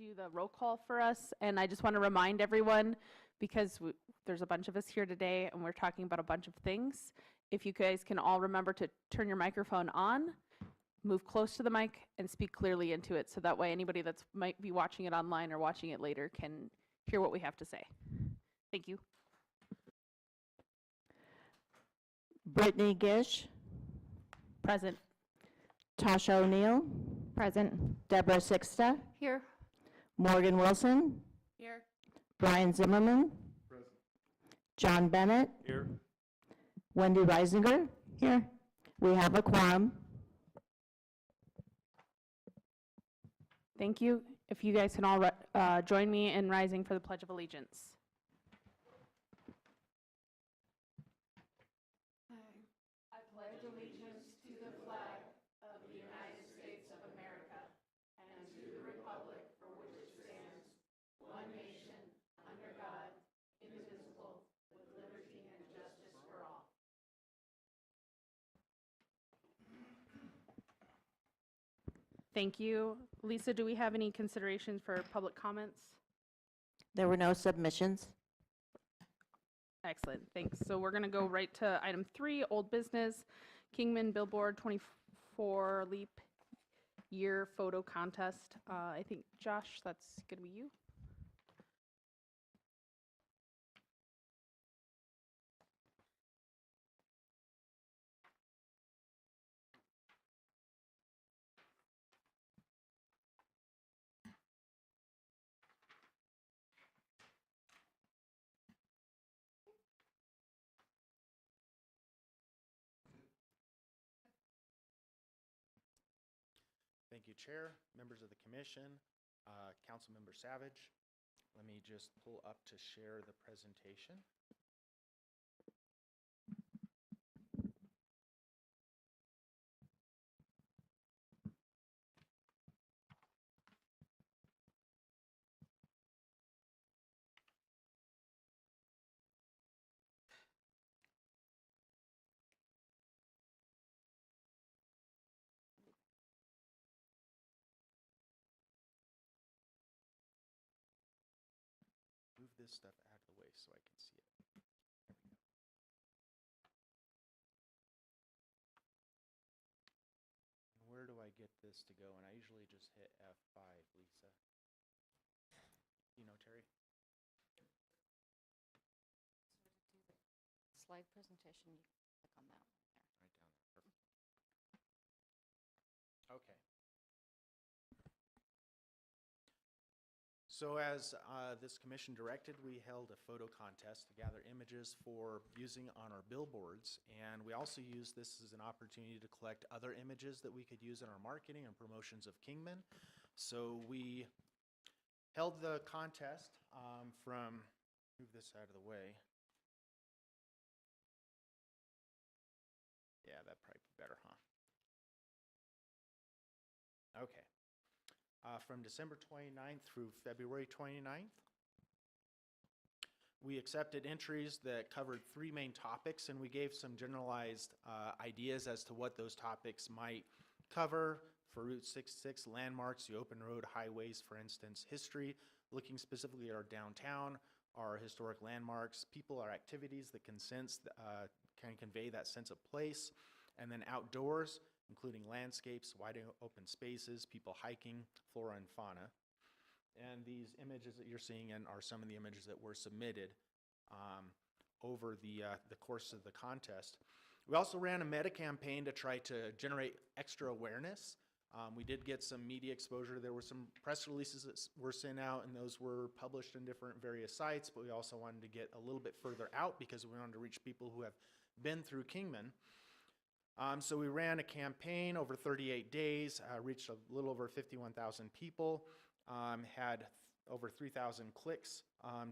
do the roll call for us, and I just want to remind everyone, because there's a bunch of us here today, and we're talking about a bunch of things. If you guys can all remember to turn your microphone on, move close to the mic, and speak clearly into it, so that way anybody that's might be watching it online or watching it later can hear what we have to say. Thank you. Brittany Gish, Present. Tasha O'Neill, Present. Deborah Sixta, Here. Morgan Wilson, Here. Brian Zimmerman, Present. John Bennett, Here. Wendy Reisinger. Here. We have a quorum. Thank you. If you guys can all join me in rising for the Pledge of Allegiance. I pledge allegiance to the flag of the United States of America and to the republic for which it stands, one nation, under God, indivisible, with liberty and justice for all. Thank you. Lisa, do we have any considerations for public comments? There were no submissions. Excellent, thanks. So we're going to go right to item 3, old business, Kingman Billboard 24 Leap Year Photo Contest. I think, Josh, that's going to be you. Thank you, Chair, members of the Commission, Councilmember Savage. Let me just pull up to share the presentation. Move this stuff out of the way so I can see it. There we go. And where do I get this to go? And I usually just hit F5, Lisa. You know, Terry? Slide presentation, you can click on that one there. Right down there. Perfect. Okay. So as this commission directed, we held a photo contest to gather images for using on our billboards. And we also used this as an opportunity to collect other images that we could use in our marketing and promotions of Kingman. So we held the contest from, move this out of the way. Yeah, that'd probably be better, huh? Okay. From December 29th through February 29th. We accepted entries that covered 3 main topics, and we gave some generalized ideas as to what those topics might cover. For Route 66, landmarks, the open road, highways, for instance, history, looking specifically at our downtown, our historic landmarks, people, our activities that can convey that sense of place, and then outdoors, including landscapes, wide open spaces, people hiking, flora and fauna. And these images that you're seeing in are some of the images that were submitted over the course of the contest. We also ran a meta campaign to try to generate extra awareness. We did get some media exposure. There were some press releases that were sent out, and those were published in different various sites, but we also wanted to get a little bit further out because we wanted to reach people who have been through Kingman. So we ran a campaign over 38 days, reached a little over 51,000 people, had over 3,000 clicks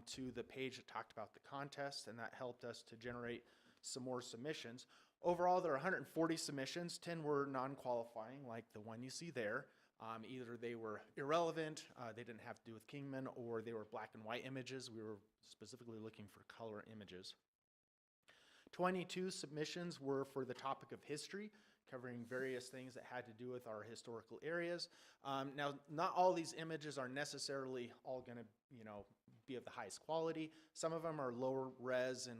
to the page that talked about the contest, and that helped us to generate some more submissions. Overall, there are 140 submissions. 10 were non-qualifying, like the one you see there. Either they were irrelevant, they didn't have to do with Kingman, or they were black and white images. We were specifically looking for color images. 22 submissions were for the topic of history, covering various things that had to do with our historical areas. Now, not all these images are necessarily all going to, be of the highest quality. Some of them are lower res, and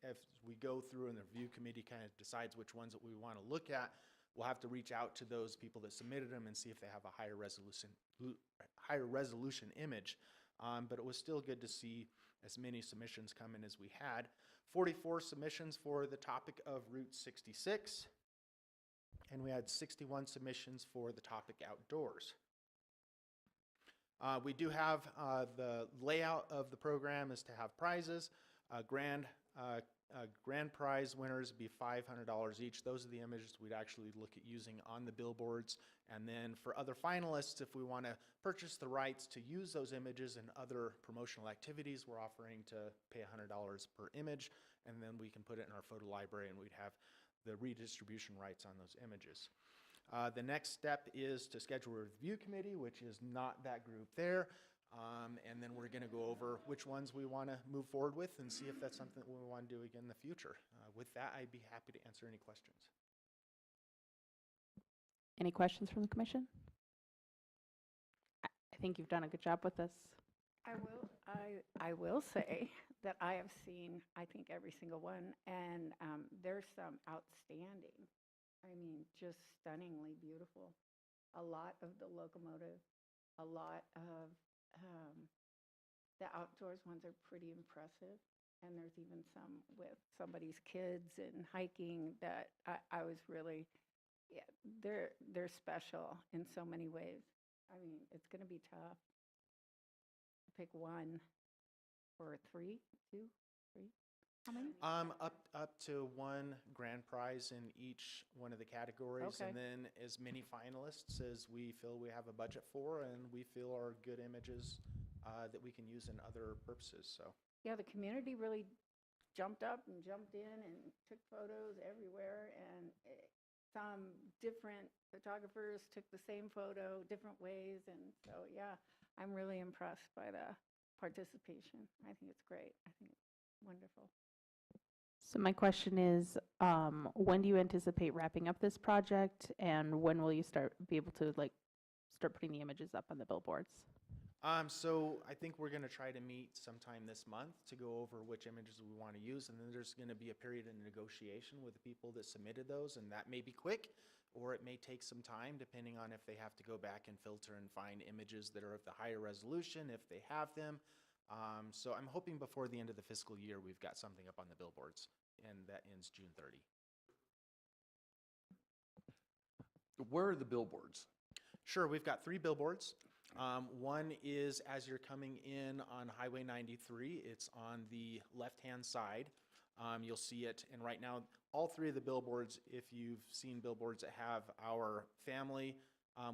if we go through and the review committee kind of decides which ones that we want to look at, we'll have to reach out to those people that submitted them and see if they have a higher resolution image. But it was still good to see as many submissions come in as we had. 44 submissions for the topic of Route 66, and we had 61 submissions for the topic outdoors. We do have the layout of the program is to have prizes. Grand prize winners would be $500 each. Those are the images we'd actually look at using on the billboards. And then for other finalists, if we want to purchase the rights to use those images in other promotional activities, we're offering to pay $100 per image, and then we can put it in our photo library and we'd have the redistribution rights on those images. The next step is to schedule a review committee, which is not that group there. And then we're going to go over which ones we want to move forward with and see if that's something that we want to do again in the future. With that, I'd be happy to answer any questions. Any questions from the commission? I think you've done a good job with this. I will say that I have seen, I think, every single one, and there's some outstanding. I mean, just stunningly beautiful. A lot of the locomotive, a lot of the outdoors ones are pretty impressive, and there's even some with somebody's kids and hiking that I was really, yeah, they're special in so many ways. I mean, it's going to be tough to pick one or three, two, three. How many? Up to one grand prize in each one of the categories, Okay. and then as many finalists as we feel we have a budget for, and we feel are good images that we can use in other purposes. So Yeah, the community really jumped up and jumped in and took photos everywhere, and some different photographers took the same photo different ways, and so yeah, I'm really impressed by the participation. I think it's great. I think it's wonderful. So my question is, when do you anticipate wrapping up this project, and when will you be able to start putting the images up on the billboards? So I think we're going to try to meet sometime this month to go over which images we want to use, and then there's going to be a period of negotiation with the people that submitted those, and that may be quick, or it may take some time depending on if they have to go back and filter and find images that are of the higher resolution, if they have them. So I'm hoping before the end of the fiscal year we've got something up on the billboards, and that ends June 30. Where are the billboards? Sure, we've got 3 billboards. One is as you're coming in on Highway 93. It's on the left-hand side. You'll see it, and right now, all 3 of the billboards, if you've seen billboards that have our family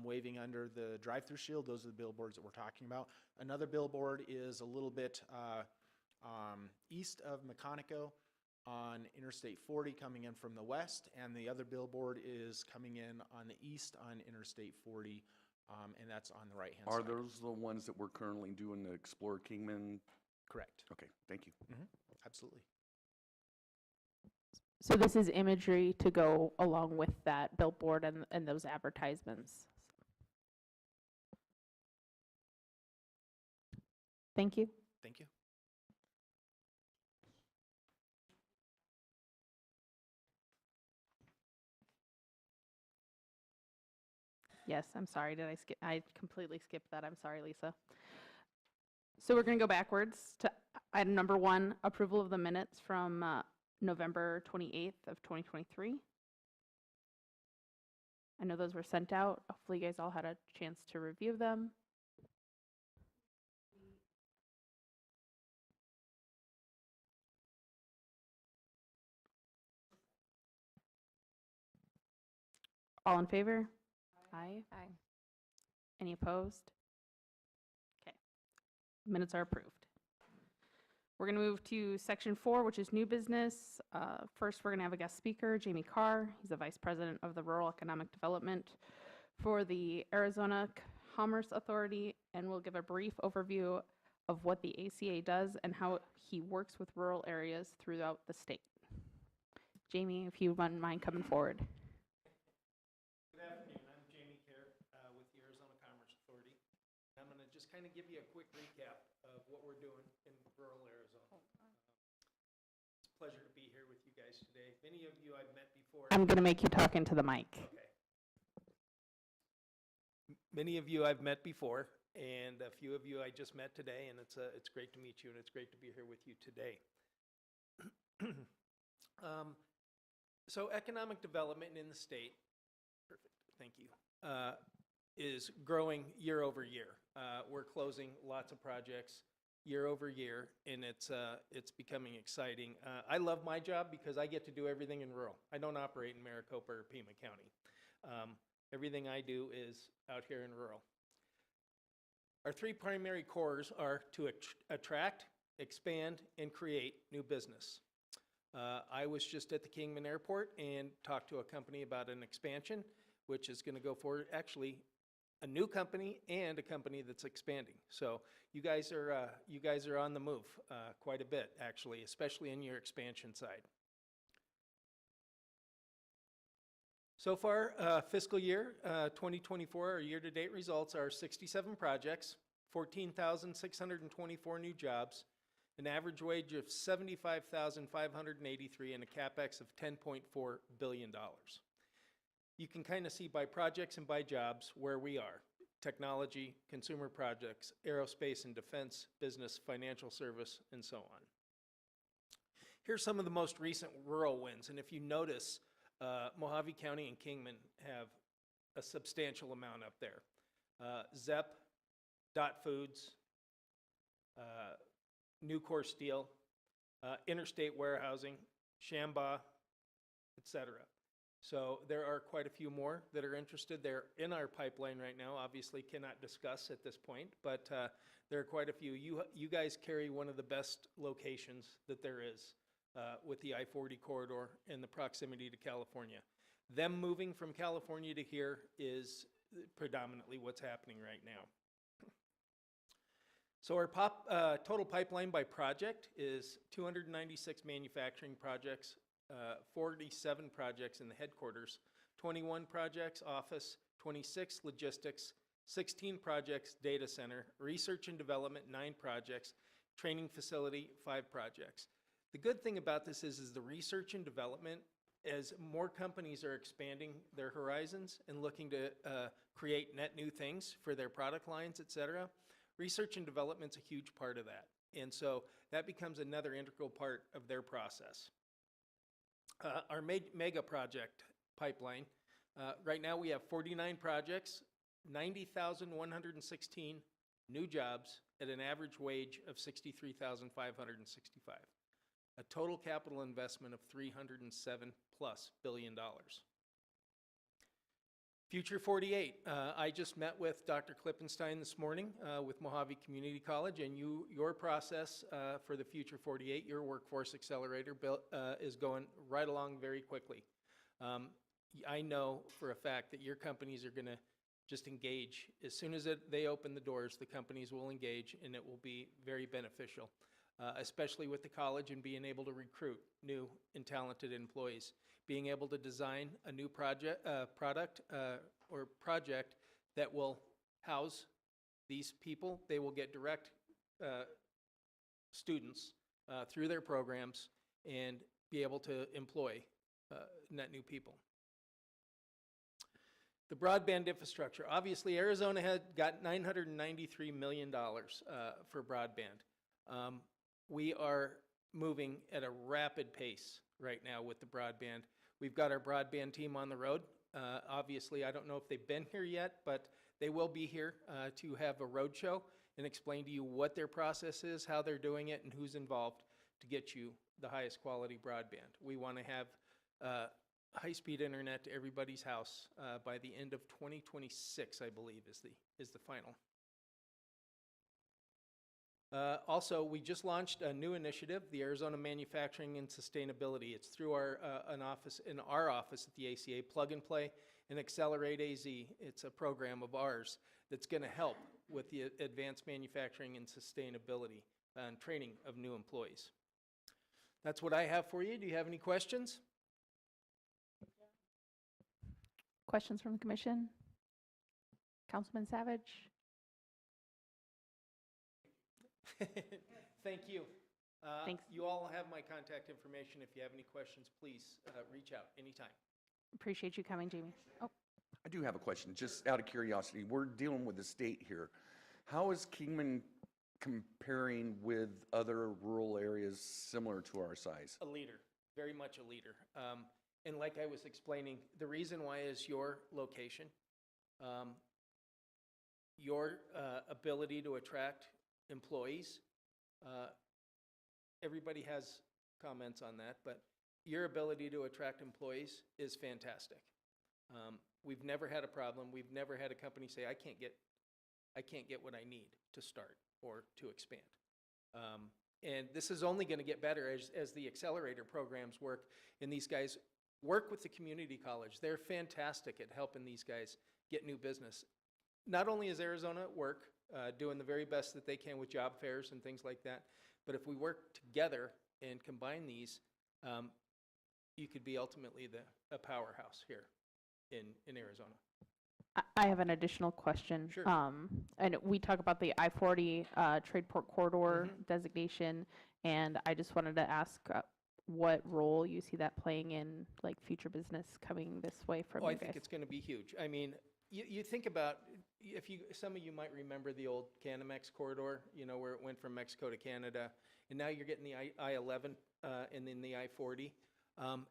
waving under the drive-through shield, those are the billboards that we're talking about. Another billboard is a little bit east of Meconico on Interstate 40 coming in from the west, and the other billboard is coming in on the east on Interstate 40, and that's on the right-hand side. Are those the ones that we're currently doing the Explore Kingman? Correct. Okay, thank you. Absolutely. So this is imagery to go along with that billboard and those advertisements. Thank you. Thank you. Yes, I'm sorry. I completely skipped that. I'm sorry, Lisa. So we're going to go backwards to item number 1, approval of the minutes from November 28th of 2023. I know those were sent out. Hopefully you guys all had a chance to review them. All in favor? Aye. Aye. Any opposed? Okay. Minutes are approved. We're going to move to section 4, which is new business. First, we're going to have a guest speaker, Jamie Carr. He's the Vice President of the Rural Economic Development for the Arizona Commerce Authority, and we'll give a brief overview of what the ACA does and how he works with rural areas throughout the state. Jamie, if you wouldn't mind coming forward. Many of you I've met before. I'm going to make you talk into the mic. Okay. Many of you I've met before, and a few of you I just met today, and it's great to meet you, and it's great to be here with you today. So economic development in the state, perfect, thank you, is growing year over year. We're closing lots of projects year over year, and it's becoming exciting. I love my job because I get to do everything in rural. I don't operate in Maricopa or Pima County. Everything I do is out here in rural. Our three primary cores are to attract, expand, and create new business. I was just at the Kingman Airport and talked to a company about an expansion, which is going to go forward. Actually, a new company and a company that's expanding. So you guys are on the move quite a bit, actually, especially in your expansion side. So far, fiscal year 2024, our year-to-date results are 67 projects, 14,624 new jobs, an average wage of $75,583, and a CapEx of $10.4 billion. You can kind of see by projects and by jobs where we are: technology, consumer projects, aerospace and defense, business, financial service, and so on. Here's some of the most recent rural wins, and if you notice, Mojave County and Kingman have a substantial amount up there. ZEP, Dot Foods, Nucor Steel, Interstate Warehousing, Shamba, etc. So there are quite a few more that are interested. They're in our pipeline right now. Obviously cannot discuss at this point, but there are quite a few. You guys carry one of the best locations that there is with the I-40 corridor and the proximity to California. Them moving from California to here is predominantly what's happening right now. So our total pipeline by project is 296 manufacturing projects, 47 projects in the headquarters, 21 projects office, 26 logistics, 16 projects data center, research and development 9 projects, training facility 5 projects. The good thing about this is the research and development, as more companies are expanding their horizons and looking to create net new things for their product lines, et cetera, research and development's a huge part of that. And so that becomes another integral part of their process. Our mega project pipeline, right now we have 49 projects, 90,116 new jobs at an average wage of $63,565. A total capital investment of $307+ billion. Future 48, I just met with Dr. Klippenstein this morning with Mojave Community College, and your process for the Future 48, your workforce accelerator, is going right along very quickly. I know for a fact that your companies are going to just engage. As soon as they open the doors, the companies will engage, and it will be very beneficial, especially with the college and being able to recruit new and talented employees. Being able to design a new product or project that will house these people. They will get direct students through their programs and be able to employ net new people. The broadband infrastructure. Obviously, Arizona had got $993 million for broadband. We are moving at a rapid pace right now with the broadband. We've got our broadband team on the road. Obviously, I don't know if they've been here yet, but they will be here to have a road show and explain to you what their process is, how they're doing it, and who's involved to get you the highest quality broadband. We want to have high-speed internet to everybody's house by the end of 2026, I believe, is the final. Also, we just launched a new initiative, the Arizona Manufacturing and Sustainability. It's through our office at the ACA, Plug and Play and Accelerate AZ. It's a program of ours that's going to help with the advanced manufacturing and sustainability and training of new employees. That's what I have for you. Do you have any questions? Questions from the commission? Councilman Savage? Thank you. Thanks. You all have my contact information. If you have any questions, please reach out anytime. Appreciate you coming, Jamie. Oh, I do have a question, just out of curiosity. We're dealing with the state here. How is Kingman comparing with other rural areas similar to our size? A leader, very much a leader. And like I was explaining, the reason why is your location, your ability to attract employees. Everybody has comments on that, but your ability to attract employees is fantastic. We've never had a problem. We've never had a company say, I can't get what I need to start or to expand. And this is only going to get better as the accelerator programs work, and these guys work with the community college. They're fantastic at helping these guys get new business. Not only is Arizona at work, doing the very best that they can with job fairs and things like that, but if we work together and combine these, you could be ultimately a powerhouse here in Arizona. I have an additional question. Sure. And we talk about the I-40 trade port corridor designation, and I just wanted to ask what role you see that playing in like future business coming this way from Oh, I you think guys. it's going to be huge. I mean, you think about, some of you might remember the old Canamex corridor, where it went from Mexico to Canada, and now you're getting the I-11 and then the I-40.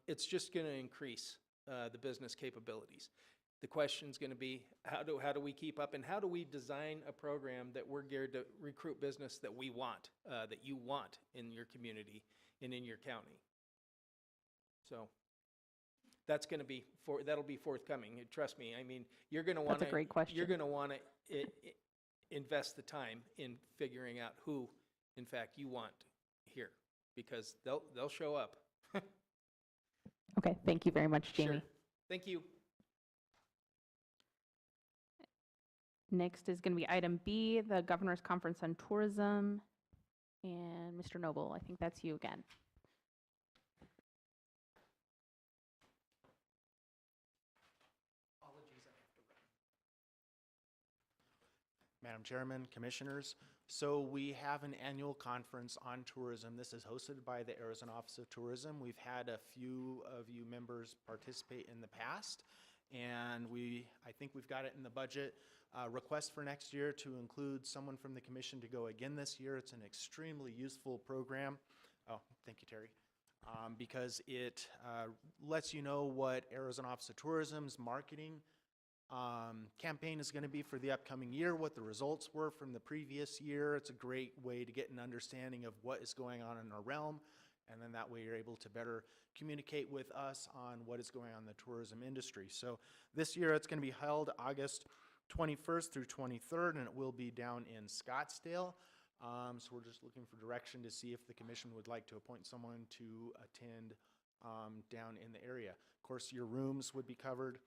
It's just going to increase the business capabilities. The question's going to be, how do we keep up, and how do we design a program that we're geared to recruit business that we want, that you want in your community and in your county? So that's going to be that'll be forthcoming. Trust me. I mean, you're going to want That's a great question. You're going to want to invest the time in figuring out who, in fact, you want here, because they'll show up. Okay, thank you very much, Jamie. Sure. Thank you. Next is going to be item B, the Governor's Conference on Tourism. And Mr. Noble, I think that's you again. Madam Chairman, Commissioners, so we have an annual conference on tourism. This is hosted by the Arizona Office of Tourism. We've had a few of you members participate in the past, and I think we've got it in the budget. Request for next year to include someone from the commission to go again this year. It's an extremely useful program. Oh, thank you, Terry. Because it lets you know what Arizona Office of Tourism's marketing campaign is going to be for the upcoming year, what the results were from the previous year. It's a great way to get an understanding of what is going on in our realm, and then that way you're able to better communicate with us on what is going on in the tourism industry. So this year it's going to be held August 21st through 23rd, and it will be down in Scottsdale. So we're just looking for direction to see if the commission would like to appoint someone to attend down in the area. Of course, your rooms would be covered.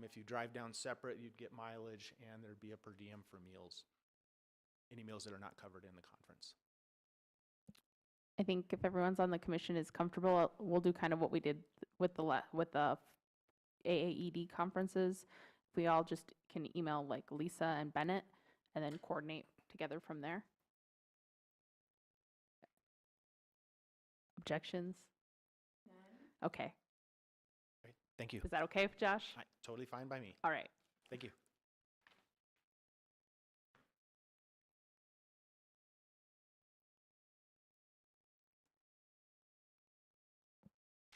If you drive down separate, you'd get mileage, and there'd be a per diem for meals, any meals that are not covered in the conference. I think if everyone's on the commission is comfortable, we'll do kind of what we did with the AAED conferences. We all just can email like Lisa and Bennett and then coordinate together from there. Objections? Okay. Okay, thank you. Is that okay, Josh? Totally fine by me. All right. Thank you.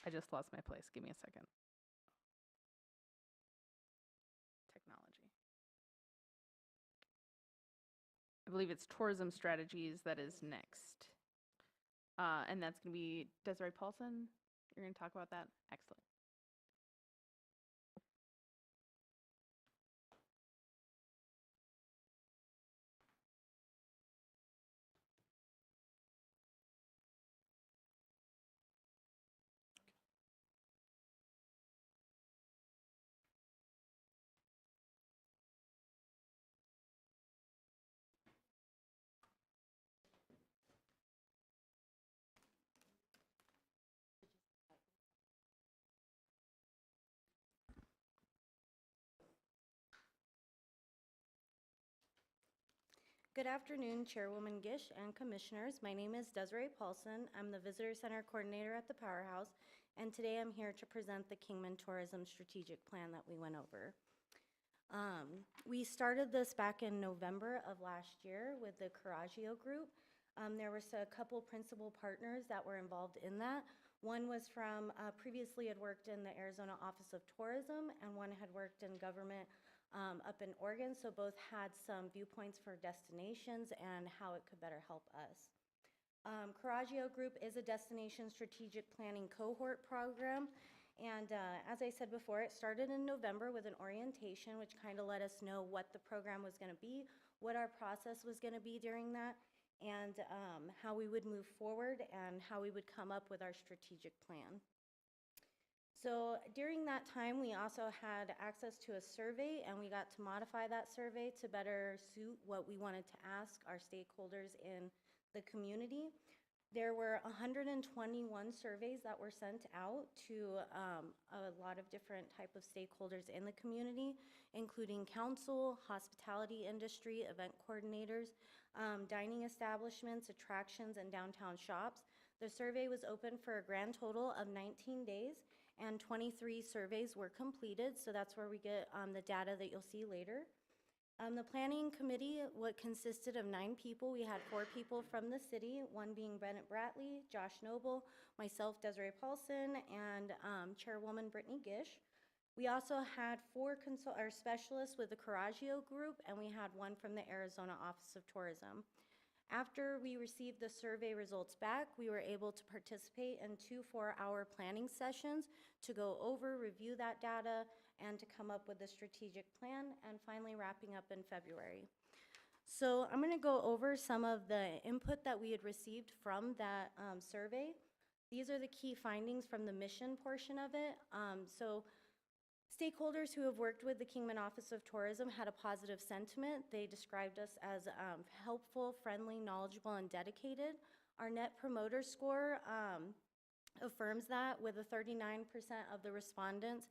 I just lost my place. Give me a second. Technology. I believe it's tourism strategies that is next. And that's going to be Desiree Paulson. You're going to talk about that? Excellent. Good afternoon, Chairwoman Gish and Commissioners. My name is Desiree Paulson. I'm the Visitor Center Coordinator at the Powerhouse, and today I'm here to present the Kingman Tourism Strategic Plan that we went over. We started this back in November of last year with the Coraggio Group. There was a couple principal partners that were involved in that. One was from, previously had worked in the Arizona Office of Tourism, and one had worked in government up in Oregon, so both had some viewpoints for destinations and how it could better help us. Coraggio Group is a destination strategic planning cohort program, and as I said before, it started in November with an orientation, which kind of let us know what the program was going to be, what our process was going to be during that, and how we would move forward and how we would come up with our strategic plan. So during that time, we also had access to a survey, and we got to modify that survey to better suit what we wanted to ask our stakeholders in the community. There were 121 surveys that were sent out to a lot of different type of stakeholders in the community, including council, hospitality industry, event coordinators, dining establishments, attractions, and downtown shops. The survey was open for a grand total of 19 days, and 23 surveys were completed, so that's where we get the data that you'll see later. The planning committee, what consisted of 9 people. We had 4 people from the city, one being Bennett Bratley, Josh Noble, myself, Desiree Paulson, and Chairwoman Brittany Gish. We also had 4 specialists with the Coraggio Group, and we had 1 from the Arizona Office of Tourism. After we received the survey results back, we were able to participate in 2 4-hour planning sessions to go over, review that data, and to come up with a strategic plan, and finally wrapping up in February. So I'm going to go over some of the input that we had received from that survey. These are the key findings from the mission portion of it. So stakeholders who have worked with the Kingman Office of Tourism had a positive sentiment. They described us as helpful, friendly, knowledgeable, and dedicated. Our Net Promoter Score affirms that, with a 39% of the respondents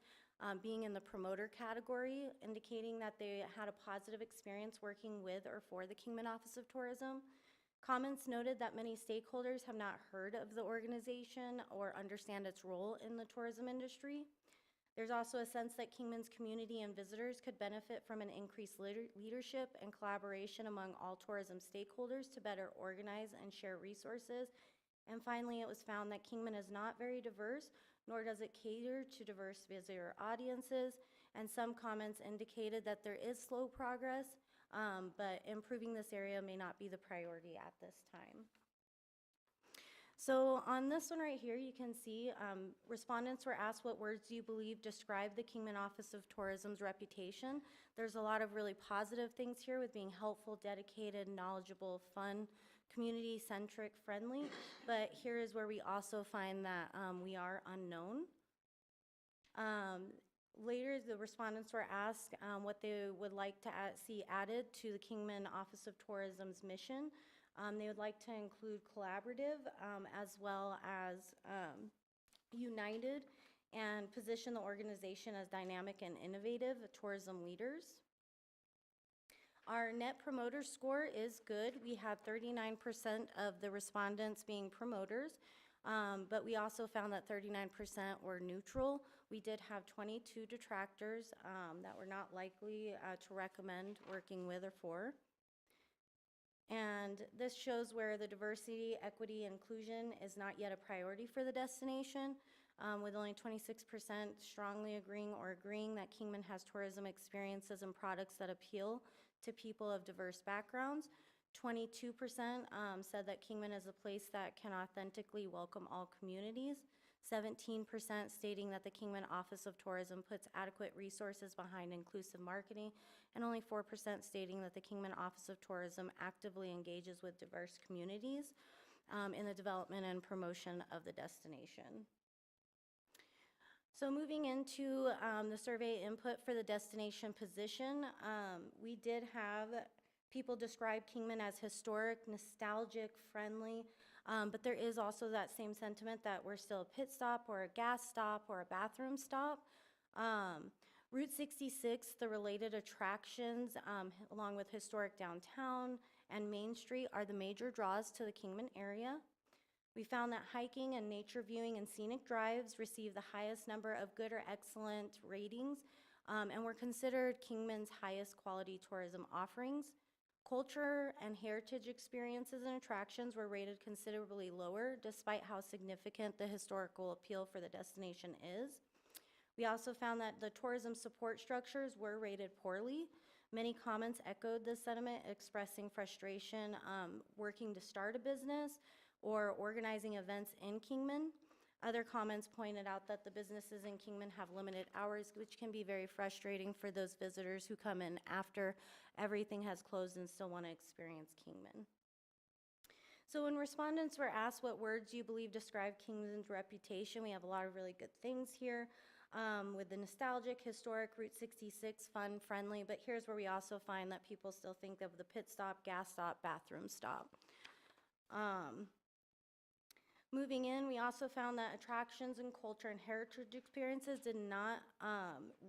being in the promoter category, indicating that they had a positive experience working with or for the Kingman Office of Tourism. Comments noted that many stakeholders have not heard of the organization or understand its role in the tourism industry. There's also a sense that Kingman's community and visitors could benefit from an increased leadership and collaboration among all tourism stakeholders to better organize and share resources. And finally, it was found that Kingman is not very diverse, nor does it cater to diverse visitor audiences. And some comments indicated that there is slow progress, but improving this area may not be the priority at this time. So on this one right here, you can see respondents were asked, what words do you believe describe the Kingman Office of Tourism's reputation? There's a lot of really positive things here with being helpful, dedicated, knowledgeable, fun, community-centric, friendly, but here is where we also find that we are unknown. Later, the respondents were asked what they would like to see added to the Kingman Office of Tourism's mission. They would like to include collaborative as well as united, and position the organization as dynamic and innovative tourism leaders. Our Net Promoter Score is good. We have 39% of the respondents being promoters, but we also found that 39% were neutral. We did have 22 detractors that were not likely to recommend working with or for. And this shows where the diversity, equity, inclusion is not yet a priority for the destination, with only 26% strongly agreeing that Kingman has tourism experiences and products that appeal to people of diverse backgrounds. 22% said that Kingman is a place that can authentically welcome all communities. 17% stating that the Kingman Office of Tourism puts adequate resources behind inclusive marketing, and only 4% stating that the Kingman Office of Tourism actively engages with diverse communities in the development and promotion of the destination. So moving into the survey input for the destination position, we did have people describe Kingman as historic, nostalgic, friendly, but there is also that same sentiment that we're still a pit stop or a gas stop or a bathroom stop. Route 66, the related attractions, along with historic downtown and Main Street are the major draws to the Kingman area. We found that hiking and nature viewing and scenic drives receive the highest number of good or excellent ratings, and were considered Kingman's highest quality tourism offerings. Culture and heritage experiences and attractions were rated considerably lower, despite how significant the historical appeal for the destination is. We also found that the tourism support structures were rated poorly. Many comments echoed this sentiment, expressing frustration working to start a business or organizing events in Kingman. Other comments pointed out that the businesses in Kingman have limited hours, which can be very frustrating for those visitors who come in after everything has closed and still want to experience Kingman. So when respondents were asked what words you believe describe Kingman's reputation, we have a lot of really good things here. With the nostalgic, historic, Route 66, fun, friendly, but here's where we also find that people still think of the pit stop, gas stop, bathroom stop. Moving in, we also found that attractions and culture and heritage experiences did not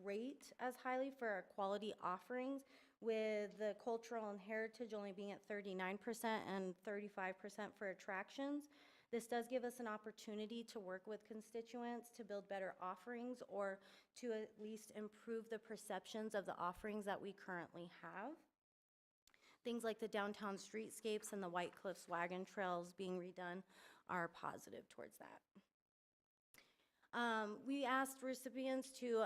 rate as highly for our quality offerings, with the cultural and heritage only being at 39% and 35% for attractions. This does give us an opportunity to work with constituents to build better offerings or to at least improve the perceptions of the offerings that we currently have. Things like the downtown streetscapes and the White Cliffs wagon trails being redone are positive towards that. We asked recipients to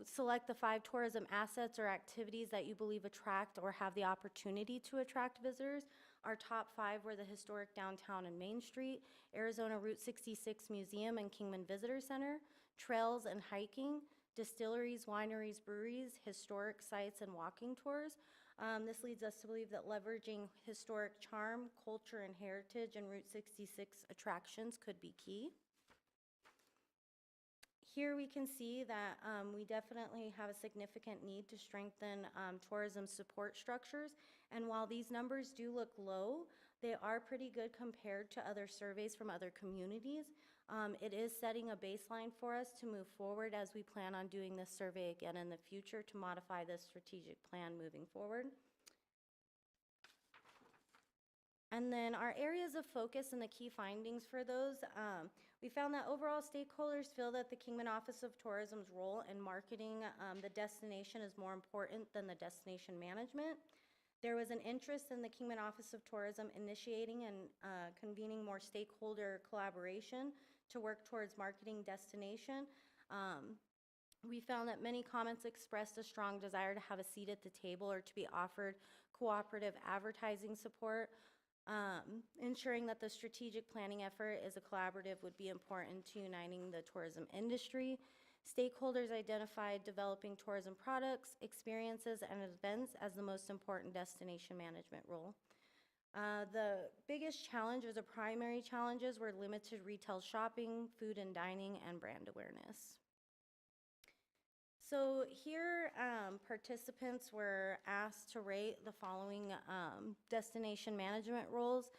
select the 5 tourism assets or activities that you believe attract or have the opportunity to attract visitors. Our top 5 were the historic downtown and Main Street, Arizona Route 66 Museum and Kingman Visitor Center, trails and hiking, distilleries, wineries, breweries, historic sites, and walking tours. This leads us to believe that leveraging historic charm, culture, and heritage and Route 66 attractions could be key. Here we can see that we definitely have a significant need to strengthen tourism support structures. And while these numbers do look low, they are pretty good compared to other surveys from other communities. It is setting a baseline for us to move forward as we plan on doing this survey again in the future to modify this strategic plan moving forward. And then our areas of focus and the key findings for those, we found that overall stakeholders feel that the Kingman Office of Tourism's role in marketing the destination is more important than the destination management. There was an interest in the Kingman Office of Tourism initiating and convening more stakeholder collaboration to work towards marketing destination. We found that many comments expressed a strong desire to have a seat at the table or to be offered cooperative advertising support. Ensuring that the strategic planning effort is a collaborative would be important to uniting the tourism industry. Stakeholders identified developing tourism products, experiences, and events as the most important destination management role. The biggest challenge, or the primary challenges, were limited retail shopping, food and dining, and brand awareness. So here, participants were asked to rate the following destination management roles,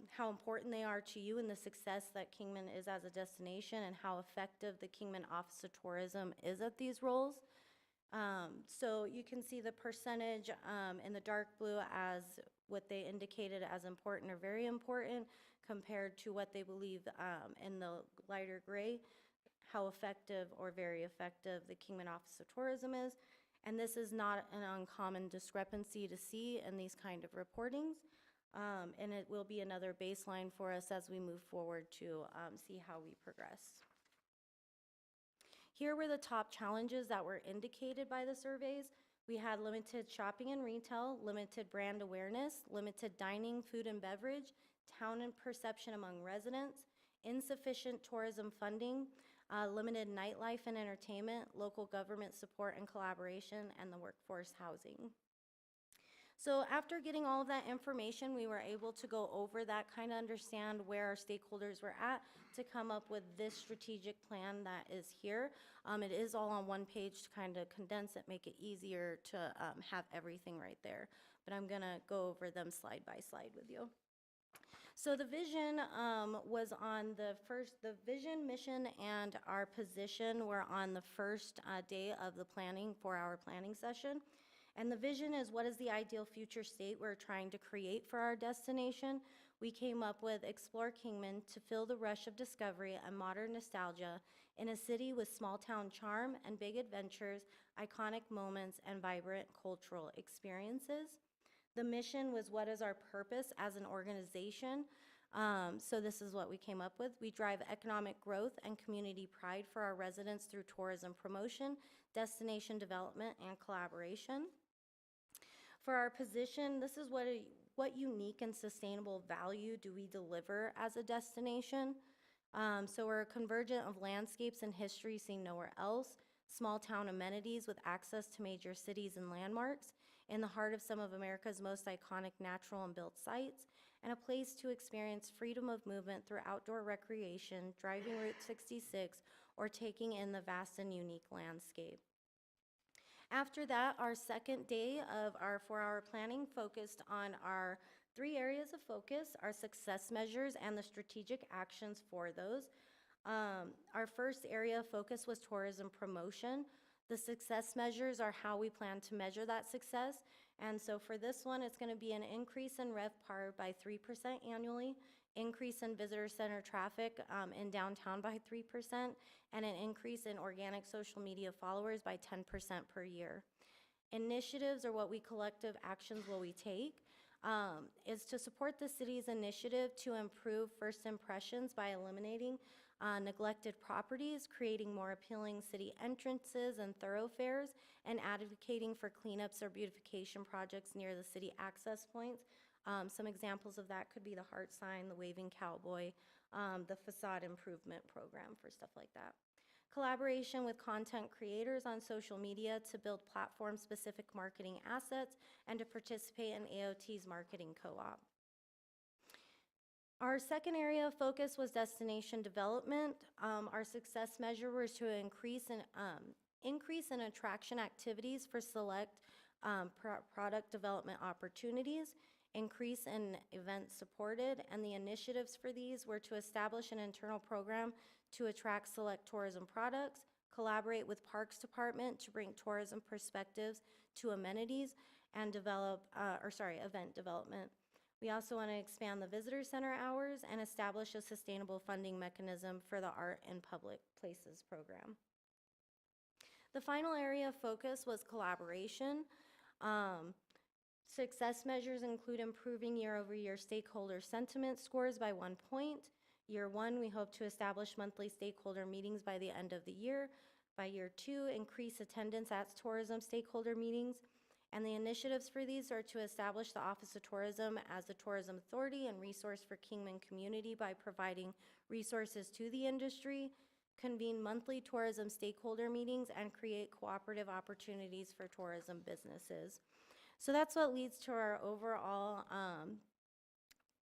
how important they are to you and the success that Kingman is as a destination, and how effective the Kingman Office of Tourism is at these roles. So you can see the percentage in the dark blue as what they indicated as important or very important compared to what they believe in the lighter gray, how effective or very effective the Kingman Office of Tourism is. And this is not an uncommon discrepancy to see in these kind of reportings. And it will be another baseline for us as we move forward to see how we progress. Here were the top challenges that were indicated by the surveys. We had limited shopping and retail, limited brand awareness, limited dining, food and beverage, town and perception among residents, insufficient tourism funding, limited nightlife and entertainment, local government support and collaboration, and the workforce housing. So after getting all of that information, we were able to go over that, kind of understand where our stakeholders were at to come up with this strategic plan that is here. It is all on one page to kind of condense it, make it easier to have everything right there. But I'm gonna go over them slide by slide with you. So the vision was on the vision, mission, and our position were on the first day of the planning, 4-hour planning session. And the vision is, what is the ideal future state we're trying to create for our destination? We came up with Explore Kingman to fill the rush of discovery and modern nostalgia in a city with small town charm and big adventures, iconic moments, and vibrant cultural experiences. The mission was, what is our purpose as an organization? So this is what we came up with. We drive economic growth and community pride for our residents through tourism promotion, destination development, and collaboration. For our position, this is what unique and sustainable value do we deliver as a destination? So we're a convergent of landscapes and history seen nowhere else, small town amenities with access to major cities and landmarks, in the heart of some of America's most iconic natural and built sites, and a place to experience freedom of movement through outdoor recreation, driving Route 66, or taking in the vast and unique landscape. After that, our second day of our 4-hour planning focused on our 3 areas of focus, our success measures and the strategic actions for those. Our first area of focus was tourism promotion. The success measures are how we plan to measure that success. And so for this one, it's going to be an increase in RevPAR by 3% annually, increase in visitor center traffic in downtown by 3%, and an increase in organic social media followers by 10% per year. Initiatives, or what we collective actions will we take, is to support the city's initiative to improve first impressions by eliminating neglected properties, creating more appealing city entrances and thoroughfares, and advocating for cleanups or beautification projects near the city access points. Some examples of that could be the heart sign, the waving cowboy, the facade improvement program for stuff like that. Collaboration with content creators on social media to build platform-specific marketing assets and to participate in AOT's marketing co-op. Our second area of focus was destination development. Our success measure was to increase in attraction activities for select product development opportunities, increase in events supported, and the initiatives for these were to establish an internal program to attract select tourism products, collaborate with Parks Department to bring tourism perspectives to amenities, and develop, event development. We also want to expand the visitor center hours and establish a sustainable funding mechanism for the Art in Public Places program. The final area of focus was collaboration. Success measures include improving year-over-year stakeholder sentiment scores by 1 point. Year 1, we hope to establish monthly stakeholder meetings by the end of the year. By year 2, increase attendance at tourism stakeholder meetings. And the initiatives for these are to establish the Office of Tourism as a tourism authority and resource for Kingman community by providing resources to the industry, convene monthly tourism stakeholder meetings, and create cooperative opportunities for tourism businesses. So that's what leads to our overall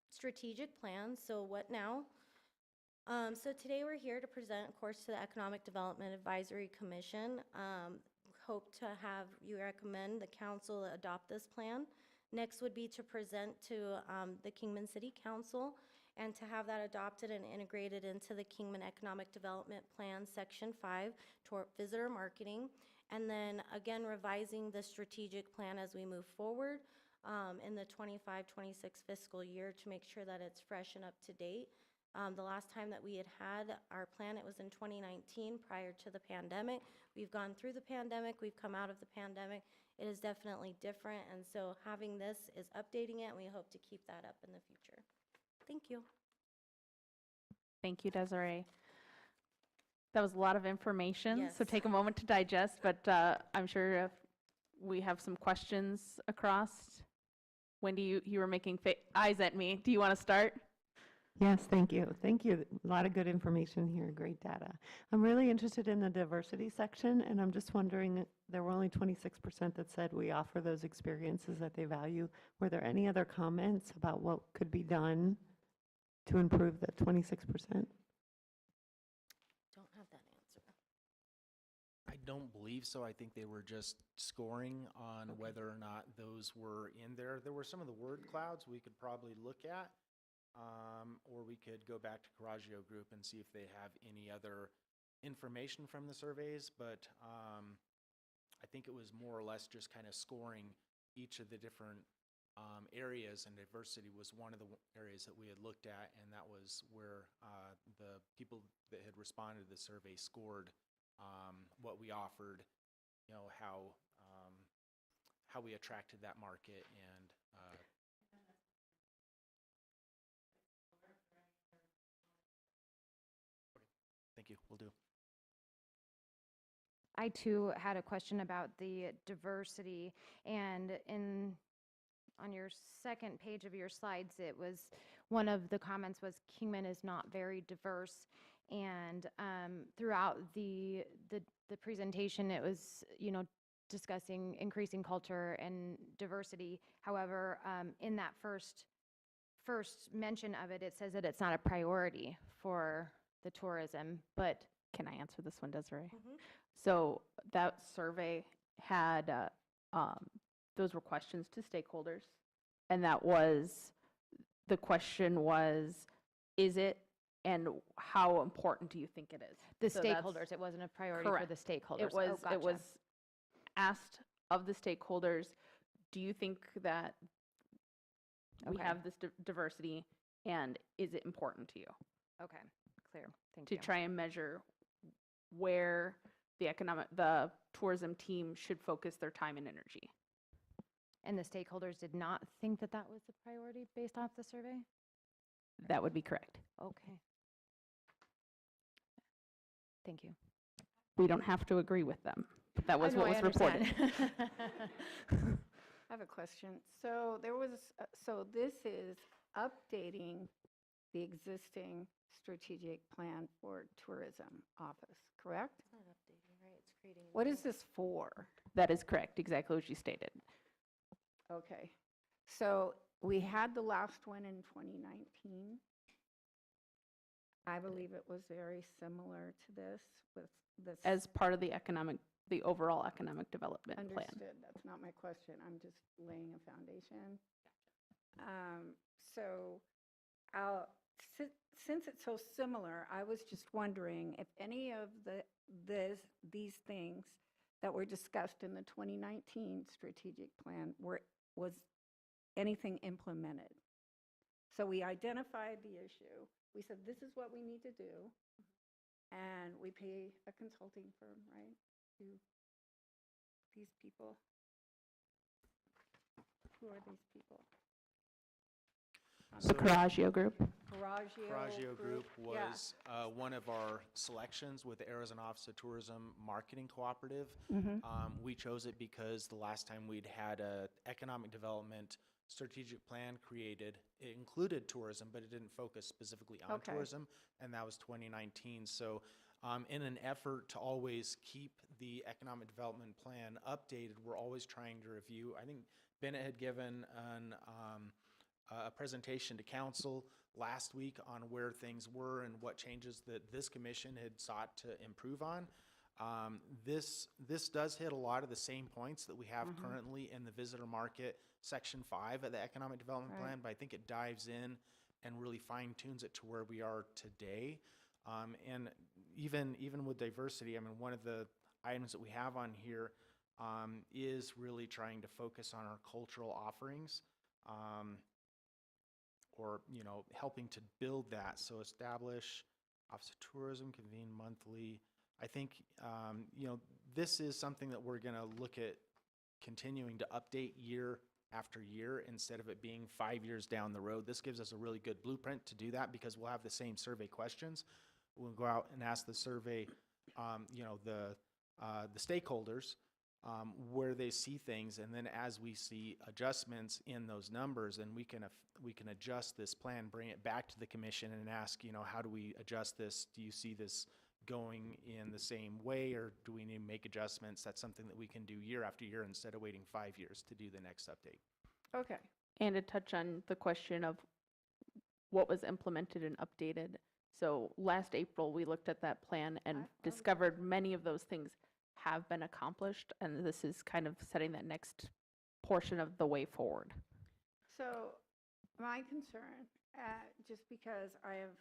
strategic plan. So what now? So today we're here to present, of course, to the Economic Development Advisory Commission. Hope to have you recommend the council adopt this plan. Next would be to present to the Kingman City Council and to have that adopted and integrated into the Kingman Economic Development Plan Section 5 toward visitor marketing. And then again, revising the strategic plan as we move forward in the 25-26 fiscal year to make sure that it's fresh and up to date. The last time that we had our plan, it was in 2019 prior to the pandemic. We've gone through the pandemic, we've come out of the pandemic. It is definitely different, and so having this is updating it, and we hope to keep that up in the future. Thank you. Thank you, Desiree. That was a lot of information, so Yes. take a moment to digest, but I'm sure if we have some questions across. Wendy, you were making eyes at me. Do you want to start? Yes, thank you. Thank you. A lot of good information here, great data. I'm really interested in the diversity section, and I'm just wondering, there were only 26% that said we offer those experiences that they value. Were there any other comments about what could be done to improve the 26%? Don't have that answer. I don't believe so. I think they were just scoring on Okay. whether or not those were in there. There were some of the word clouds we could probably look at, or we could go back to Coraggio Group and see if they have any other information from the surveys. But I think it was more or less just kind of scoring each of the different areas, and diversity was one of the areas that we had looked at, and that was where the people that had responded to the survey scored what we offered, how we attracted that market, and thank you, will do. I too had a question about the diversity, and on your second page of your slides, it was, one of the comments was Kingman is not very diverse, and throughout the presentation, it was, discussing increasing culture and diversity. However, in that first mention of it, it says that it's not a priority for the tourism, but Can I answer this one, Desiree? So that survey had, those were questions to stakeholders. And the question was, is it, and how important do you think it is? the So that's stakeholders, it wasn't a priority for the correct. stakeholders. It was, Oh, it was gotcha. asked of the stakeholders, do you think that we Okay. have this diversity, and is it important to you? Okay, clear, thank To you. try and measure where the tourism team should focus their time and energy. And the stakeholders did not think that that was a priority based off the survey? That would be correct. Okay. Thank you. We don't have to agree with them, but that was Oh, no, what I was reported. understand. I have a question. So there was, so this is updating the existing strategic plan for tourism office, correct? It's not updating, right? It's creating. What is this for? That is correct, exactly what you stated. Okay. So we had the last one in 2019. I believe it was very similar to this with this. As part of the overall economic development plan. Understood. That's not my question. I'm just laying a foundation. So since it's so similar, I was just wondering if any of these things that were discussed in the 2019 strategic plan was anything implemented. So we identified the issue. We said, this is what we need to do. And we pay a consulting firm, right, to these people. Who are these people? The Coraggio Group. Coraggio Group yeah. was one of our selections with the Arizona Office of Tourism Marketing Cooperative. We chose it because the last time we'd had a economic development strategic plan created, it included tourism, but it didn't focus specifically on Okay. tourism, and that was 2019. So in an effort to always keep the economic development plan updated, we're always trying to review. I think Bennett had given a presentation to council last week on where things were and what changes that this commission had sought to improve on. This does hit a lot of the same points that we have currently in the visitor market section 5 of the economic development Right. plan, but I think it dives in and really fine tunes it to where we are today. And even with diversity, I mean, one of the items that we have on here is really trying to focus on our cultural offerings. Or, helping to build that. So establish Office of Tourism, convene monthly. I think, this is something that we're going to look at continuing to update year after year instead of it being 5 years down the road. This gives us a really good blueprint to do that because we'll have the same survey questions. We'll go out and ask the survey, the stakeholders, where they see things, and then as we see adjustments in those numbers, then we can adjust this plan, bring it back to the commission and ask, how do we adjust this? Do you see this going in the same way, or do we need to make adjustments? That's something that we can do year after year instead of waiting 5 years to do the next update. Okay. And to touch on the question of what was implemented and updated. So last April, we looked at that plan and discovered many of those things have been accomplished, and this is kind of setting that next portion of the way forward. So my concern, just because I have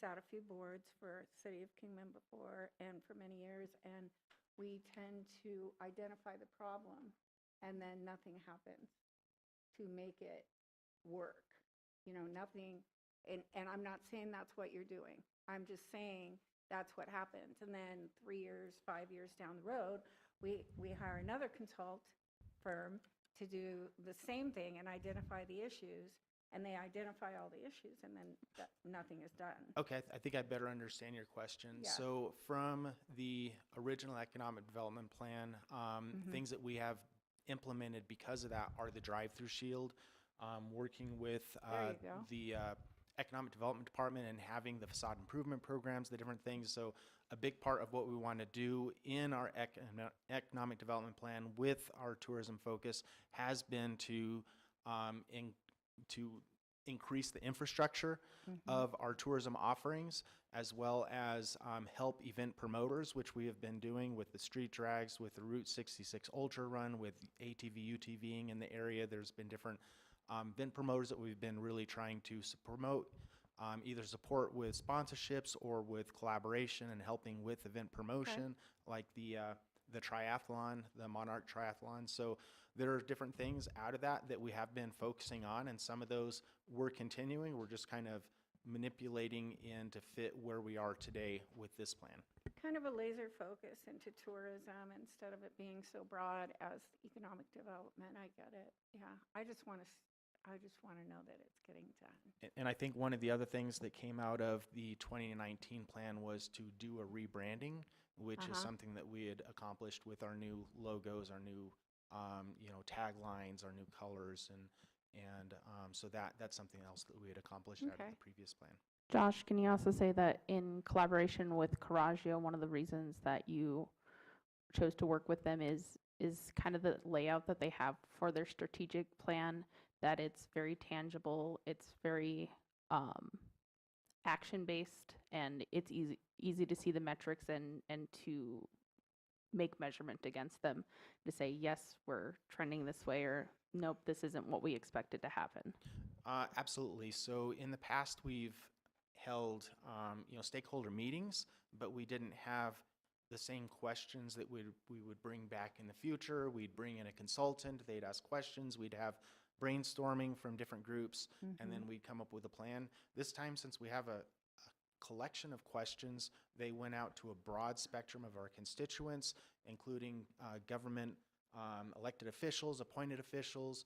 sat a few boards for City of Kingman before and for many years, and we tend to identify the problem and then nothing happens to make it work. You know, nothing, and I'm not saying that's what you're doing. I'm just saying that's what happens. And then 3 years, 5 years down the road, we hire another consult firm to do the same thing and identify the issues, and they identify all the issues, and then nothing is done. Okay, I think I better understand your question. Yeah. So from the original economic development plan, things that we have implemented because of that are the drive-through shield, working with There you go. the economic development department and having the facade improvement programs, the different things. So a big part of what we want to do in our economic development plan with our tourism focus has been to increase the infrastructure of our tourism offerings, as well as help event promoters, which we have been doing with the street drags, with the Route 66 Ultra Run, with ATV, UTVing in the area. There's been different event promoters that we've been really trying to promote, either support with sponsorships or with collaboration and helping with event promotion, like the triathlon, the Monarch Triathlon. So there are different things out of that we have been focusing on, and some of those we're continuing. We're just kind of manipulating in to fit where we are today with this plan. Kind of a laser focus into tourism instead of it being so broad as economic development. I get it. Yeah, I just want to know that it's getting done. And I think one of the other things that came out of the 2019 plan was to do a rebranding, which is something that we had accomplished with our new logos, our new taglines, our new colors, and so that's something else that we had accomplished out of the previous plan. Josh, can you also say that in collaboration with Coraggio, one of the reasons that you chose to work with them is kind of the layout that they have for their strategic plan, that it's very tangible, it's very action-based, and it's easy to see the metrics and to make measurement against them, to say, yes, we're trending this way, or nope, this isn't what we expected to happen. Absolutely. So in the past, we've held stakeholder meetings, but we didn't have the same questions that we would bring back in the future. We'd bring in a consultant, they'd ask questions, we'd have brainstorming from different groups, and then we'd come up with a plan. This time, since we have a collection of questions, they went out to a broad spectrum of our constituents, including government elected officials, appointed officials,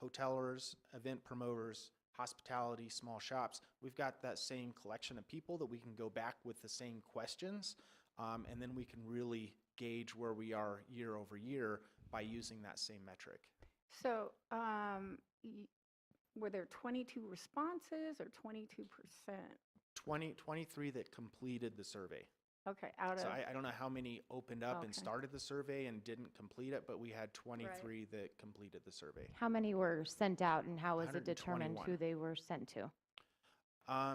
hotelers, event promoters, hospitality, small shops. We've got that same collection of people that we can go back with the same questions, and then we can really gauge where we are year over year by using that same metric. So were there 22 responses or 22%? 23 that completed the survey. Okay, out of, So I don't know how many opened up and Okay. started the survey and didn't complete it, but we had 23 that completed the survey. How many were sent out, and how was it determined 121. who they were sent to?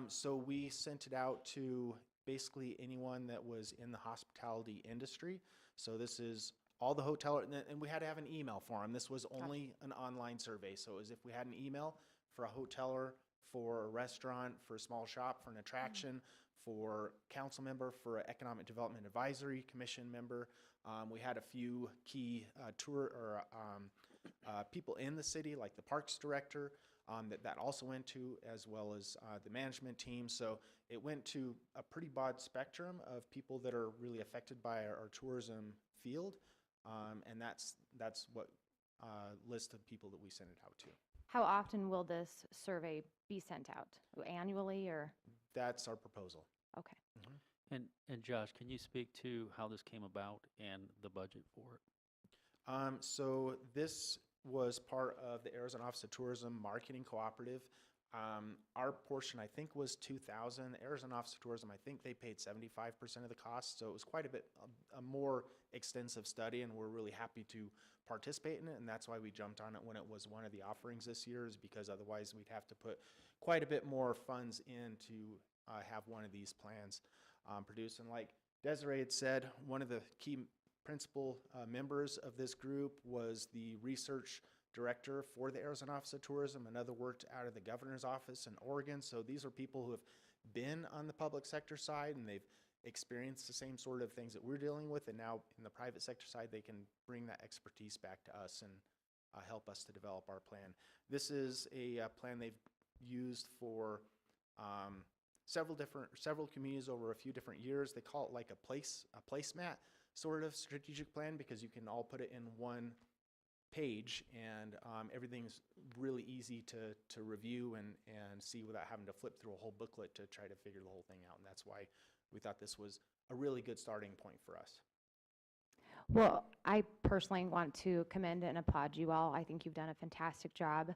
So we sent it out to basically anyone that was in the hospitality industry. So this is all the hotel, and we had to have an email for them. This was only an online survey. So it was if we had an email for a hoteler, for a restaurant, for a small shop, for an attraction, for council member, for an economic development advisory commission member. We had a few key people in the city, like the parks director, that also went to, as well as the management team. So it went to a pretty broad spectrum of people that are really affected by our tourism field, and that's what list of people that we sent it out to. How often will this survey be sent out? Annually, or? That's our proposal. Okay. And Josh, can you speak to how this came about and the budget for it? So this was part of the Arizona Office of Tourism Marketing Cooperative. Our portion, I think, was $2,000. The Arizona Office of Tourism, I think they paid 75% of the cost. So it was quite a bit, a more extensive study, and we're really happy to participate in it. And that's why we jumped on it when it was one of the offerings this year, is because otherwise we'd have to put quite a bit more funds in to have one of these plans produced. And like Desiree had said, one of the key principal members of this group was the research director for the Arizona Office of Tourism. Another worked out of the governor's office in Oregon. So these are people who have been on the public sector side, and they've experience the same sort of things that we're dealing with, and now in the private sector side, they can bring that expertise back to us and help us to develop our plan. This is a plan they've used for several communities over a few different years. They call it like a placemat sort of strategic plan, because you can all put it in one page, and everything's really easy to review and see without having to flip through a whole booklet to try to figure the whole thing out. And that's why we thought this was a really good starting point for us. Well, I personally want to commend and applaud you all. I think you've done a fantastic job.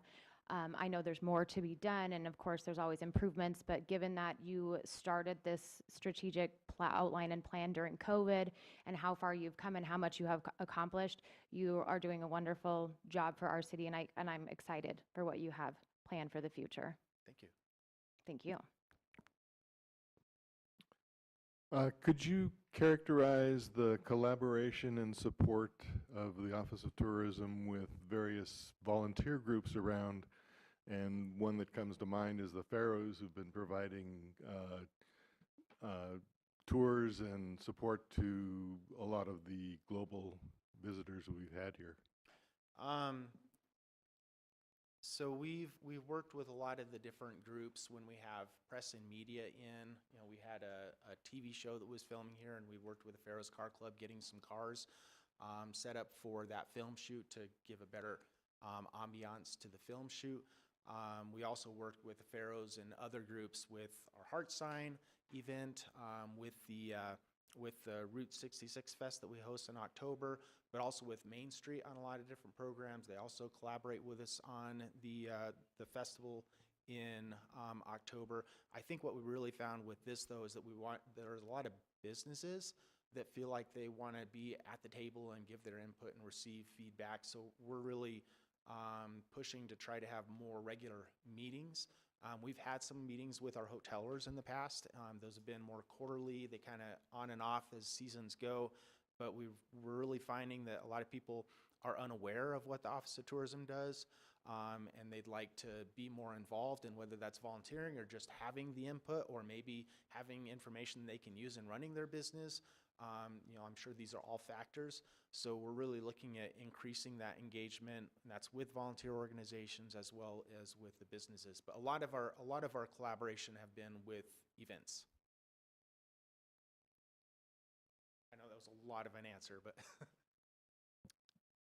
I know there's more to be done, and of course, there's always improvements, but given that you started this strategic outline and plan during COVID, and how far you've come and how much you have accomplished, you are doing a wonderful job for our city, and I'm excited for what you have planned for the future. Thank you. Thank you. Could you characterize the collaboration and support of the Office of Tourism with various volunteer groups around? And one that comes to mind is the Pharaohs, who've been providing tours and support to a lot of the global visitors that we've had here. So we've worked with a lot of the different groups when we have press and media in. You know, we had a TV show that was filming here, and we worked with the Pharaohs Car Club getting some cars set up for that film shoot to give a better ambiance to the film shoot. We also worked with the Pharaohs and other groups with our Heart Sign event, with the Route 66 Fest that we host in October, but also with Main Street on a lot of different programs. They also collaborate with us on the festival in October. I think what we really found with this, though, is that there's a lot of businesses that feel like they want to be at the table and give their input and receive feedback. So we're really pushing to try to have more regular meetings. We've had some meetings with our hotelers in the past. Those have been more quarterly. They kind of on and off as seasons go. But we're really finding that a lot of people are unaware of what the Office of Tourism does, and they'd like to be more involved in whether that's volunteering or just having the input, or maybe having information they can use in running their business. You know, I'm sure these are all factors. So we're really looking at increasing that engagement, and that's with volunteer organizations as well as with the businesses. But a lot of our collaboration have been with events. I know that was a lot of an answer, but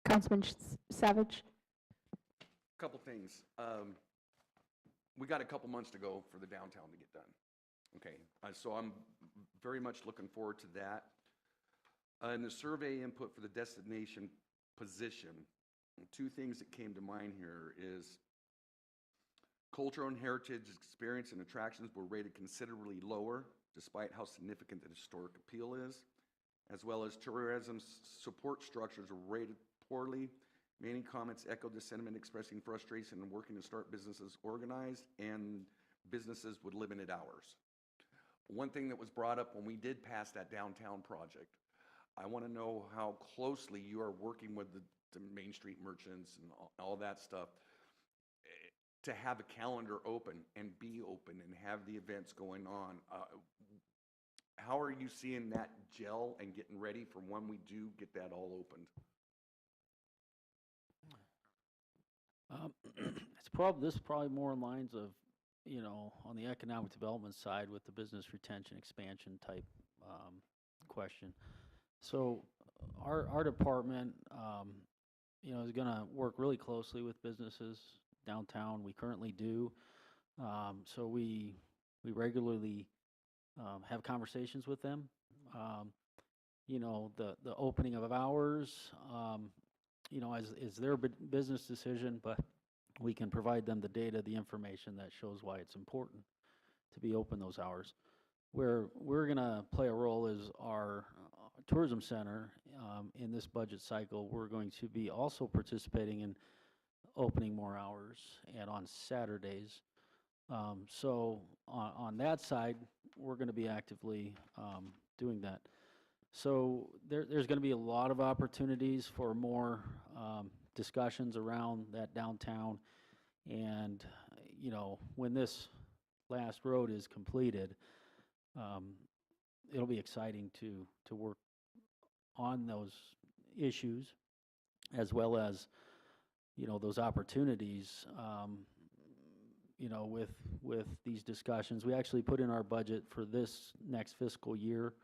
Councilman Savage? Couple things. We got a couple months to go for the downtown to get done. Okay, so I'm very much looking forward to that. And the survey input for the destination position, two things that came to mind here is cultural and heritage experience and attractions were rated considerably lower, despite how significant the historic appeal is, as well as tourism support structures were rated poorly. Many comments echoed the sentiment expressing frustration in working to start businesses organized and businesses with limited hours. One thing that was brought up when we did pass that downtown project, I want to know how closely you are working with the Main Street merchants and all that stuff to have a calendar open and be open and have the events going on. How are you seeing that gel and getting ready for when we do get that all opened? This is probably more in lines of, you know, on the economic development side with the business retention expansion type question. So our department, you know, is going to work really closely with businesses downtown. We currently do. So we regularly have conversations with them. You know, the opening of hours, you know, is their business decision, but we can provide them the data, the information that shows why it's important to be open those hours. Where we're going to play a role is our tourism center. In this budget cycle, we're going to be also participating in opening more hours and on Saturdays. So on that side, we're going to be actively doing that. So there's going to be a lot of opportunities for more discussions around that downtown. And, you know, when this last road is completed, it'll be exciting to work on those issues, as well as, those opportunities, with these discussions. We actually put in our budget for this next fiscal year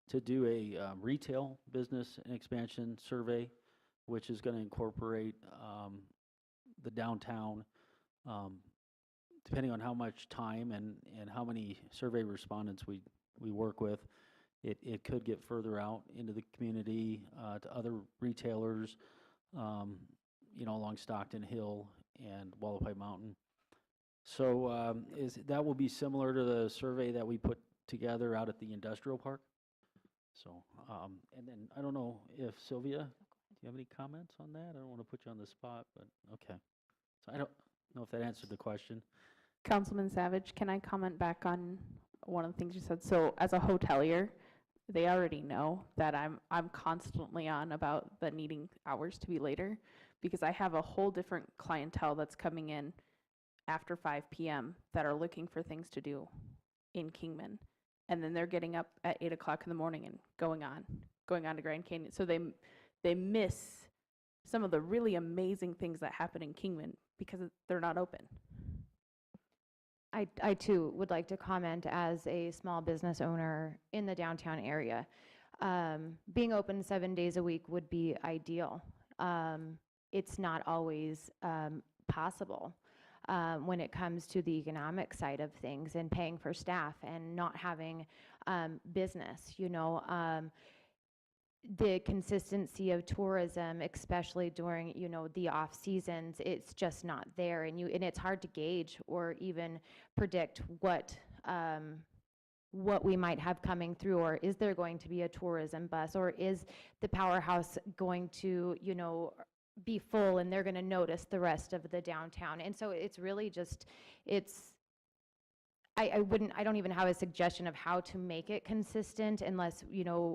to do a retail business and expansion survey, which is going to incorporate the downtown, depending on how much time and how many survey respondents we work with. It could get further out into the community to other retailers, along Stockton Hill and Wallapai Mountain. So that will be similar to the survey that we put together out at the industrial park. So, and then I don't know if Sylvia, do you have any comments on that? I don't want to put you on the spot, but okay. So I don't know if that answered the question. Councilman Savage, can I comment back on one of the things you said? So as a hotelier, they already know that I'm constantly on about the needing hours to be later, because I have a whole different clientele that's coming in after 5 p.m. that are looking for things to do in Kingman. And then they're getting up at 8 o'clock in the morning and going on to Grand Canyon. So they miss some of the really amazing things that happen in Kingman because they're not open. I too would like to comment as a small business owner in the downtown area. Being open 7 days a week would be ideal. It's not always possible when it comes to the economic side of things and paying for staff and not having business, the consistency of tourism, especially during, the off seasons, it's just not there, and it's hard to gauge or even predict what we might have coming through, or is there going to be a tourism bus, or is the powerhouse going to, be full and they're going to notice the rest of the downtown. And so it's really just, I don't even have a suggestion of how to make it consistent unless,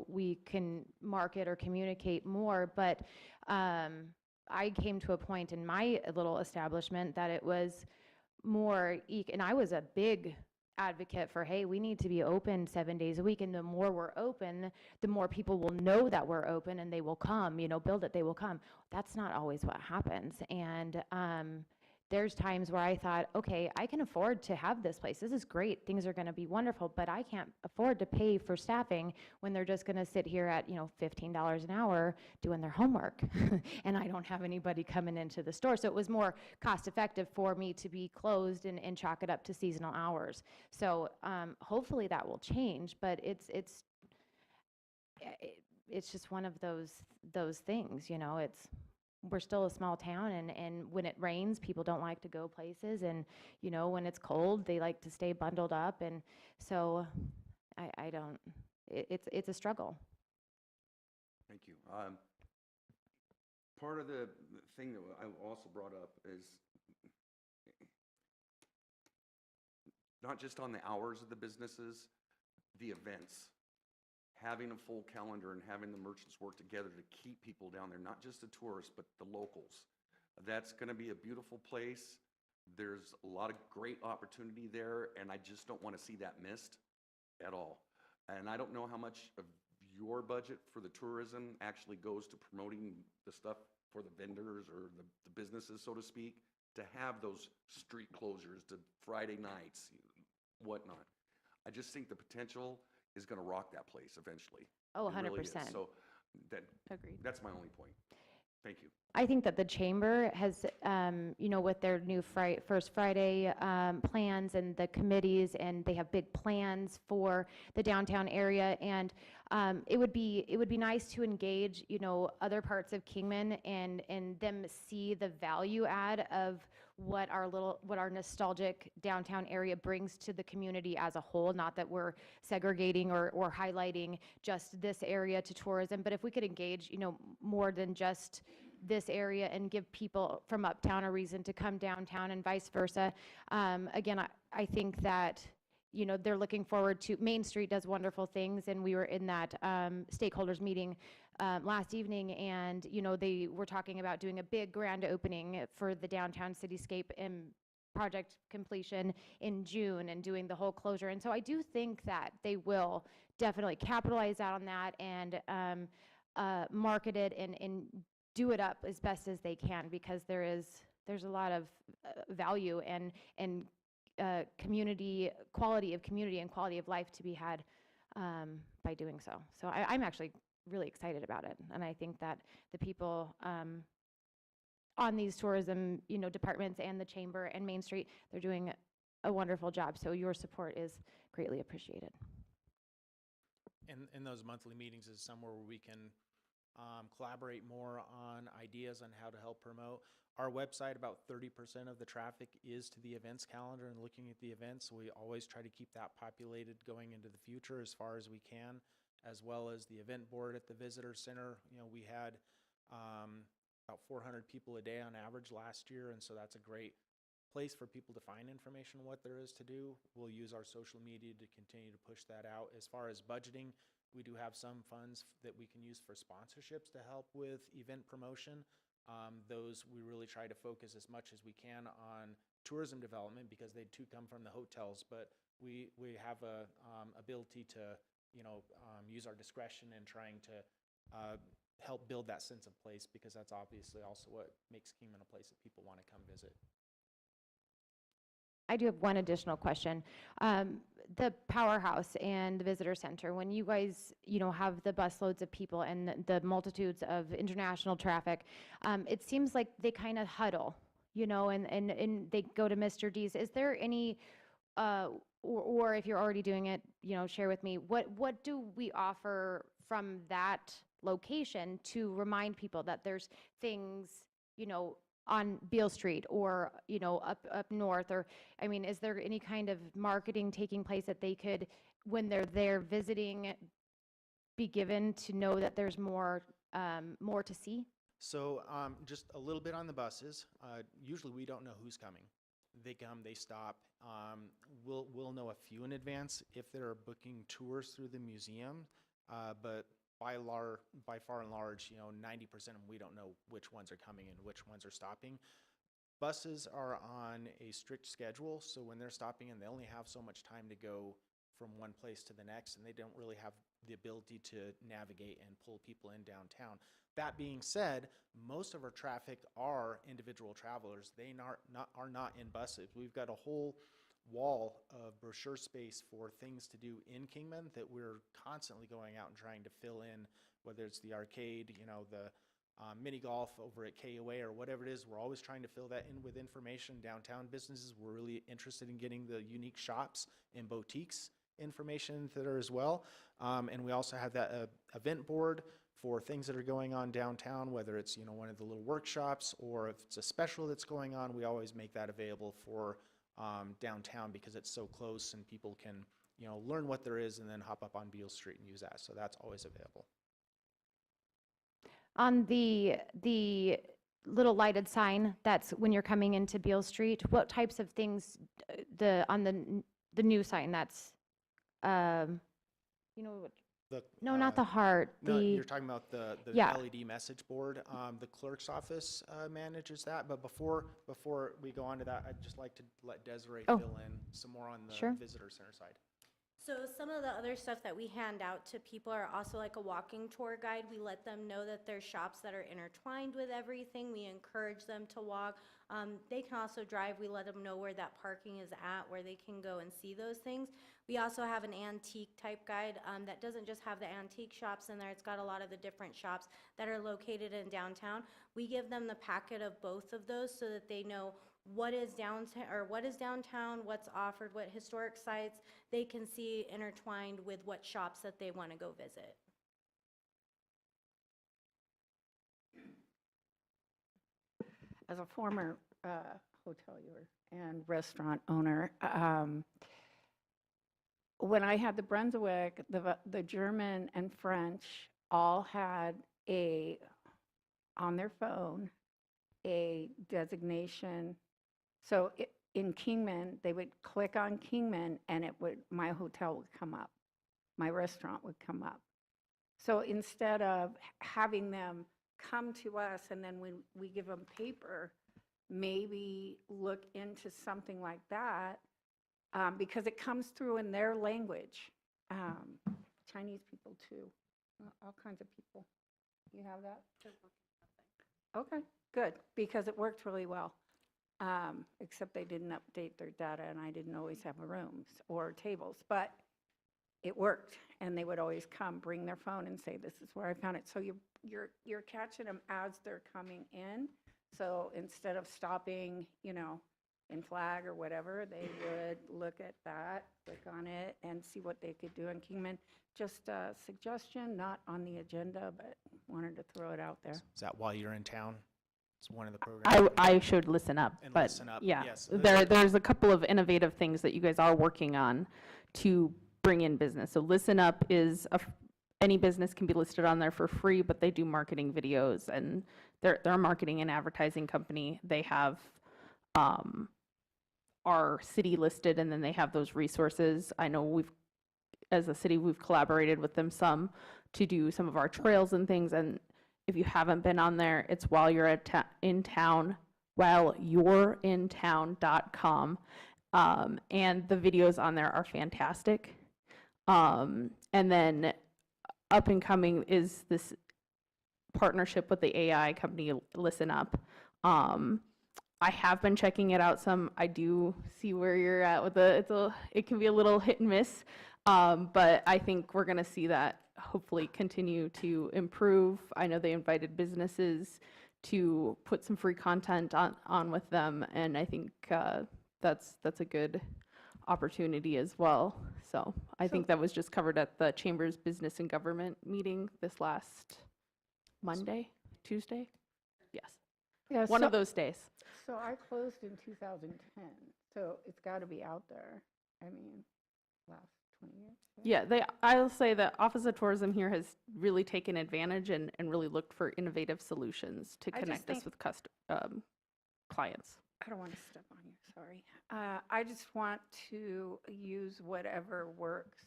we can market or communicate more. But I came to a point in my little establishment that it was more, and I was a big advocate for, hey, we need to be open 7 days a week, and the more we're open, the more people will know that we're open and they will come, build it, they will come. That's not always what happens. And there's times where I thought, okay, I can afford to have this place. This is great. Things are going to be wonderful, but I can't afford to pay for staffing when they're just going to sit here at, $15 an hour doing their homework. And I don't have anybody coming into the store. So it was more cost effective for me to be closed and chalk it up to seasonal hours. So hopefully that will change, but it's just one of those things, we're still a small town, and when it rains, people don't like to go places, and when it's cold, they like to stay bundled up, and so it's a struggle. Thank you. Part of the thing that I also brought up is not just on the hours of the businesses, the events. Having a full calendar and having the merchants work together to keep people down there, not just the tourists, but the locals. That's going to be a beautiful place. There's a lot of great opportunity there, and I just don't want to see that missed at all. And I don't know how much of your budget for the tourism actually goes to promoting the stuff for the vendors or the businesses, so to speak, to have those street closures, to Friday nights, whatnot. I just think the potential is going to rock that place eventually. Oh, It really 100%. is. So Agreed. that's my only point. Thank you. I think that the chamber has, with their new First Friday plans and the committees, and they have big plans for the downtown area, and it would be nice to engage, other parts of Kingman and them see the value add of what our nostalgic downtown area brings to the community as a whole. Not that we're segregating or highlighting just this area to tourism, but if we could engage, more than just this area and give people from uptown a reason to come downtown and vice versa. Again, I think that, they're looking forward to, Main Street does wonderful things, and we were in that stakeholders meeting last evening, and, they were talking about doing a big grand opening for the downtown cityscape and project completion in June and doing the whole closure. And so I do think that they will definitely capitalize out on that and market it and do it up as best as they can, because there's a lot of value and community, quality of community and quality of life to be had by doing so. So I'm actually really excited about it, and I think that the people on these tourism, departments and the chamber and Main Street, they're doing a wonderful job. So your support is greatly appreciated. And in those monthly meetings is somewhere where we can collaborate more on ideas on how to help promote. Our website, about 30% of the traffic is to the events calendar and looking at the events. So we always try to keep that populated going into the future as far as we can, as well as the event board at the visitor center. We had about 400 people a day on average last year, and so that's a great place for people to find information on what there is to do. We'll use our social media to continue to push that out. As far as budgeting, we do have some funds that we can use for sponsorships to help with event promotion. Those we really try to focus as much as we can on tourism development, because they too come from the hotels, but we have a ability to use our discretion in trying to help build that sense of place, because that's obviously also what makes Kingman a place that people want to come visit. I do have one additional question. The powerhouse and the visitor center, when you guys, have the busloads of people and the multitudes of international traffic, it seems like they kind of huddle, and they go to Mr. D's. Is there any, or if you're already doing it, share with me, what do we offer from that location to remind people that there's things, on Beale Street or, up north? Or, is there any kind of marketing taking place that they could, when they're there visiting, be given to know that there's more to see? So just a little bit on the buses. Usually we don't know who's coming. They come, they stop. We'll know a few in advance if they're booking tours through the museum, but by far and large, 90% of them, we don't know which ones are coming and which ones are stopping. Buses are on a strict schedule, so when they're stopping in, they only have so much time to go from one place to the next, and they don't really have the ability to navigate and pull people in downtown. That being said, most of our traffic are individual travelers. They are not in buses. We've got a whole wall of brochure space for things to do in Kingman that we're constantly going out and trying to fill in, whether it's the arcade, the mini golf over at KOA or whatever it is. We're always trying to fill that in with information. Downtown businesses, we're really interested in getting the unique shops and boutiques information there as well. And we also have that event board for things that are going on downtown, whether it's one of the little workshops or if it's a special that's going on. We always make that available for downtown, because it's so close and people can learn what there is and then hop up on Beale Street and use that. So that's always available. On the little lighted sign that's when you're coming into Beale Street, what types of things, on the new sign that's, no, not the heart, No, you're talking about the Yeah. LED message board. The clerk's office manages that, but before we go on to that, I'd just like to let Desiree Oh. fill in some more on the Sure. visitor center side. So some of the other stuff that we hand out to people are also like a walking tour guide. We let them know that there's shops that are intertwined with everything. We encourage them to walk. They can also drive. We let them know where that parking is at, where they can go and see those things. We also have an antique type guide that doesn't just have the antique shops in there. It's got a lot of the different shops that are located in downtown. We give them the packet of both of those so that they know what is downtown, what's offered, what historic sites they can see intertwined with what shops that they want to go visit. As a former hotelier and restaurant owner, when I had the Brunswick, the German and French all had on their phone, a designation. So in Kingman, they would click on Kingman and my hotel would come up, my restaurant would come up. So instead of having them come to us and then we give them paper, maybe look into something like that, because it comes through in their language. Chinese people too, all kinds of people. You have that? Okay, good, because it worked really well. Except they didn't update their data and I didn't always have rooms or tables, but it worked. And they would always come, bring their phone and say, this is where I found it. So you're catching them as they're coming in. So instead of stopping, in flag or whatever, they would look at that, click on it, and see what they could do in Kingman. Just a suggestion, not on the agenda, but wanted to throw it out there. Is that while you're in town? It's one of the programs. I should listen up, And but Listen Up, yeah, yes. there's a couple of innovative things that you guys are working on to bring in business. So Listen Up is any business can be listed on there for free, but they do marketing videos, and they're a marketing and advertising company. They have our city listed, and then they have those resources. I know as a city, we've collaborated with them some to do some of our trails and things. And if you haven't been on there, it's while you're in town, whileyou'reintown.com. And the videos on there are fantastic. And then up and coming is this partnership with the AI company Listen Up. I have been checking it out some. I do see where you're at with it can be a little hit and miss, but I think we're going to see that hopefully continue to improve. I know they invited businesses to put some free content on with them, and I think that's a good opportunity as well. So I think that was just covered at the Chamber's Business and Government meeting this last Monday, Tuesday? Yes, Yeah, one of those days. So I closed in 2010, so it's got to be out there. I mean, last 20 years. Yeah, I'll say the Office of Tourism here has really taken advantage and really looked for innovative solutions to I just connect us think- with clients. I don't want to step on you, sorry. I just want to use whatever works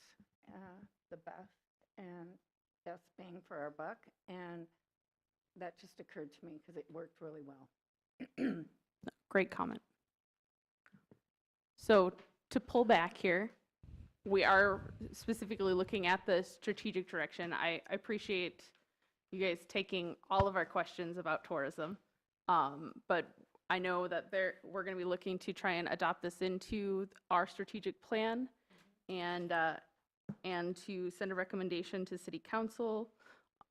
the best and best bang for our buck. And that just occurred to me because it worked really well. Great comment. So to pull back here, we are specifically looking at the strategic direction. I appreciate you guys taking all of our questions about tourism, but I know that we're going to be looking to try and adopt this into our strategic plan, and to send a recommendation to City Council.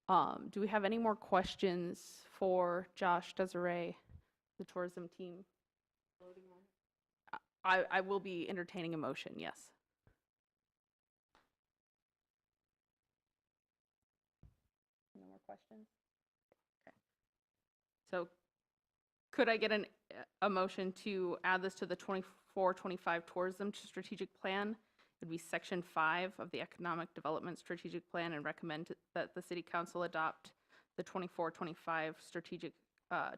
Do we have any more questions for Josh, Desiree, the tourism team? I will be entertaining a motion, yes. No more questions? Okay. So could I get a motion to add this to the 24-25 tourism strategic plan? It'd be section 5 of the Economic Development Strategic Plan, and recommend that the City Council adopt the 24-25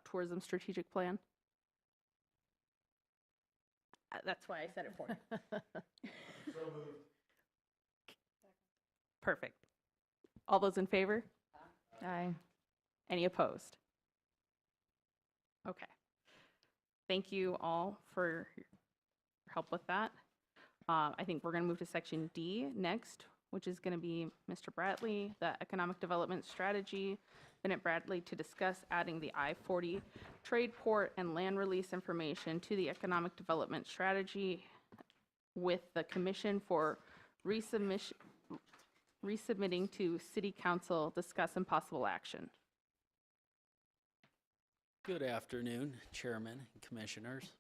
tourism strategic plan. That's why I said it for you. Perfect. All those in favor? Aye. Any opposed? Okay. Thank you all for your help with that. I think we're going to move to section D next, which is going to be Mr. Bradley, the Economic Development Strategy. Bennett Bradley to discuss adding the I-40 trade port and land release information to the Economic Development Strategy with the Commission for resubmitting to City Council, discuss and possible action. Good afternoon, Chairman and Commissioners.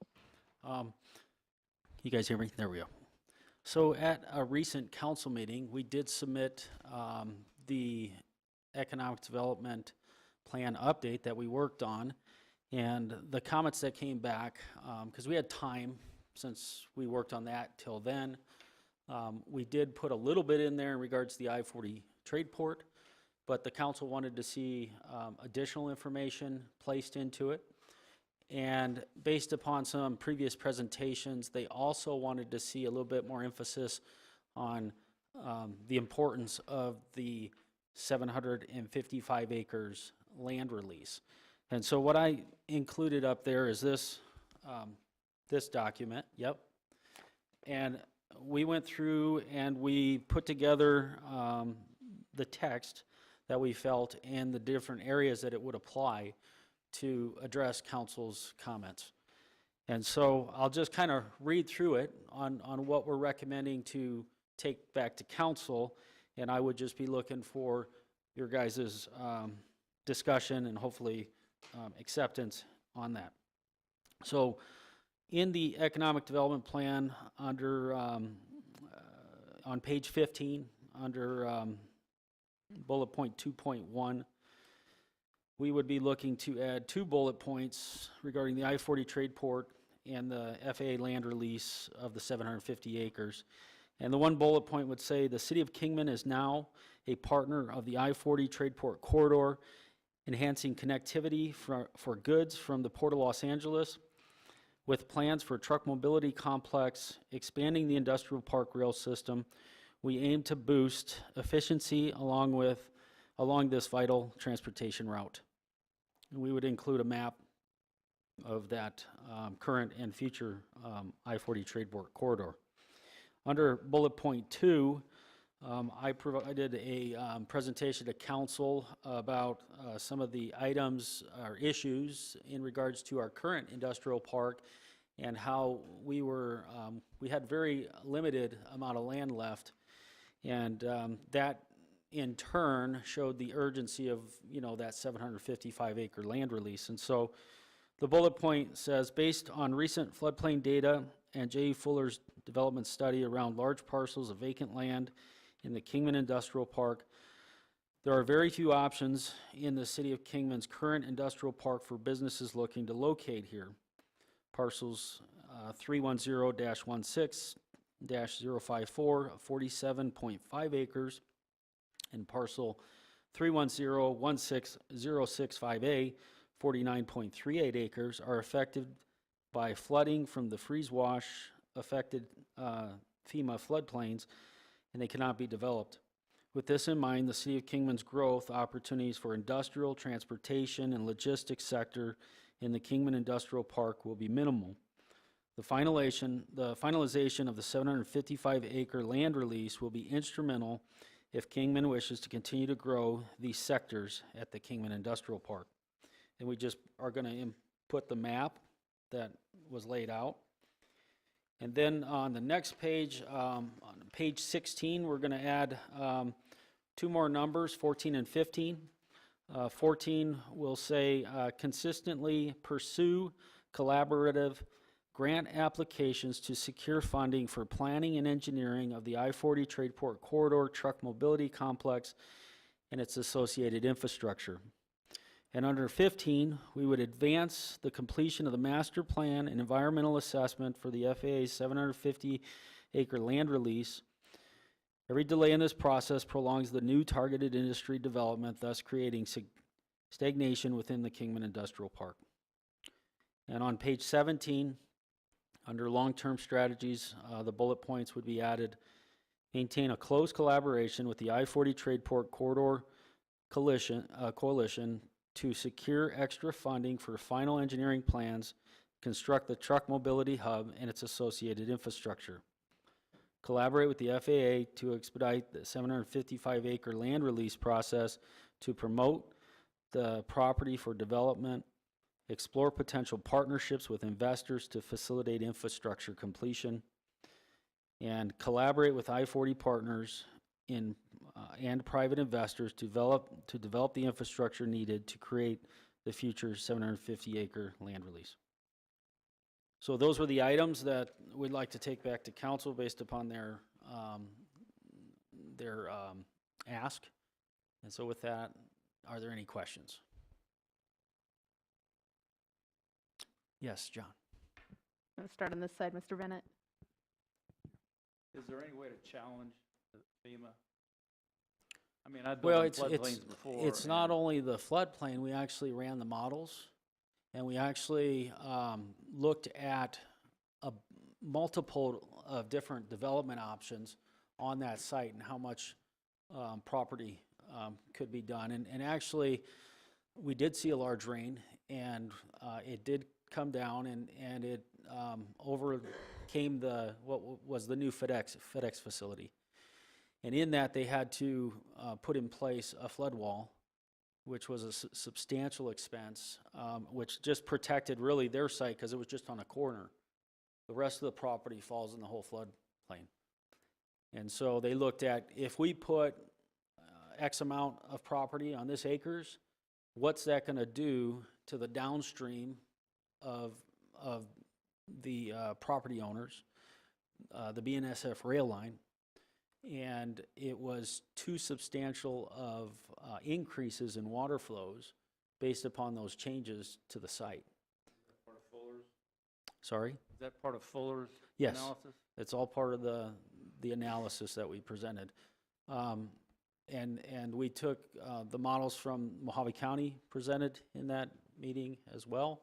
You guys hear me? There we go. So at a recent council meeting, we did submit the economic development plan update that we worked on, and the comments that came back, because we had time since we worked on that till then, we did put a little bit in there in regards to the I-40 trade port, but the council wanted to see additional information placed into it. And based upon some previous presentations, they also wanted to see a little bit more emphasis on the importance of the 755 acres land release. And so what I included up there is this document, yep. And we went through and we put together the text that we felt and the different areas that it would apply to address council's comments. And so I'll just kind of read through it on what we're recommending to take back to council, and I would just be looking for your guys' discussion and hopefully acceptance on that. So in the economic development plan under, on page 15, under bullet point 2.1, we would be looking to add 2 bullet points regarding the I-40 trade port and the FAA land release of the 750 acres. And the 1 bullet point would say the City of Kingman is now a partner of the I-40 trade port corridor, enhancing connectivity for goods from the Port of Los Angeles, with plans for a truck mobility complex, expanding the industrial park rail system. We aim to boost efficiency along this vital transportation route. And we would include a map of that current and future I-40 trade port corridor. Under bullet point 2, I provided a presentation to council about some of the items or issues in regards to our current industrial park and how we had very limited amount of land left, and that in turn showed the urgency of, that 755 acre land release. And so the bullet point says, based on recent floodplain data and J. Fuller's development study around large parcels of vacant land in the Kingman Industrial Park, there are very few options in the City of Kingman's current industrial park for businesses looking to locate here. Parcels 310-16-054, 47.5 acres, and parcel 310-16-065A, 49.38 acres, are affected by flooding from the freeze wash affected FEMA floodplains, and they cannot be developed. With this in mind, the City of Kingman's growth opportunities for industrial, transportation, and logistics sector in the Kingman Industrial Park will be minimal. The finalization of the 755 acre land release will be instrumental if Kingman wishes to continue to grow these sectors at the Kingman Industrial Park. And we just are going to input the map that was laid out. And then on the next page, on page 16, we're going to add 2 more numbers, 14 and 15. 14 will say, consistently pursue collaborative grant applications to secure funding for planning and engineering of the I-40 trade port corridor truck mobility complex and its associated infrastructure. And under 15, we would advance the completion of the master plan and environmental assessment for the FAA's 750 acre land release. Every delay in this process prolongs the new targeted industry development, thus creating stagnation within the Kingman Industrial Park. And on page 17, under long-term strategies, the bullet points would be added. Maintain a close collaboration with the I-40 trade port corridor coalition to secure extra funding for final engineering plans, construct the truck mobility hub and its associated infrastructure. Collaborate with the FAA to expedite the 755 acre land release process to promote the property for development, explore potential partnerships with investors to facilitate infrastructure completion, and collaborate with I-40 partners and private investors to develop the infrastructure needed to create the future 750 acre land release. So those were the items that we'd like to take back to council based upon their ask. And so with that, are there any questions? Yes, John. Let's start on this side, Mr. Bennett. Is there any way to challenge FEMA? I mean, I've Well, built in floodplains before. it's not and- only the floodplain, we actually ran the models, and we actually looked at a multiple of different development options on that site and how much property could be done. And actually, we did see a large rain, and it did come down, and it overcame what was the new FedEx facility. And in that, they had to put in place a flood wall, which was a substantial expense, which just protected really their site because it was just on a corner. The rest of the property falls in the whole floodplain. And so they looked at, if we put X amount of property on this acres, what's that going to do to the downstream of the property owners, the BNSF rail line? And it was too substantial of increases in water flows based upon those changes to the site. Part of Fuller's? Sorry? Is that part of Fuller's Yes. analysis? It's all part of the analysis that we presented. And we took the models from Mojave County presented in that meeting as well.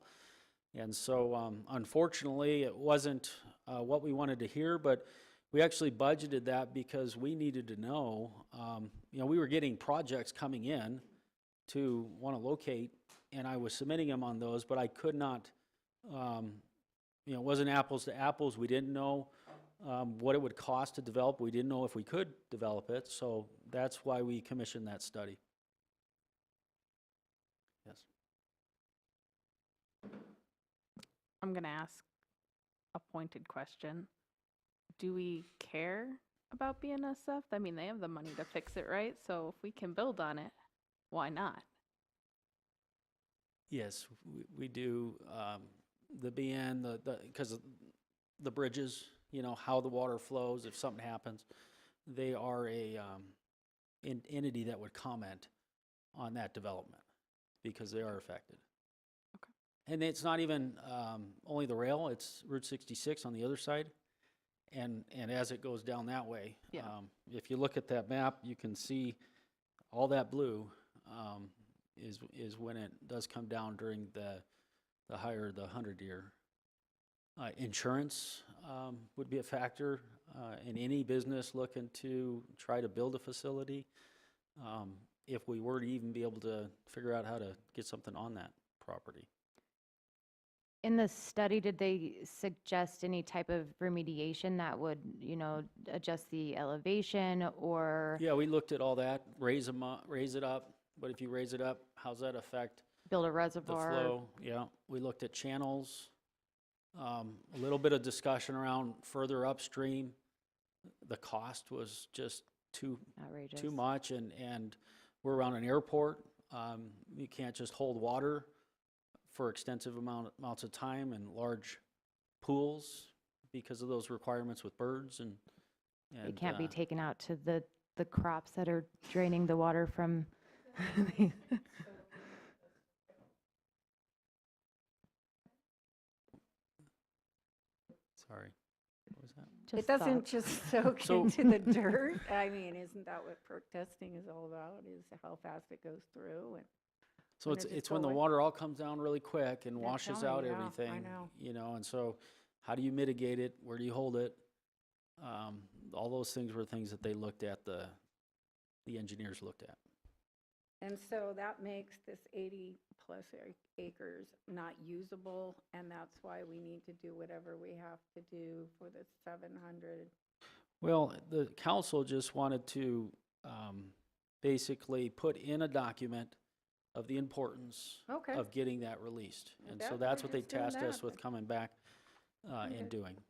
And so unfortunately, it wasn't what we wanted to hear, but we actually budgeted that because we needed to know, we were getting projects coming in to want to locate, and I was submitting them on those, but I could not, it wasn't apples to apples. We didn't know what it would cost to develop. We didn't know if we could develop it, so that's why we commissioned that study. Yes. I'm going to ask a pointed question. Do we care about BNSF? I mean, they have the money to fix it, right? So if we can build on it, why not? Yes, we do. The BN, because of the bridges, how the water flows, if something happens, they are a entity that would comment on that development because they are affected. Okay. And it's not even only the rail, it's Route 66 on the other side. And as it goes down that way, Yeah. If you look at that map, you can see all that blue is when it does come down during the 100-year. Insurance would be a factor in any business looking to try to build a facility. If we were to even be able to figure out how to get something on that property. In the study, did they suggest any type of remediation that would, adjust the elevation or Yeah, we looked at all that, raise it up, but if you raise it up, how's that affect build a the reservoir? flow? Yeah, we looked at channels, a little bit of discussion around further upstream. The cost was just Outrageous. too much, and we're around an airport. You can't just hold water for extensive amounts of time in large pools because of those requirements with birds and It can't be taken out to the crops that are draining the water from. Sorry, what was that? Just It doesn't thoughts. just soak So- into the dirt. I mean, isn't that what perk testing is all about, is how fast it goes through? And So when it's does it it's when go the away? water all comes down really quick and Yeah, washes tell out me, yeah, I everything, know. and so how do you mitigate it? Where do you hold it? All those things were things that they looked at, the engineers looked at. And so that makes this 80-plus acres not usable, and that's why we need to do whatever we have to do for the 700. Well, the council just wanted to basically put in a document of the importance Okay. of getting that released. Well, And so that- that's we're what they just doing tasked us that with then. coming back Okay. and doing.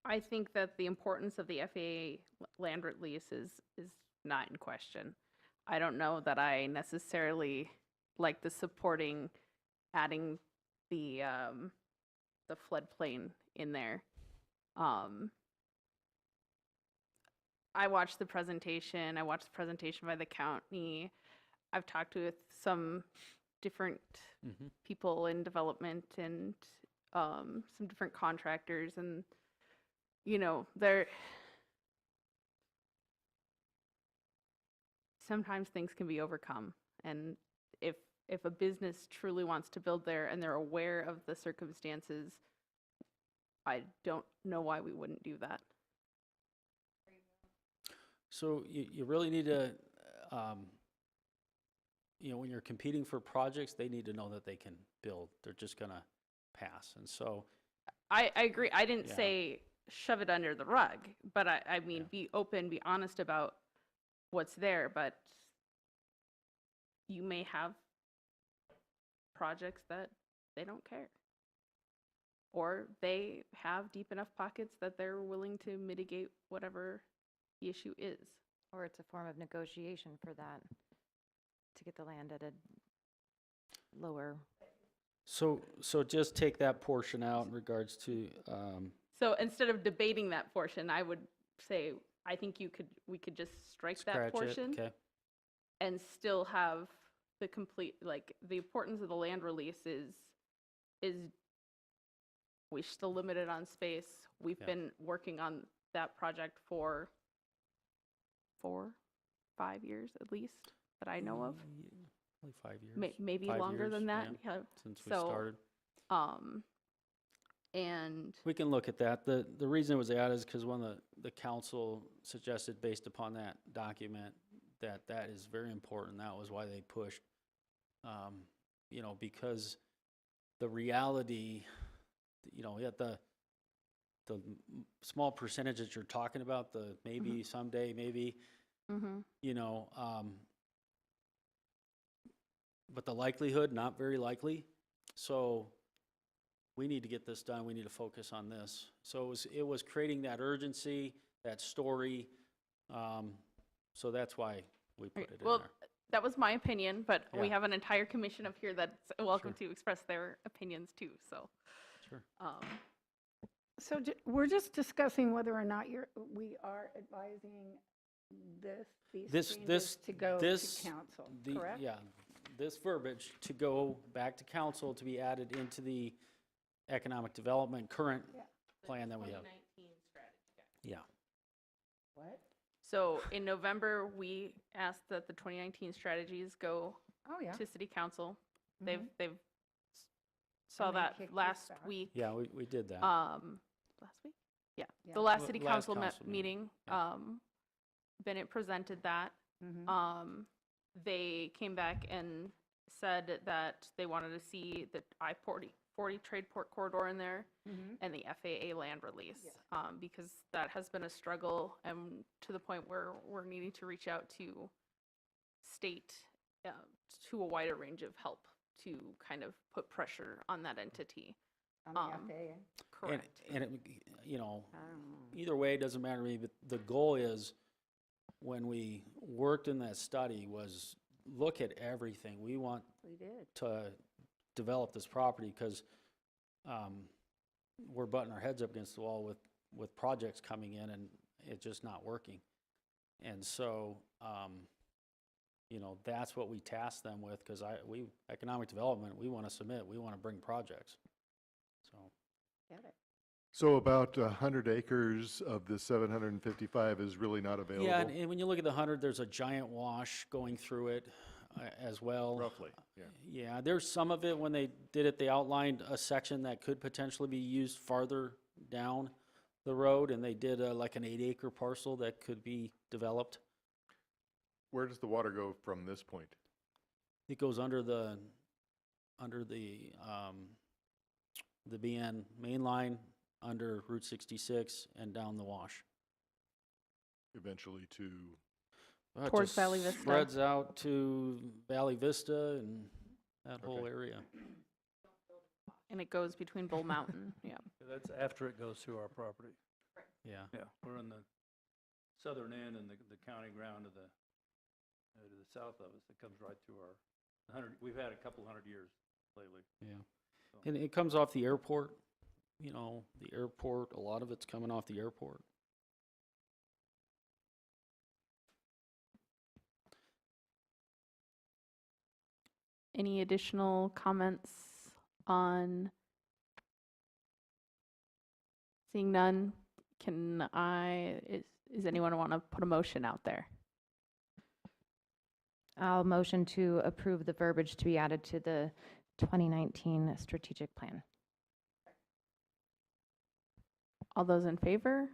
I think that the importance of the FAA land release is not in question. I don't know that I necessarily like the supporting adding the floodplain in there. I watched the presentation. I watched the presentation by the county. I've talked with some different Mhm. people in development and some different contractors, and they're sometimes things can be overcome, and if a business truly wants to build there and they're aware of the circumstances, I don't know why we wouldn't do that. So you really need to, when you're competing for projects, they need to know that they can build. They're just gonna pass. And so, I agree. I didn't Yeah. say shove it under the rug, but I mean, be open, be honest about what's there, but you may have projects that they don't care. Or they have deep enough pockets that they're willing to mitigate whatever the issue is. Or it's a form of negotiation for that, to get the land at a lower. So just take that portion out in regards to, So instead of debating that portion, I would say, I think we could just strike that scratch it, portion okay? and still have the complete, like, the importance of the land release is we're still limited on space. We've Yeah. been working on that project for 4-5 years at least, that I know of. Only 5 years. Maybe 5 longer than years, that. yeah, Yeah. since we So, started. And We can look at that. The reason it was added is because when the council suggested, based upon that document, that is very important. That was why they pushed. You know, because the reality, you know, yet the small percentage that you're talking about, the maybe someday, maybe, you know, but the likelihood, not very likely. So we need to get this done. We need to focus on this. So it was creating that urgency, that story. So that's why we put it in well, there. that was my opinion, but we Yeah. have an entire commission up here that's welcome Sure. to express their opinions too, so. Sure. So we're just discussing whether or not we are advising these This, changes this, to go this, to council, the, correct? yeah, this verbiage to go back to council to be added into the economic development current Yeah. plan that we have. Yeah. What? So in November, we asked that the 2019 strategies go Oh, yeah. to city council. Mhm. They've saw And they that kicked this last back. week. Yeah, we did that. Last week? Yeah, Yeah. the last L- city last council council meeting, meeting, yeah. Bennett presented that. Mhm. They came back and said that they wanted to see the I-40 trade port corridor in there Mhm. and the FAA land release. Yeah. Because that has been a struggle and to the point where we're needing to reach out to state, to a wider range of help to kind of put pressure on that entity. On the FAA? Correct. And it, you know, I don't know. either way, it doesn't matter to me, but the goal is, when we worked in that study, was look at everything. We want We did. to develop this property because we're butting our heads up against the wall with projects coming in and it's just not working. And so, you know, that's what we task them with, because economic development, we want to submit, we want to bring projects. So, Get it. So about 100 acres of the 755 is really not available? yeah, and when you look at the 100, there's a giant wash going through it as well. Roughly, yeah. Yeah, there's some of it, when they did it, they outlined a section that could potentially be used farther down the road, and they did like an 8-acre parcel that could be developed. Where does the water go from this point? It goes under the BN main line, under Route 66, and down the wash. Eventually to, Well, it Towards just Valley Vista. Spreads out to Valley Vista and that whole Okay. area. And it goes between Bull Mountain, yeah. That's after it goes through our property. Yeah. Yeah, we're on the southern end and the county ground to the south of us. It comes right through we've had a couple 100 years lately. Yeah. So- And it comes off the airport, you know, the airport, a lot of it's coming off the airport. Any additional comments on? Seeing none, is anyone want to put a motion out there? I'll motion to approve the verbiage to be added to the 2019 strategic plan. All those in favor?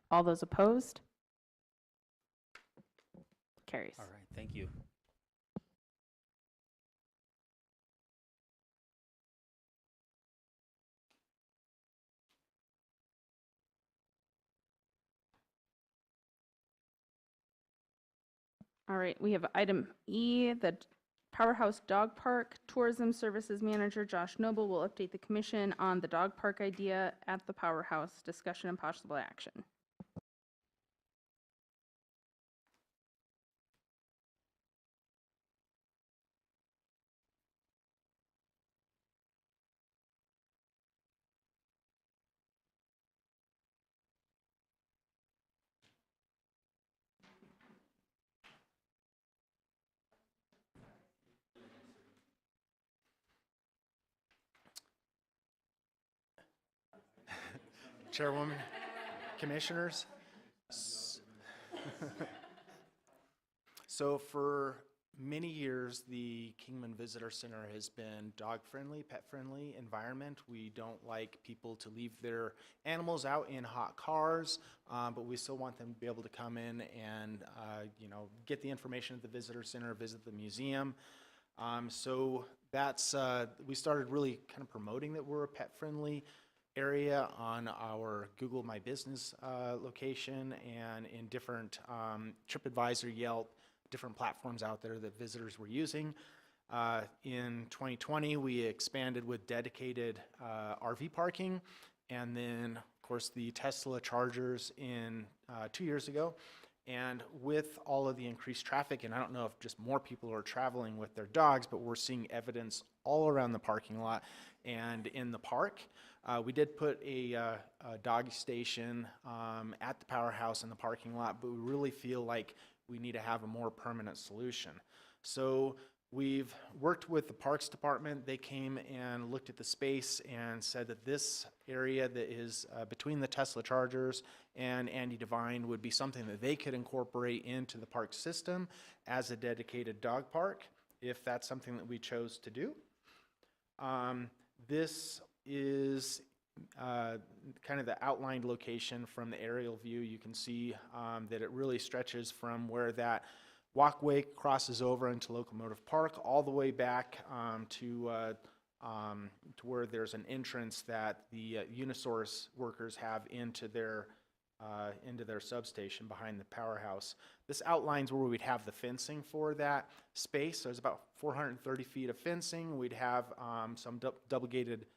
All those opposed? Carries. All right, thank you. All right, we have item E, the Powerhouse Dog Park Tourism Services Manager Josh Noble will update the commission on the dog park idea at the Powerhouse, discussion and possible action. Chairwoman, commissioners. S- So for many years, the Kingman Visitor Center has been dog-friendly, pet-friendly environment. We don't like people to leave their animals out in hot cars, but we still want them to be able to come in and, get the information at the visitor center, visit the museum. So that's, we started really kind of promoting that we're a pet-friendly area on our Google My Business location and in different TripAdvisor, Yelp, different platforms out there that visitors were using. In 2020, we expanded with dedicated RV parking, and then, of course, the Tesla chargers in 2 years ago. And with all of the increased traffic, and I don't know if just more people are traveling with their dogs, but we're seeing evidence all around the parking lot and in the park. We did put a dog station at the Powerhouse in the parking lot, but we really feel like we need to have a more permanent solution. So we've worked with the Parks Department. They came and looked at the space and said that this area that is between the Tesla chargers and Andy Devine would be something that they could incorporate into the park system as a dedicated dog park, if that's something that we chose to do. This is kind of the outlined location from the aerial view. You can see that it really stretches from where that walkway crosses over into Locomotive Park all the way back to where there's an entrance that the Unisource workers have into their substation behind the Powerhouse. This outlines where we'd have the fencing for that space. So there's about 430 feet of fencing. We'd have some double gated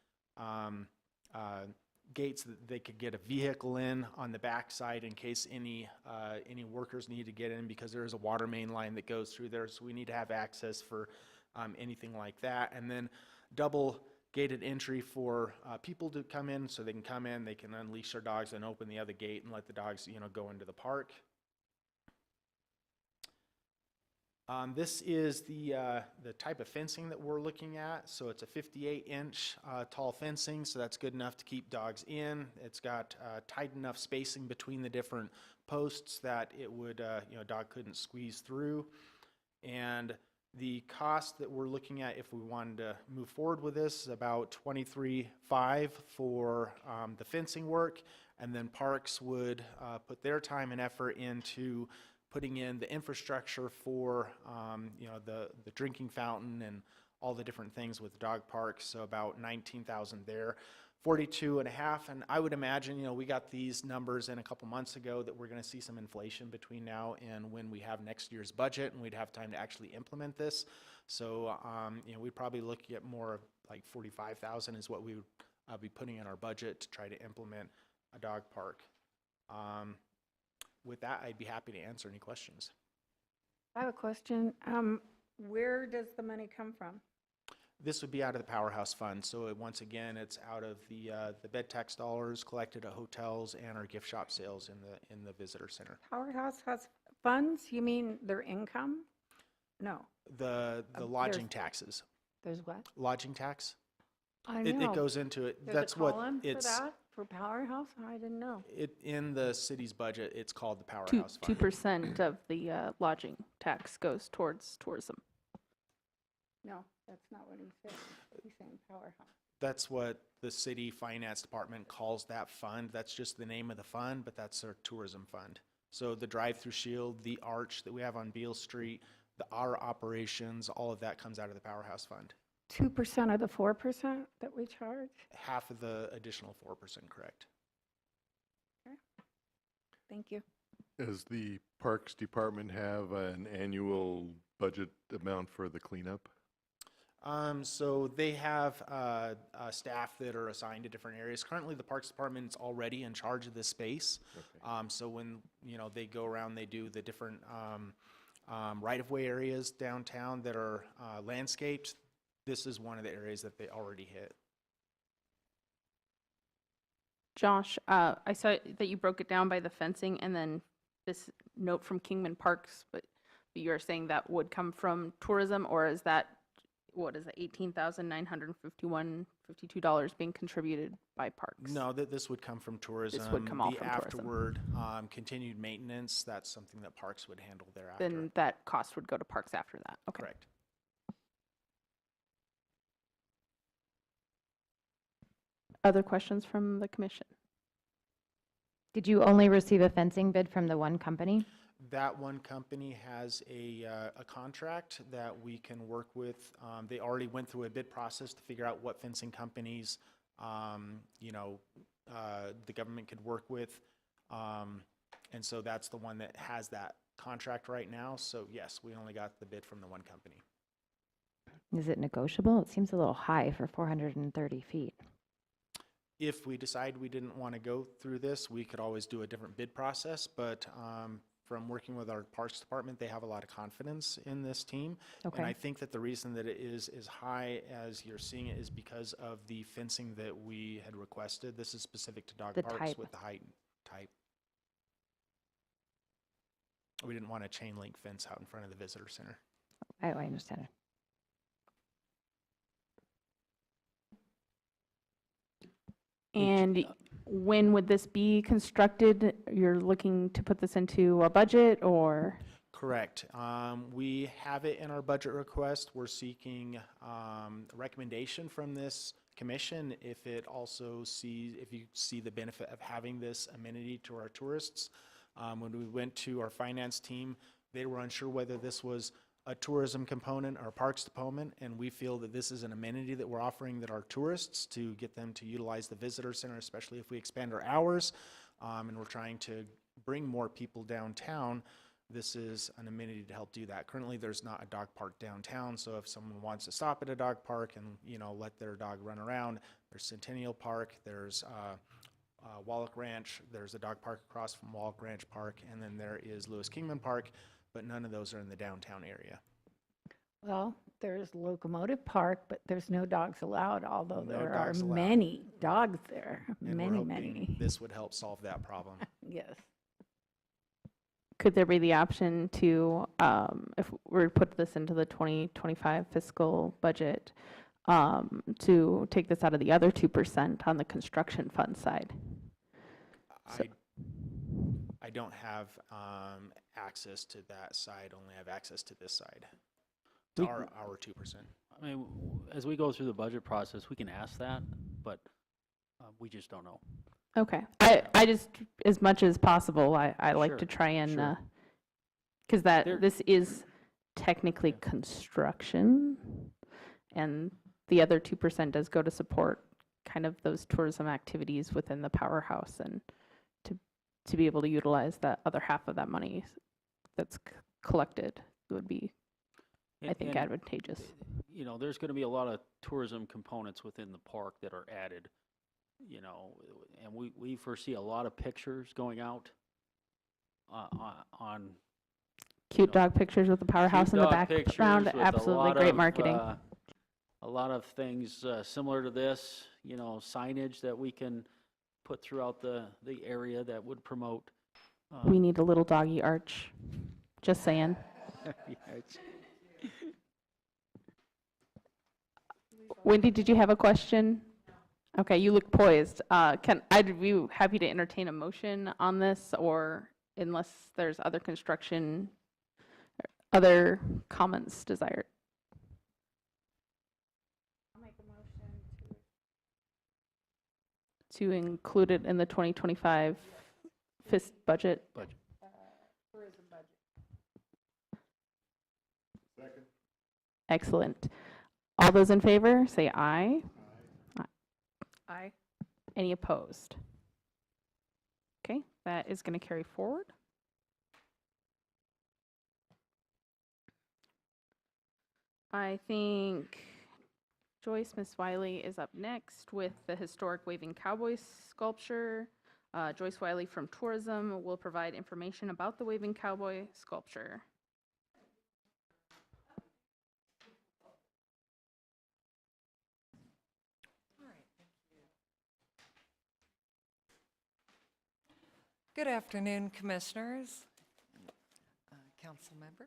gates that they could get a vehicle in on the backside in case any workers need to get in, because there is a water main line that goes through there, so we need to have access for anything like that. And then double gated entry for people to come in, so they can come in, they can unleash their dogs and open the other gate and let the dogs go into the park. This is the type of fencing that we're looking at. So it's a 58-inch tall fencing, so that's good enough to keep dogs in. It's got tight enough spacing between the different posts that it would, a dog couldn't squeeze through. And the cost that we're looking at if we wanted to move forward with this is about $23,500 for the fencing work, and then Parks would put their time and effort into putting in the infrastructure for the drinking fountain and all the different things with the dog parks. So about $19,000 there, 42.5. And I would imagine, we got these numbers in a couple months ago, that we're going to see some inflation between now and when we have next year's budget and we'd have time to actually implement this. So we'd probably look at more like 45,000 is what we would be putting in our budget to try to implement a dog park. With that, I'd be happy to answer any questions. I have a question. Where does the money come from? This would be out of the Powerhouse Fund. So once again, it's out of the bed tax dollars collected at hotels and our gift shop sales in the visitor center. Powerhouse has funds? You mean their income? No. The lodging taxes. There's what? Lodging tax. I It know. goes into it. There's That's a what column it's for that, for Powerhouse? I didn't know. in the city's budget. It's called the Powerhouse Fund. 2% of the lodging tax goes towards tourism. No, that's not what he said. He's saying Powerhouse. That's what the city finance department calls that fund. That's just the name of the fund, but that's our tourism fund. So the drive-through shield, the arch that we have on Beale Street, our operations, all of that comes out of the Powerhouse Fund. 2% of the 4% that we charge? Half of the additional 4%, correct. Thank you. Does the Parks Department have an annual budget amount for the cleanup? So they have staff that are assigned to different areas. Currently, the Parks Department's already in charge of this space. Okay. So when, they go around, they do the different right-of-way areas downtown that are landscaped. This is one of the areas that they already hit. Josh, I saw that you broke it down by the fencing and then this note from Kingman Parks, but you're saying that would come from tourism, or is that, what is it, $18,952 being contributed by parks? No, this would come from tourism. would come all The from tourism. afterward, continued maintenance, that's something that Parks would handle thereafter. Then that cost would go to parks after that. Okay. Correct. Other questions from the commission? Did you only receive a fencing bid from the one company? That one company has a contract that we can work with. They already went through a bid process to figure out what fencing companies, the government could work with. And so that's the one that has that contract right now. So yes, we only got the bid from the one company. Is it negotiable? It seems a little high for 430 feet. If we decide we didn't want to go through this, we could always do a different bid process, but from working with our Parks Department, they have a lot of confidence in this team. Okay. And I think that the reason that it is as high as you're seeing it is because of the fencing that we had requested. This is specific to dog The parks type. with the height type. We didn't want a chain link fence out in front of the visitor center. I understand it. And when would this be constructed? You're looking to put this into a budget, or? Correct. We have it in our budget request. We're seeking a recommendation from this commission if you see the benefit of having this amenity to our tourists. When we went to our finance team, they were unsure whether this was a tourism component or a parks component, and we feel that this is an amenity that we're offering that our tourists to get them to utilize the visitor center, especially if we expand our hours, and we're trying to bring more people downtown. This is an amenity to help do that. Currently, there's not a dog park downtown, so if someone wants to stop at a dog park and let their dog run around, there's Centennial Park, there's Wallach Ranch, there's a dog park across from Wallach Ranch Park, and then there is Lewis Kingman Park, but none of those are in the downtown area. Well, there's Locomotive Park, but there's no dogs allowed, although No there are dogs allowed. many dogs there, And we're many, hoping many. this would help solve that problem. Yes. Could there be the option to, if we put this into the 2025 fiscal budget, to take this out of the other 2% on the construction fund side? So- I don't have access to that side, only have access to this side, to We- our 2%. I mean, as we go through the budget process, we can ask that, but we just don't know. Okay. I just, as much as possible, I like Sure, to try and, sure. because There- this is technically construction, and the other 2% does go to support kind of those tourism activities within the powerhouse, and to be able to utilize that other half of that money that's collected would be, I think, And, advantageous. there's going to be a lot of tourism components within the park that are added, and we foresee a lot of pictures going out on Cute dog pictures with the powerhouse in cute the dog background, pictures with a absolutely lot great of, marketing. a lot of things similar to this, signage that we can put throughout the area that would promote. We need a little doggy arch, just saying. Yeah, it's- Wendy, did you have a question? Okay, you look poised. I'd be happy to entertain a motion on this, or unless there's other construction, other comments desired. I'll make a motion to include it in the 2025 FIST budget. Budget. Tourism budget. Excellent. All those in favor, say aye. Aye. Any opposed? Okay, that is going to carry forward. I think Joyce, Miss Wiley is up next with the historic waving cowboy sculpture. Joyce Wiley from Tourism will provide information about the waving cowboy sculpture. Good afternoon, Commissioners, Council Member.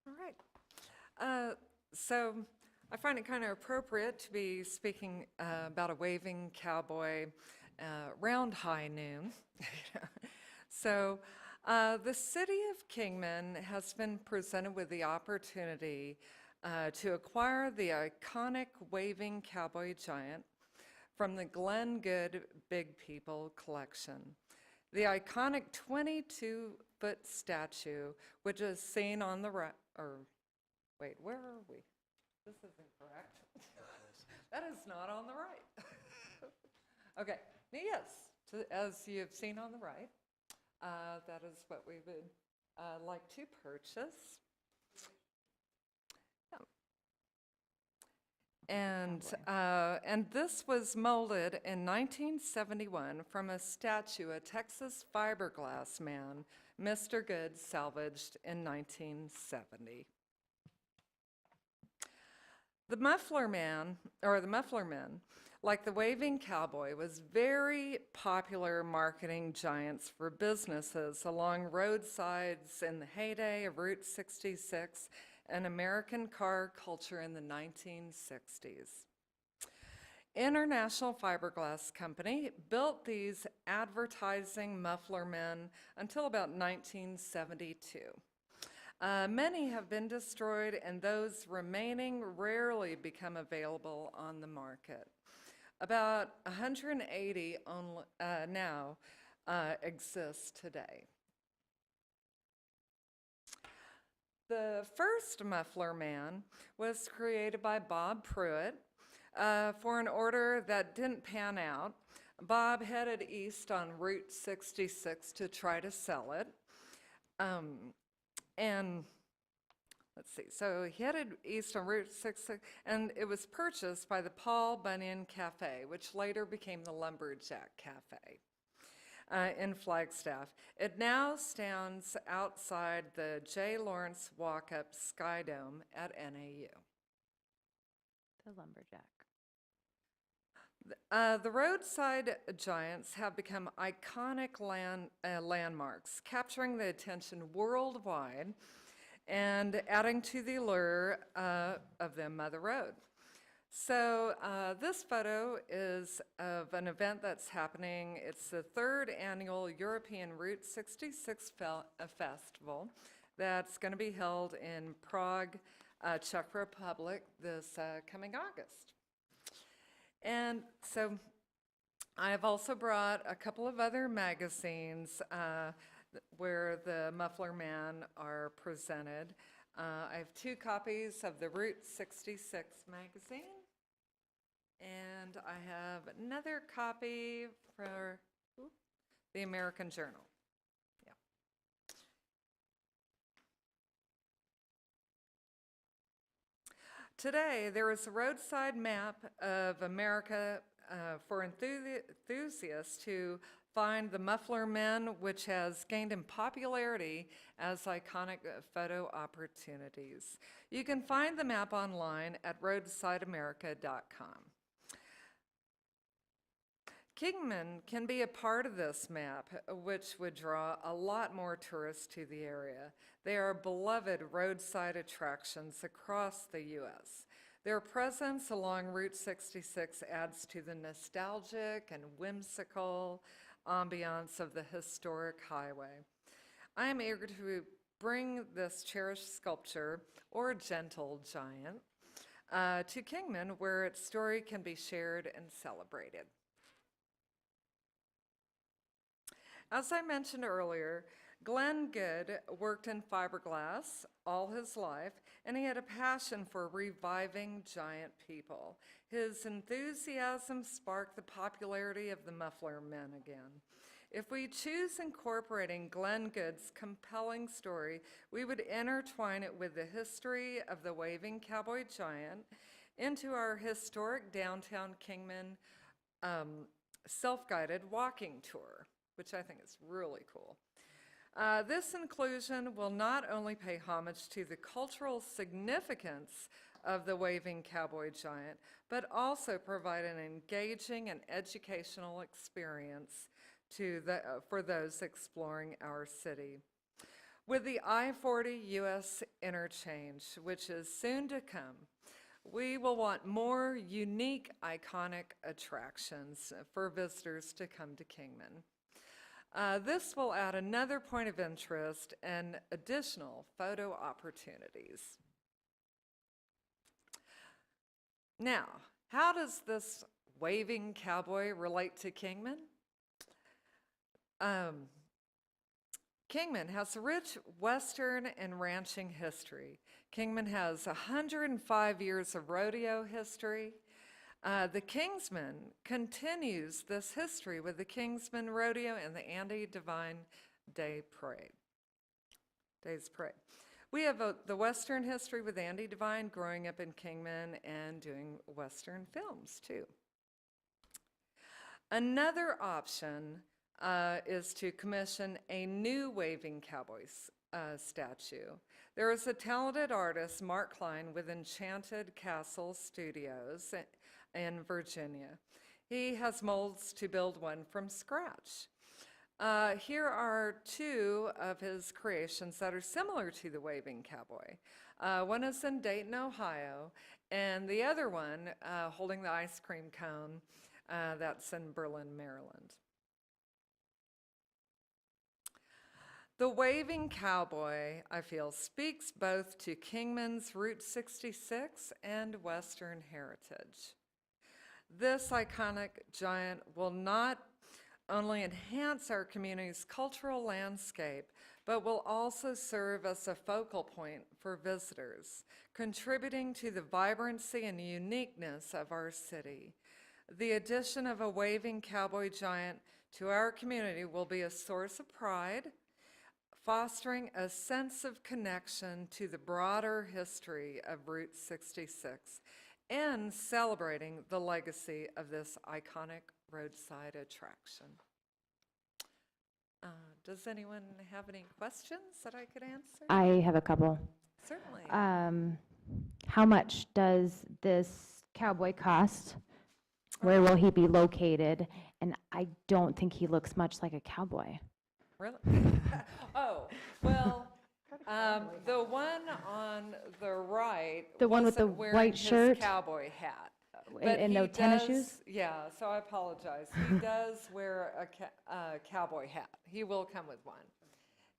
All right. So I find it kind of appropriate to be speaking about a waving cowboy around high noon. So the city of Kingman has been presented with the opportunity to acquire the iconic waving cowboy giant from the Glenn Good Big People collection. The iconic 22-foot statue, which is seen on the right, or wait, where are we? This isn't correct. That is not on the right. Okay, yes, as you've seen on the right, that is what we would like to purchase. And this was molded in 1971 from a statue a Texas fiberglass man, Mr. Good, salvaged in 1970. The Muffler Man, or the Muffler Men, like the waving cowboy, was very popular marketing giants for businesses along roadsides in the heyday of Route 66 and American car culture in the 1960s. International Fiberglass Company built these advertising muffler men until about 1972. Many have been destroyed, and those remaining rarely become available on the market. About 180 only, now exist today. The first Muffler Man was created by Bob Pruitt for an order that didn't pan out. Bob headed east on Route 66 to try to sell it. And let's see, so he headed east on Route 66, and it was purchased by the Paul Bunyan Cafe, which later became the Lumberjack Cafe. In Flagstaff. It now stands outside the J. Lawrence Walkup Sky Dome at NAU. The lumberjack. The roadside giants have become iconic landmarks, capturing the attention worldwide and adding to the allure of them by the road. So this photo is of an event that's happening. It's the 3rd annual European Route 66 Festival that's going to be held in Prague, Czech Republic this coming August. And so I've also brought a couple of other magazines where the Muffler Man are presented. I have 2 copies of the Route 66 magazine. And I have another copy for the American Journal. Yeah. Today, there is a roadside map of America for enthusiasts to find the Muffler Men, which has gained in popularity as iconic photo opportunities. You can find the map online at roadsideamerica.com. Kingman can be a part of this map, which would draw a lot more tourists to the area. They are beloved roadside attractions across the U.S. Their presence along Route 66 adds to the nostalgic and whimsical ambiance of the historic highway. I am eager to bring this cherished sculpture, or gentle giant, to Kingman, where its story can be shared and celebrated. As I mentioned earlier, Glenn Good worked in fiberglass all his life, and he had a passion for reviving giant people. His enthusiasm sparked the popularity of the Muffler Men again. If we choose incorporating Glenn Good's compelling story, we would intertwine it with the history of the waving cowboy giant into our historic downtown Kingman self-guided walking tour, which I think is really cool. This inclusion will not only pay homage to the cultural significance of the waving cowboy giant, but also provide an engaging and educational experience for those exploring our city. With the I-40 U.S. interchange, which is soon to come, we will want more unique, iconic attractions for visitors to come to Kingman. This will add another point of interest and additional photo opportunities. Now, how does this waving cowboy relate to Kingman? Kingman has a rich Western and ranching history. Kingman has 105 years of rodeo history. The Kingsman continues this history with the Kingsman Rodeo and the Andy Devine Days Parade. We have the Western history with Andy Devine growing up in Kingman and doing Western films too. Another option is to commission a new waving cowboy statue. There is a talented artist, Mark Klein, with Enchanted Castle Studios in Virginia. He has molds to build one from scratch. Here are two of his creations that are similar to the waving cowboy. One is in Dayton, Ohio, and the other one, holding the ice cream cone, that's in Berlin, Maryland. The waving cowboy, I feel, speaks both to Kingman's Route 66 and Western heritage. This iconic giant will not only enhance our community's cultural landscape, but will also serve as a focal point for visitors, contributing to the vibrancy and uniqueness of our city. The addition of a waving cowboy giant to our community will be a source of pride, fostering a sense of connection to the broader history of Route 66 and celebrating the legacy of this iconic roadside attraction. Does anyone have any questions that I could answer? I have a couple. Certainly. How much does this cowboy cost? Where will he be located? And I don't think he looks much like a cowboy. Really? Oh, well, the one on the right. The one with the wasn't wearing white his shirt? cowboy hat. And no he tennis does- shoes? Yeah, so I apologize. He does wear a cowboy hat. He will come with one.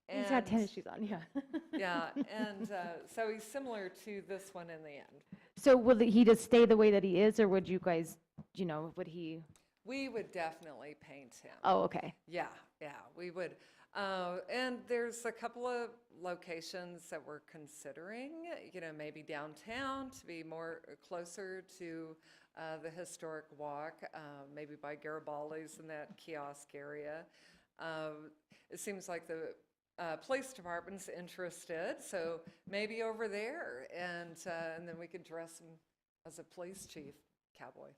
He's got And- tennis shoes on, yeah. Yeah, and so he's similar to this one in the end. So will he just stay the way that he is, or would you guys, would he? We would definitely paint him. Oh, okay. Yeah, we would. And there's a couple of locations that we're considering, maybe downtown to be more closer to the historic walk, maybe by Garibaldi's in that kiosk area. It seems like the police department's interested, so maybe over there, and then we could dress him as a police chief cowboy.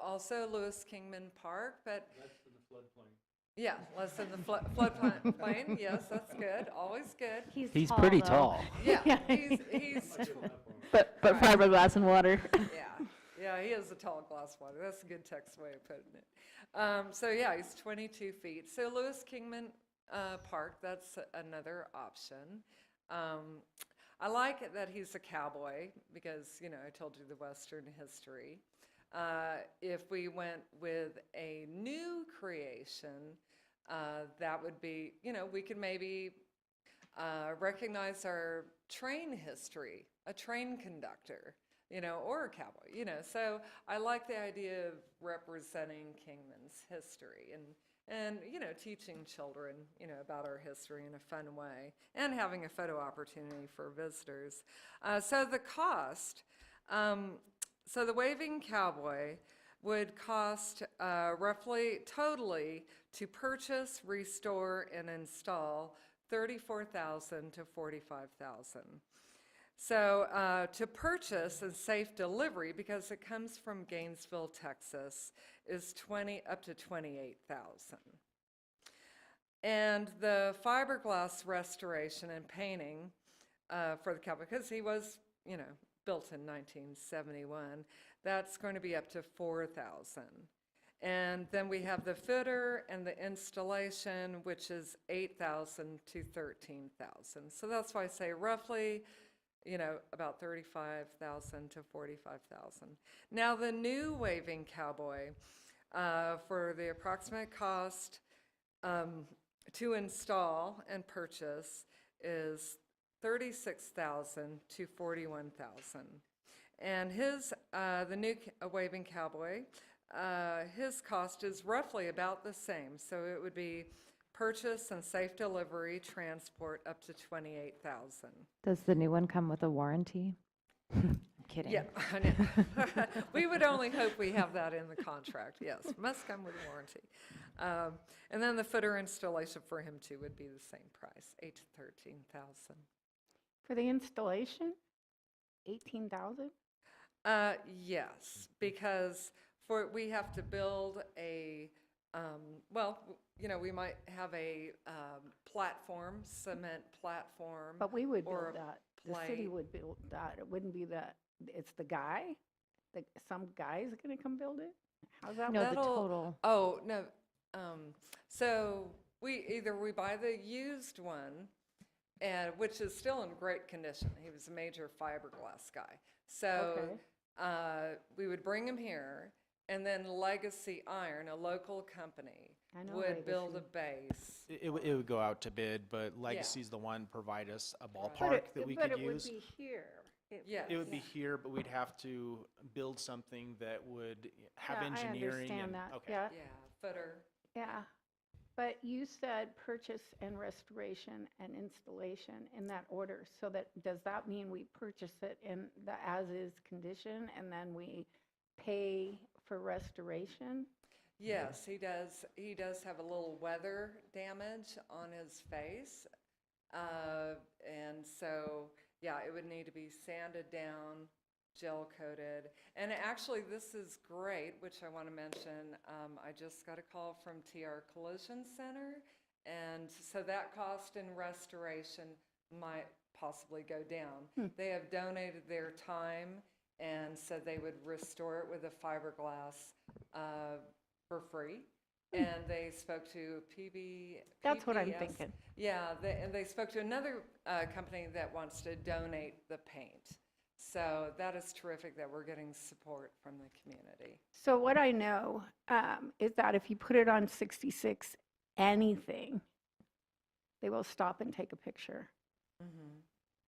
Also Lewis Kingman Park, but That's in the floodplain. yeah, less than the floodplain. Yes, that's good. Always good. He's pretty though. tall. Yeah, he's But fiberglass and water. yeah, he is a tall glass water. That's a good text way of putting it. So yeah, he's 22 feet. So Lewis Kingman Park, that's another option. I like it that he's a cowboy because, I told you the Western history. If we went with a new creation, that would be, we could maybe recognize our train history, a train conductor, or a cowboy, So I like the idea of representing Kingman's history and teaching children, about our history in a fun way and having a photo opportunity for visitors. So the cost, so the waving cowboy would cost roughly, totally, to purchase, restore, and install $34,000 to $45,000. So to purchase and safe delivery, because it comes from Gainesville, Texas, is up to $28,000. And the fiberglass restoration and painting for the cowboy, because he was, built in 1971, that's going to be up to $4,000. And then we have the footer and the installation, which is $8,000 to $13,000. So that's why I say roughly, about $35,000 to $45,000. Now the new waving cowboy, for the approximate cost to install and purchase is $36,000 to $41,000. And the new waving cowboy, his cost is roughly about the same. So it would be purchase and safe delivery, transport up to $28,000. Does the new one come with a warranty? I'm kidding. Yeah, I know. We would only hope we have that in the contract. Yes, must come with a warranty. And then the footer installation for him too would be the same price, $8,000 to $13,000. For the installation, 18,000? Yes, because we have to build a, we might have a platform, cement platform. But we would or build a that. The city plate. would build that. It wouldn't be that, it's the guy? Some guy's gonna come build it? How's that No, work? the total. Oh, no. So we buy the used one, which is still in great condition. He was a major fiberglass guy. So Okay. we would bring him here, and then Legacy Iron, a local company, I know would build a Legacy. base. It would go out to bid, but Legacy's the one provide us a But ballpark that we could But it use. would be here. Yeah. It would be here, but we'd have to build something that would have Yeah, I engineering understand and, that. okay. Yeah, Yeah, footer. yeah. But you said purchase and restoration and installation in that order. So does that mean we purchase it in the as-is condition and then we pay for restoration? Yes, he does. He does have a little weather damage on his face. And so, yeah, it would need to be sanded down, gel coated. And actually, this is great, which I want to mention. I just got a call from TR Collision Center. And so that cost in restoration might possibly go down. They have donated their time and said they would restore it with a fiberglass for free. And they spoke to That's what I'm PBS. thinking. Yeah, and they spoke to another company that wants to donate the paint. So that is terrific that we're getting support from the community. So what I know is that if you put it on 66 anything, they will stop and take a picture.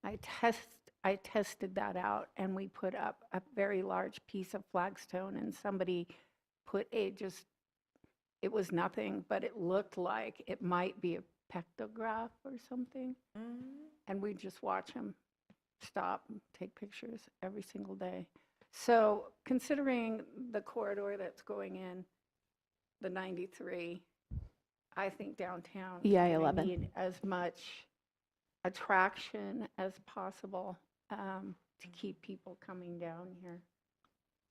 I tested that out, and we put up a very large piece of flagstone, and somebody put it was nothing, but it looked like it might be a pictograph or something. And we just watch them stop and take pictures every single day. So considering the corridor that's going in, the 93, I think downtown is EI gonna 11. need as much attraction as possible to keep people coming down here.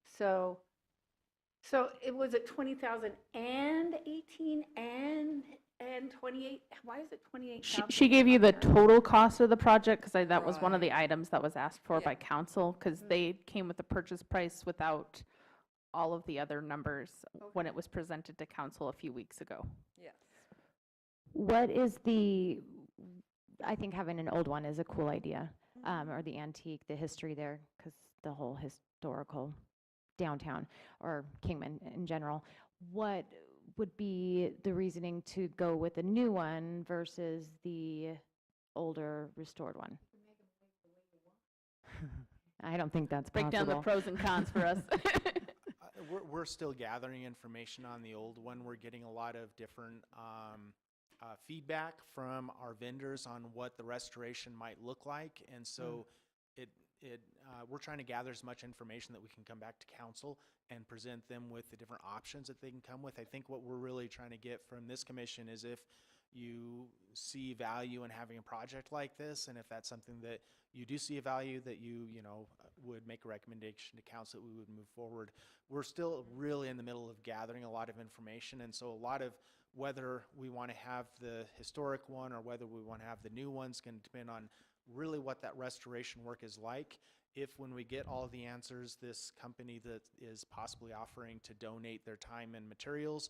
So it was at 20,000 and 18 and 28. Why is it 28,000? She gave you the total cost of the project, because that was one of the Right. items that was asked for Yeah. by council, because they came with the purchase price without all of the other numbers when it was presented to council a few weeks ago. Yes. What is I think having an old one is a cool idea, or the antique, the history there, because the whole historical downtown, or Kingman in general. What would be the reasoning to go with a new one versus the older restored one? I don't think that's Break down the possible. pros and cons for us. We're still gathering information on the old one. We're getting a lot of different feedback from our vendors on what the restoration might look like. And so we're trying to gather as much information that we can come back to council and present them with the different options that they can come with. I think what we're really trying to get from this commission is if you see value in having a project like this, and if that's something that you do see a value, that you would make a recommendation to council that we would move forward. We're still really in the middle of gathering a lot of information, and so a lot of whether we want to have the historic one or whether we want to have the new ones can depend on really what that restoration work is like. If when we get all of the answers, this company that is possibly offering to donate their time and materials,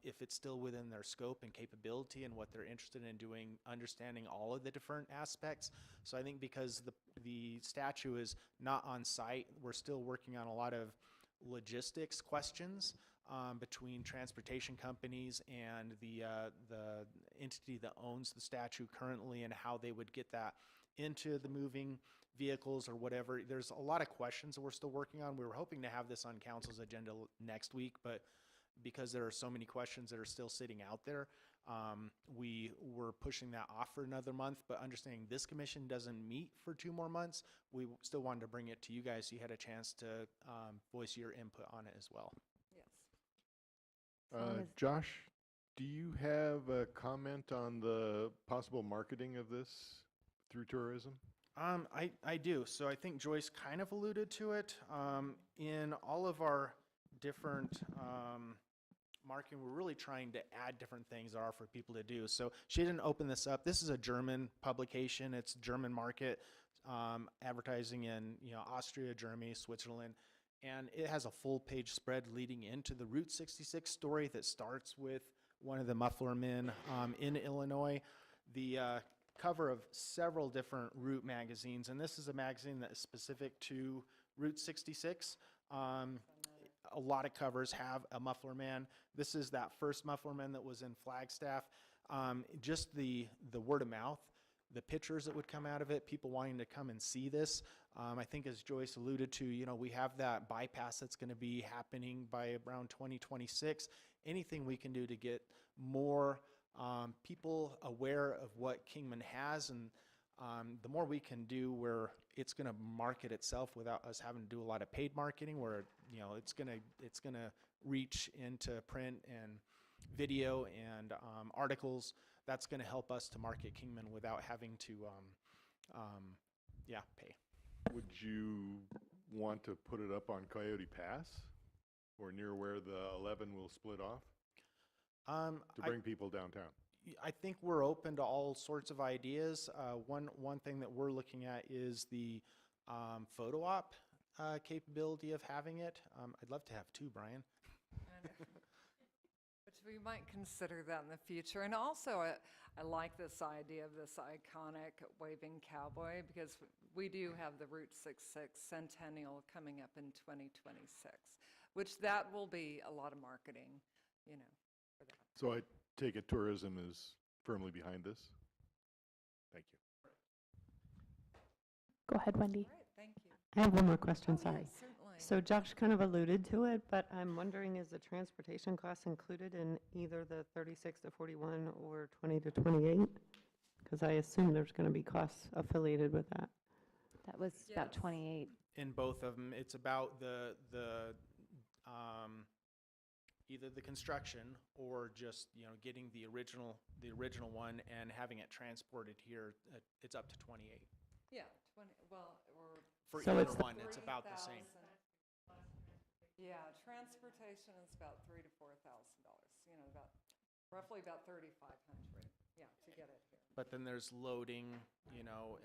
if it's still within their scope and capability and what they're interested in doing, understanding all of the different aspects. So I think because the statue is not on site, we're still working on a lot of logistics questions between transportation companies and the entity that owns the statue currently, and how they would get that into the moving vehicles or whatever. There's a lot of questions that we're still working on. We were hoping to have this on council's agenda next week, but because there are so many questions that are still sitting out there, we were pushing that off for another month. But understanding this commission doesn't meet for 2 more months, we still wanted to bring it to you guys so you had a chance to voice your input on it as well. Yes. Josh, do you have a comment on the possible marketing of this through tourism? I do. So I think Joyce kind of alluded to it. In all of our different marketing, we're really trying to add different things that are for people to do. So she didn't open this up. This is a German publication. It's German market, advertising in Austria, Germany, Switzerland. And it has a full page spread leading into the Route 66 story that starts with one of the muffler men in Illinois. The cover of several different route magazines, and this is a magazine that is specific to Route 66. A lot of covers have a muffler man. This is that first muffler man that was in Flagstaff. Just the word of mouth, the pictures that would come out of it, people wanting to come and see this. I think as Joyce alluded to, we have that bypass that's going to be happening by around 2026. Anything we can do to get more people aware of what Kingman has, and the more we can do where it's going to market itself without us having to do a lot of paid marketing, where it's going to reach into print and video and articles, that's going to help us to market Kingman without having to pay. Would you want to put it up on Coyote Pass or near where the 11 will split off to bring people downtown? I think we're open to all sorts of ideas. One thing that we're looking at is the photo op capability of having it. I'd love to have 2, Brian. Which we might consider that in the future. And also, I like this idea of this iconic waving cowboy, because we do have the Route 66 Centennial coming up in 2026, which that will be a lot of marketing, for that. So I take it tourism is firmly behind this? Thank you. Go ahead, Wendy. All right, thank you. I have one more question, Oh, sorry. yes, certainly. So Josh kind of alluded to it, but I'm wondering, is the transportation cost included in either the 36 to 41 or 20 to 28? Because I assume there's going to be costs affiliated with that. That was about Yes. 28. In both of them, it's about the either the construction or just getting the original one and having it transported here. It's up to 28 Yeah, 20, well, or. for So either it's- one. It's about the same. 3,000. Yeah, transportation is about $3,000 to $4,000, about, roughly about 3,500, yeah, to get it here. But then there's loading,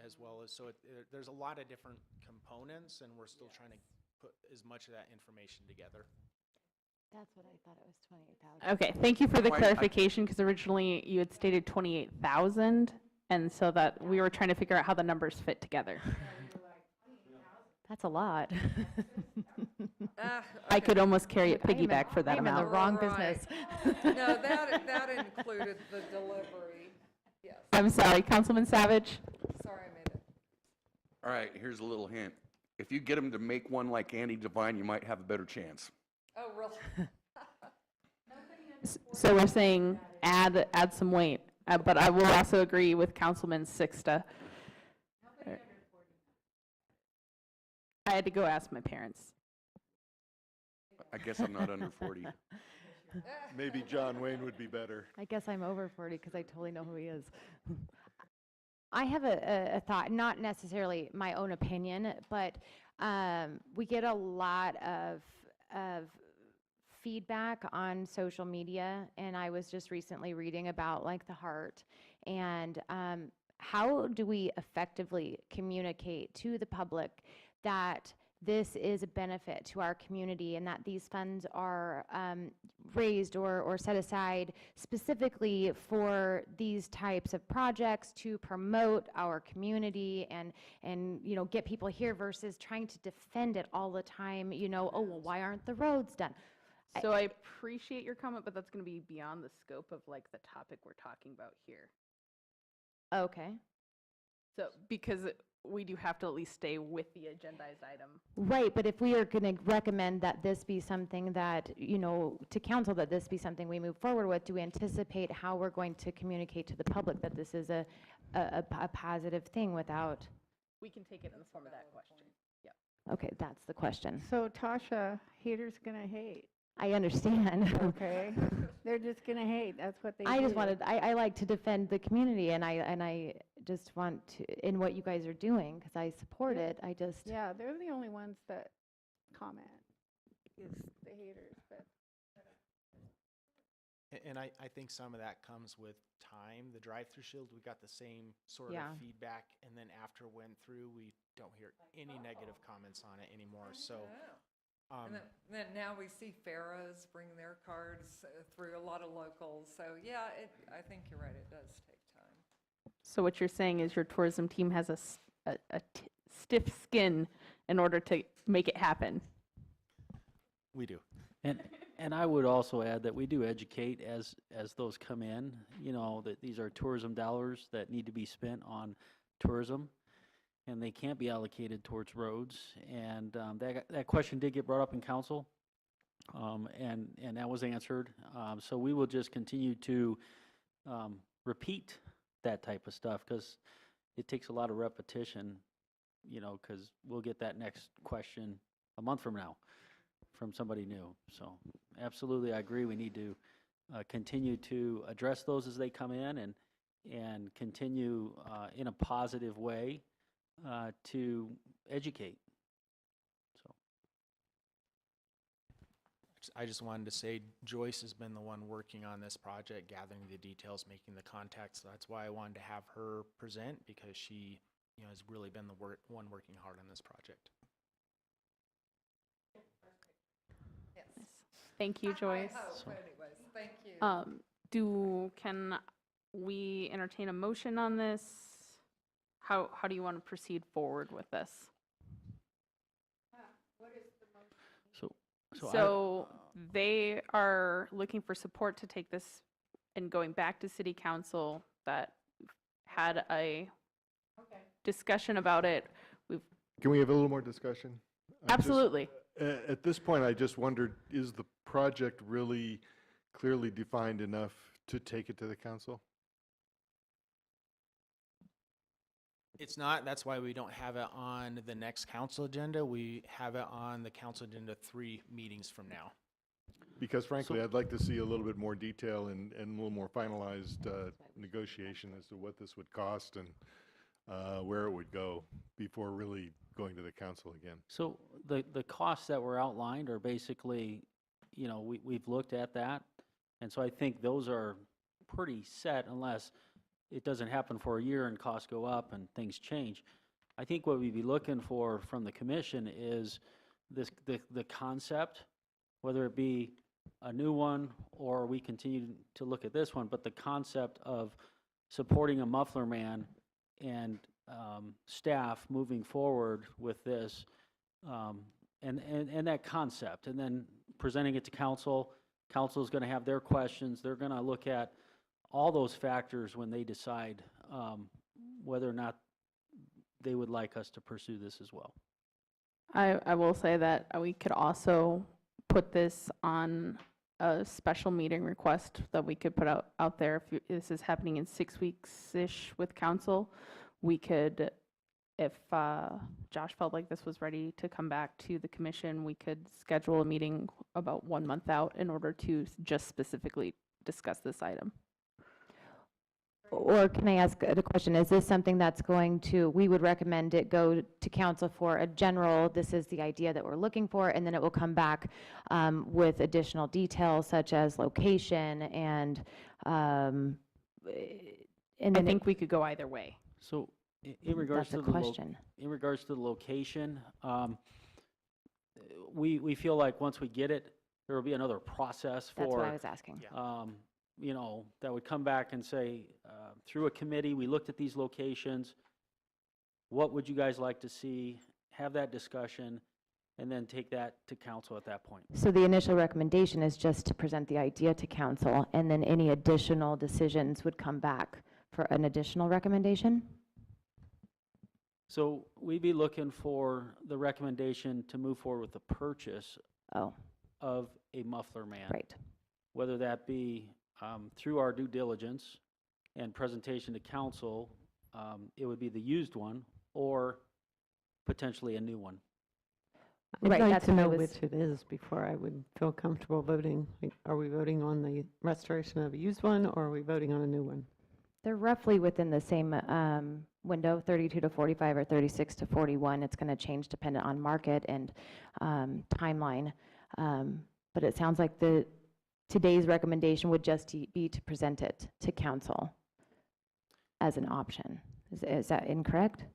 as well as, so there's a lot of different components, and we're still trying to put as much of that information together. That's what I thought it was 28,000. Okay, thank you for the Why- I- clarification, because originally you had stated 28,000, and so that we were trying to figure out how the numbers fit together. That's a lot. I could almost carry it piggyback for that I am in the amount. wrong Right. business. No, that included the delivery, yes. I'm sorry, Councilman Savage? Sorry, I made it. All right, here's a little hint. If you get them to make one like Andy Devine, you might have a better chance. Oh, really? So we're saying add some weight, but I will also agree with Councilman Sixta. I had to go ask my parents. I guess I'm not under 40. Maybe John Wayne would be better. I guess I'm over 40 because I totally know who he is. I have a thought, not necessarily my own opinion, but we get a lot of feedback on social media, and I was just recently reading about like the heart, and how do we effectively communicate to the public that this is a benefit to our community and that these funds are raised or set aside specifically for these types of projects to promote our community and you know, get people here versus trying to defend it all the time, you know, oh, well, why aren't the roads done? So I appreciate your comment, but that's going to be beyond the scope of like the topic we're talking about here. Okay. So because we do have to at least stay with the agendized item. Right, but if we are going to recommend that this be something that, you know, to council, that this be something we move forward with, do we anticipate how we're going to communicate to the public that this is a positive thing without? We can take it in the form of that question. Yep. Okay, that's the question. So Tasha, haters gonna hate, I understand. okay? They're just gonna hate, that's what they do. I just wanted, I like to defend the community, and I just want to, in what you guys are doing, because I support it, I just. Yeah, they're the only ones that comment, is the haters, but. And I think some of that comes with time. The drive-through shield, we got the same sort Yeah. of feedback, and then after it went through, we don't hear any negative comments on it anymore, so. And then now we see Pharaohs bring their cards through a lot of locals. So yeah, I think you're right, it does take time. So what you're saying is your tourism team has a stiff skin in order to make it happen. We do. And I would also add that we do educate as those come in, you know, that these are tourism dollars that need to be spent on tourism, and they can't be allocated towards roads. And that question did get brought up in council, and that was answered. So we will just continue to repeat that type of stuff, because it takes a lot of repetition, you know, because we'll get that next question a month from now from somebody new. So absolutely, I agree. We need to continue to address those as they come in and continue in a positive way to educate. So I just wanted to say Joyce has been the one working on this project, gathering the details, making the contacts. That's why I wanted to have her present, because she, you know, has really been the one working hard on this project. Yes. Thank you, Joyce. I hope, anyways, thank you. Can we entertain a motion on this? How do you want to proceed forward with this? So they are looking for support to take this and going back to city council that had a discussion about it. Can we have a little more discussion? Absolutely. At this point, I just wondered, is the project really clearly defined enough to take it to the council? It's not. That's why we don't have it on the next council agenda. We have it on the council agenda 3 meetings from now. Because frankly, I'd like to see a little bit more detail and a little more finalized negotiation as to what this would cost and where it would go before really going to the council again. So the costs that were outlined are basically, you know, we've looked at that. And so I think those are pretty set unless it doesn't happen for a year and costs go up and things change. I think what we'd be looking for from the commission is the concept, whether it be a new one or we continue to look at this one, but the concept of supporting a muffler man and staff moving forward with this, and that concept, and then presenting it to council. Council is going to have their questions. They're going to look at all those factors when they decide whether or not they would like us to pursue this as well. I will say that we could also put this on a special meeting request that we could put out there. If this is happening in 6 weeks-ish with council, we could if Josh felt like this was ready to come back to the commission, we could schedule a meeting about 1 month out in order to just specifically discuss this item. Or can I ask a question? Is this something that's going to, we would recommend it go to council for a general, this is the idea that we're looking for, and then it will come back with additional details such as location and I then think we could go either way. So in regards that's to a the question. in regards to the location, we feel like once we get it, there will be another process That's what I for, was asking. you know, that would come back and say, through a committee, we looked at these locations. What would you guys like to see? Have that discussion, and then take that to council at that point. So the initial recommendation is just to present the idea to council, and then any additional decisions would come back for an additional recommendation? So we'd be looking for the recommendation to move forward with the purchase Oh, of a muffler man. right. Whether that be through our due diligence and presentation to council, it would be the used one or potentially a new one. I'd Right, like that's to what I know was- which it is before I would feel comfortable voting. Like, are we voting on the restoration of a used one, or are we voting on a new one? They're roughly within the same window, 32 to 45 or 36 to 41. It's going to change dependent on market and timeline. But it sounds like today's recommendation would just be to present it to council as an option. Is that incorrect?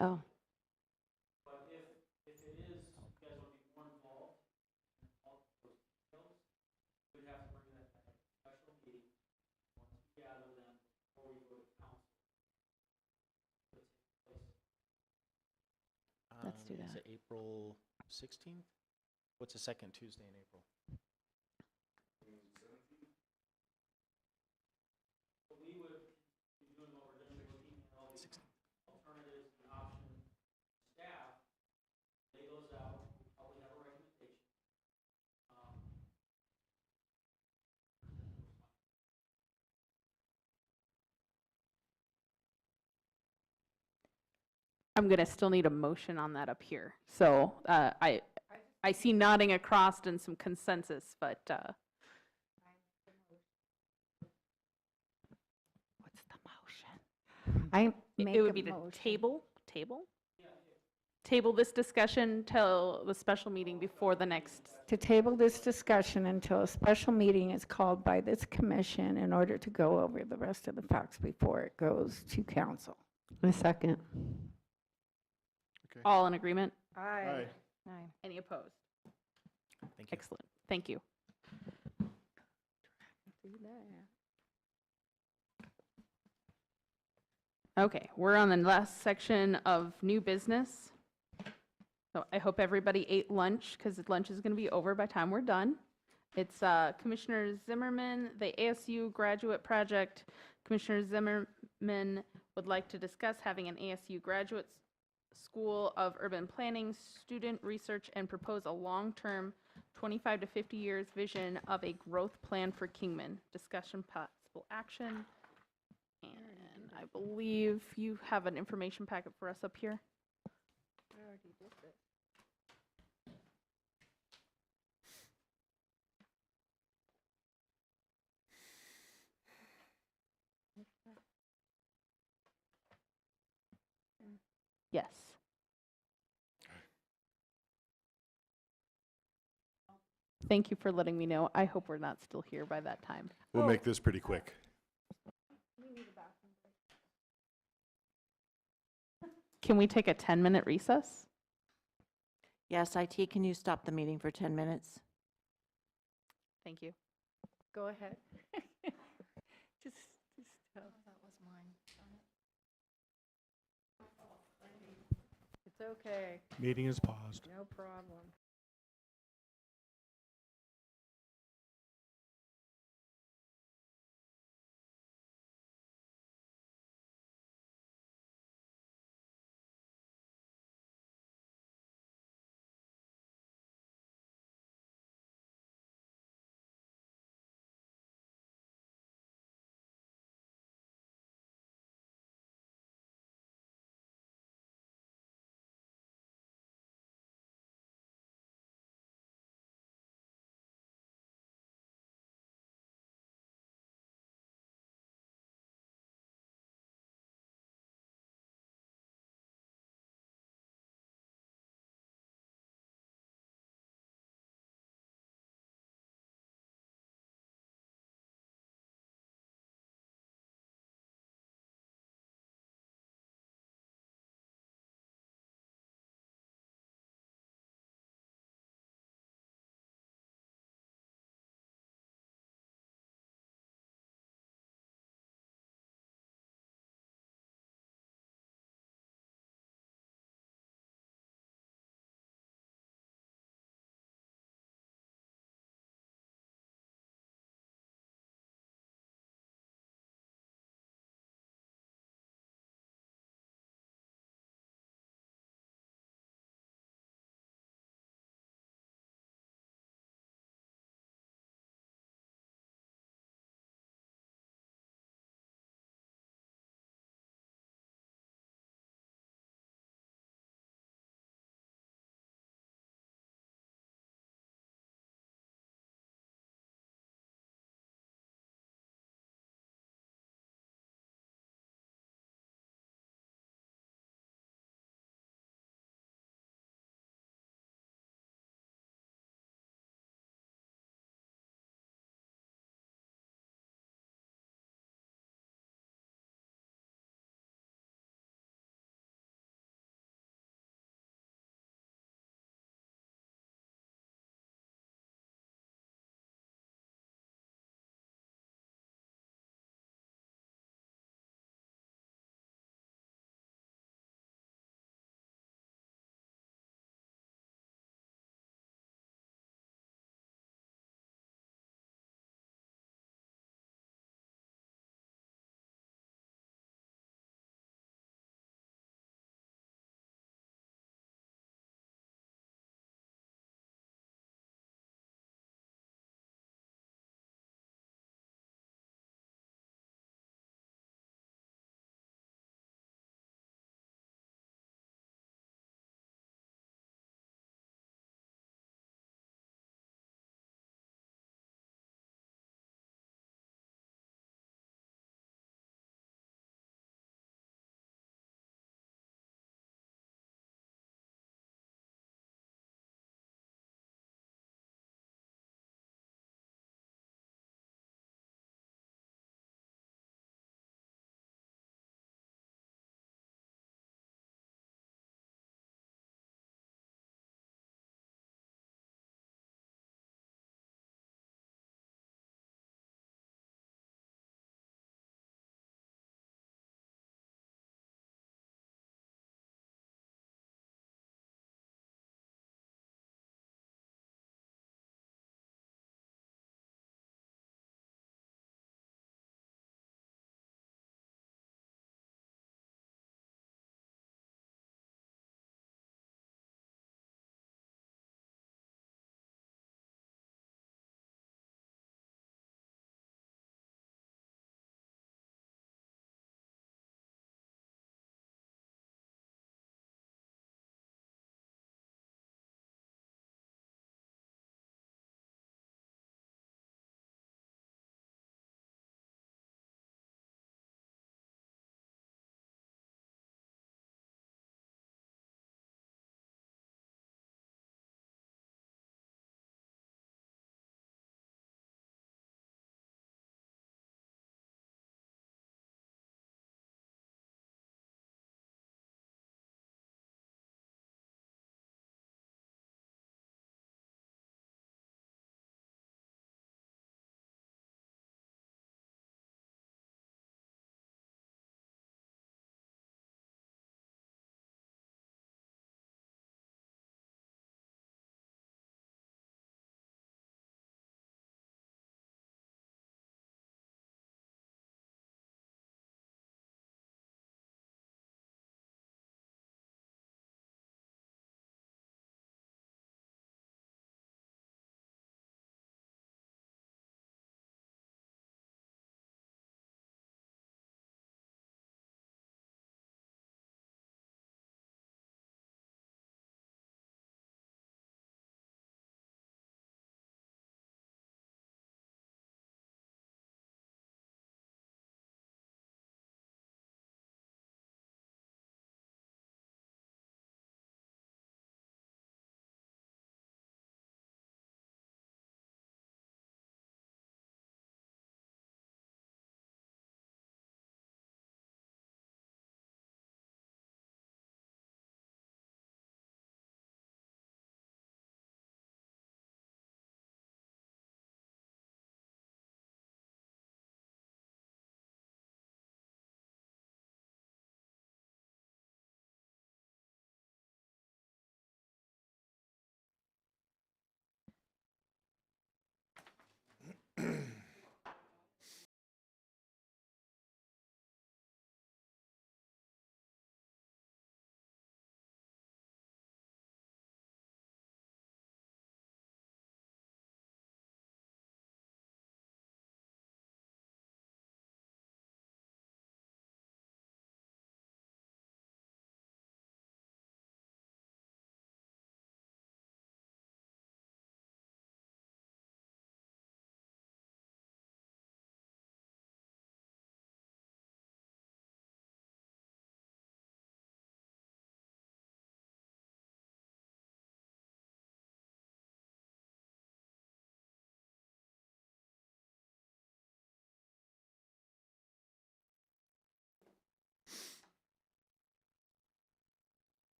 Oh. Let's do Is that. it April 16th? What's the second Tuesday in April? I'm going to still need a motion on that up here. So I see nodding across and some consensus, but What's the motion? I make it a would be to motion. table? Table this discussion till the special meeting before the next. To table this discussion until a special meeting is called by this commission in order to go over the rest of the facts before it goes to council. A second. Okay. All in agreement? Aye. Aye. Any opposed? Thank you. Excellent. Thank you. Okay, we're on the last section of new business. So I hope everybody ate lunch because lunch is going to be over by the time we're done. It's Commissioner Zimmerman, the ASU graduate project. Commissioner Zimmerman would like to discuss having an ASU graduate School of Urban Planning student research and propose a long-term 25 to 50 years vision of a growth plan for Kingman. Discussion possible action. And I believe you have an information packet for us up here. Yes. Thank you for letting me know. I hope we're not still here by that time. We'll make this pretty quick. Can we take a 10-minute recess? Yes, IT, can you stop the meeting for 10 minutes? Thank you. Go ahead. Just tell. That was mine. It's okay, Meeting is paused. no problem.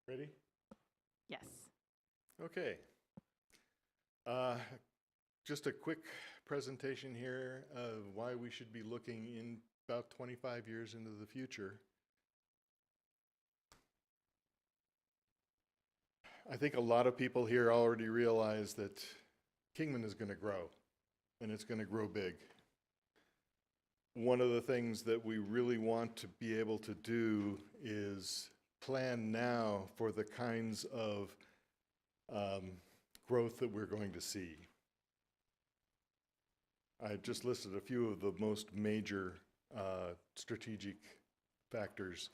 Ready? Yes. Okay. Just a quick presentation here of why we should be looking in about 25 years into the future. I think a lot of people here already realize that Kingman is going to grow, and it's going to grow big. One of the things that we really want to be able to do is plan now for the kinds of growth that we're going to see. I just listed a few of the most major strategic factors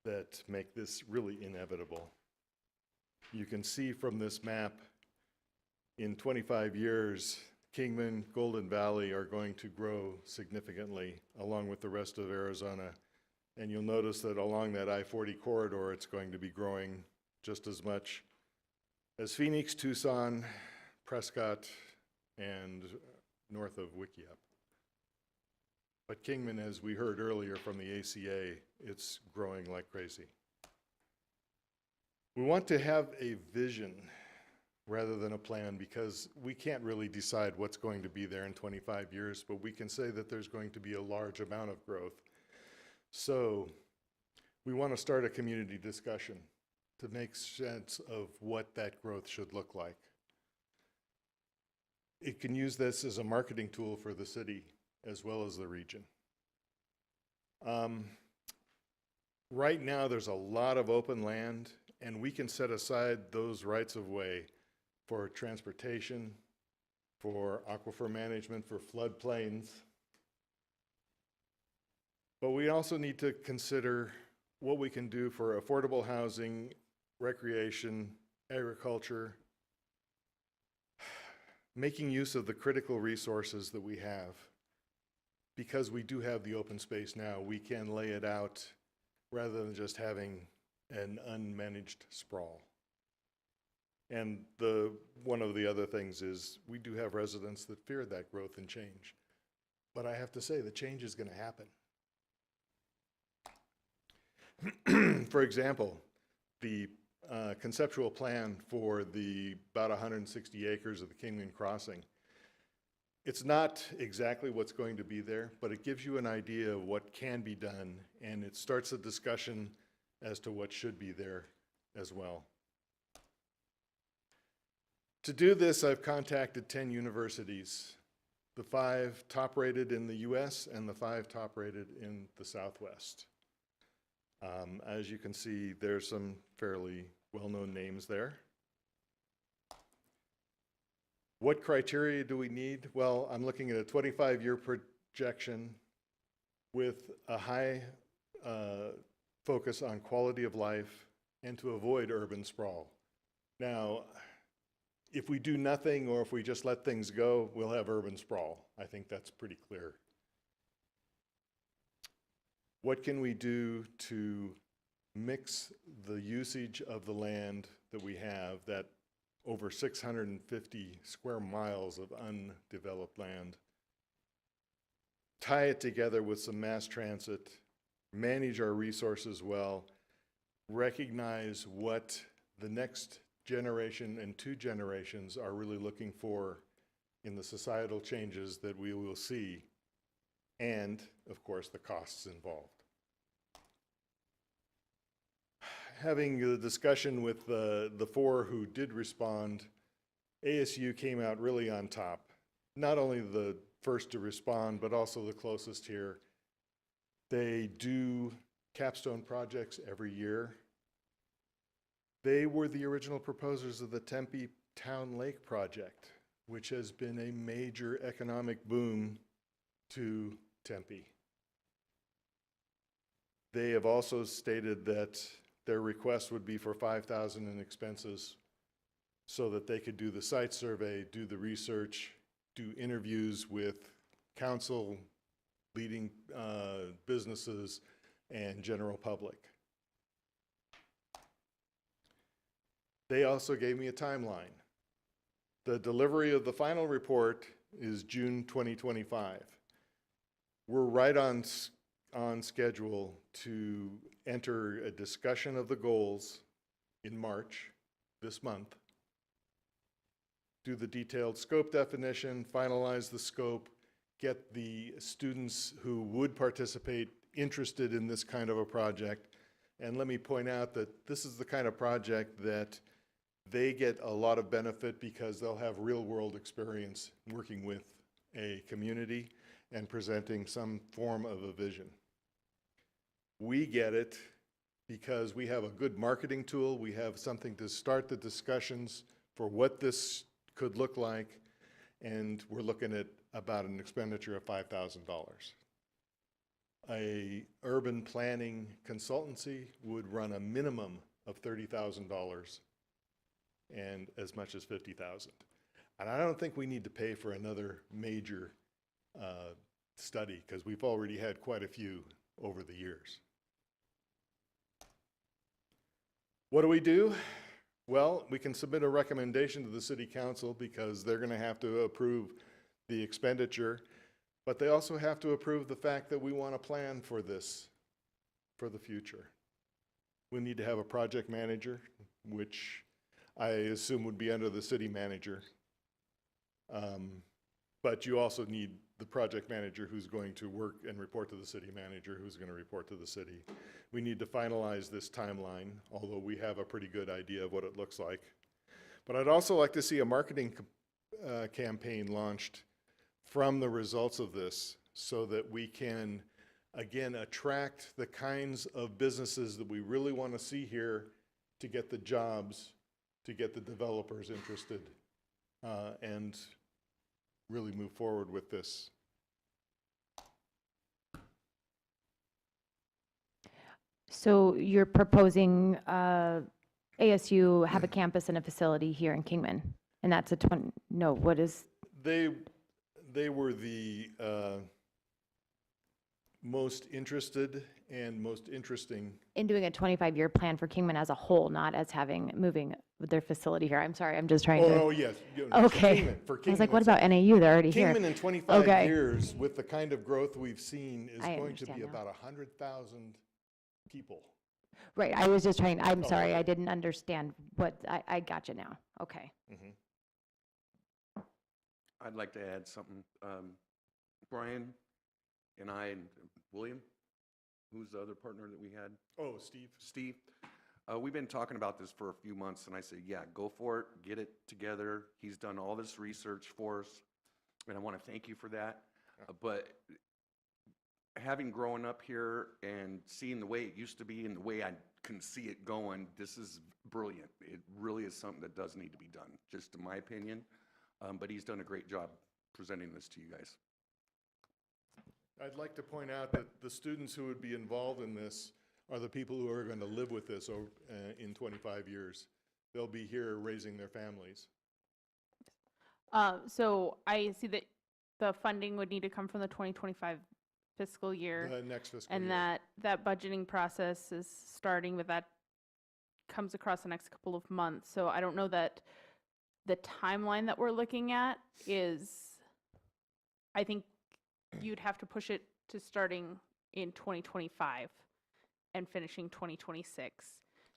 that make this really inevitable. You can see from this map, in 25 years, Kingman, Golden Valley are going to grow significantly along with the rest of Arizona. And you'll notice that along that I-40 corridor, it's going to be growing just as much as Phoenix, Tucson, Prescott, and north of Wickiup. But Kingman, as we heard earlier from the ACA, it's growing like crazy. We want to have a vision rather than a plan, because we can't really decide what's going to be there in 25 years, but we can say that there's going to be a large amount of growth. So we want to start a community discussion to make sense of what that growth should look like. It can use this as a marketing tool for the city as well as the region. Right now, there's a lot of open land, and we can set aside those rights of way for transportation, for aquifer management, for floodplains. But we also need to consider what we can do for affordable housing, recreation, agriculture, making use of the critical resources that we have. Because we do have the open space now, we can lay it out rather than just having an unmanaged sprawl. And one of the other things is we do have residents that fear that growth and change. But I have to say, the change is going to happen. For example, the conceptual plan for the about 160 acres of the Kingman Crossing, it's not exactly what's going to be there, but it gives you an idea of what can be done, and it starts a discussion as to what should be there as well. To do this, I've contacted 10 universities, the 5 top-rated in the US and the 5 top-rated in the Southwest. As you can see, there's some fairly well-known names there. What criteria do we need? Well, I'm looking at a 25-year projection with a high focus on quality of life and to avoid urban sprawl. Now, if we do nothing or if we just let things go, we'll have urban sprawl. I think that's pretty clear. What can we do to mix the usage of the land that we have, that over 650 square miles of undeveloped land, tie it together with some mass transit, manage our resources well, recognize what the next generation and 2 generations are really looking for in the societal changes that we will see, and, of course, the costs involved. Having the discussion with the 4 who did respond, ASU came out really on top. Not only the first to respond, but also the closest here. They do capstone projects every year. They were the original proposers of the Tempe Town Lake project, which has been a major economic boom to Tempe. They have also stated that their request would be for $5,000 in expenses so that they could do the site survey, do the research, do interviews with council, leading businesses, and general public. They also gave me a timeline. The delivery of the final report is June 2025. We're right on schedule to enter a discussion of the goals in March, this month, do the detailed scope definition, finalize the scope, get the students who would participate interested in this kind of a project. And let me point out that this is the kind of project that they get a lot of benefit because they'll have real-world experience working with a community and presenting some form of a vision. We get it because we have a good marketing tool. We have something to start the discussions for what this could look like, and we're looking at about an expenditure of $5,000. A urban planning consultancy would run a minimum of $30,000 and as much as $50,000. And I don't think we need to pay for another major study because we've already had quite a few over the years. What do? Well, we can submit a recommendation to the city council because they're going to have to approve the expenditure, but they also have to approve the fact that we want to plan for this for the future. We need to have a project manager, which I assume would be under the city manager. But you also need the project manager who's going to work and report to the city manager who's going to report to the city. We need to finalize this timeline, although we have a pretty good idea of what it looks like. But I'd also like to see a marketing campaign launched from the results of this so that we can, again, attract the kinds of businesses that we really want to see here to get the jobs, to get the developers interested, and really move forward with this. So you're proposing ASU have a campus and a facility here in Kingman, and that's what is? They were the most interested and most interesting. In doing a 25-year plan for Kingman as a whole, not as moving their facility here. I'm sorry, I'm just trying to. Oh, yes. Okay. For I was Kingman like, what about NAU? They're already here. Kingman in 25 Okay. years, with the kind of growth we've seen, is I going to be understand now. about 100,000 people. Right, I was just trying, I'm Oh, sorry, okay. I didn't understand I got you now. Okay. Mhm. I'd like to add something. Brian and I and William, who's the other partner that we had? Oh, Steve. Steve. We've been talking about this for a few months, and I said, yeah, go for it, get it together. He's done all this research for us, and I want to thank you for that. But having grown up here and seeing the way it used to be and the way I can see it going, this is brilliant. It really is something that does need to be done, just in my opinion. But he's done a great job presenting this to you guys. I'd like to point out that the students who would be involved in this are the people who are going to live with this in 25 years. They'll be here raising their families. So I see that the funding would need to come from the 2025 fiscal year. The next fiscal And year. that budgeting process is starting with that, comes across the next couple of months. So I don't know that the timeline that we're looking at is, I think you'd have to push it to starting in 2025 and finishing 2026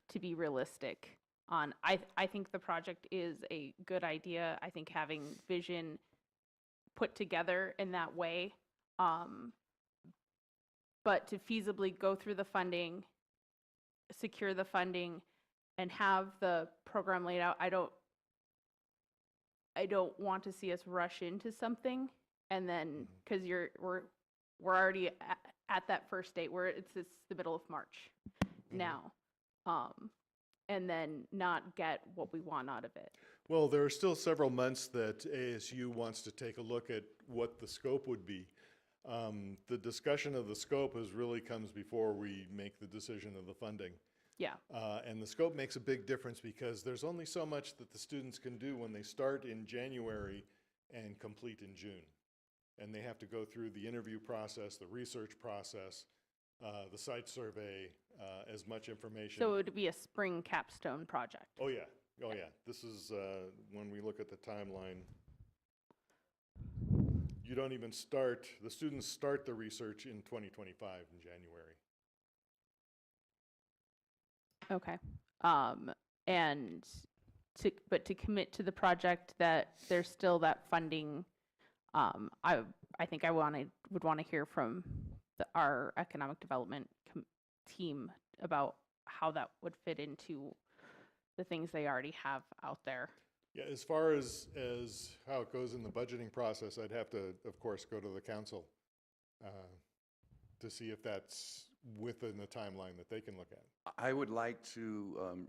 to be realistic on. I think the project is a good idea. I think having vision put together in that way, but to feasibly go through the funding, secure the funding, and have the program laid out, I don't want to see us rush into something and then, because we're already at that first date where it's the middle of March now, and then not get what we want out of it. Well, there are still several months that ASU wants to take a look at what the scope would be. The discussion of the scope really comes before we make the decision of the funding. Yeah. And the scope makes a big difference because there's only so much that the students can do when they start in January and complete in June. And they have to go through the interview process, the research process, the site survey, as much information. So it would be a spring capstone project. Oh, yeah. Oh, yeah. This is, when we look at the timeline, you don't even start, the students start the research in 2025 in January. Okay. and to commit to the project that there's still that funding. I think would want to hear from our economic development team about how that would fit into the things they already have out there. Yeah, as far as how it goes in the budgeting process, I'd have to, of course, go to the council to see if that's within the timeline that they can look at. I would like to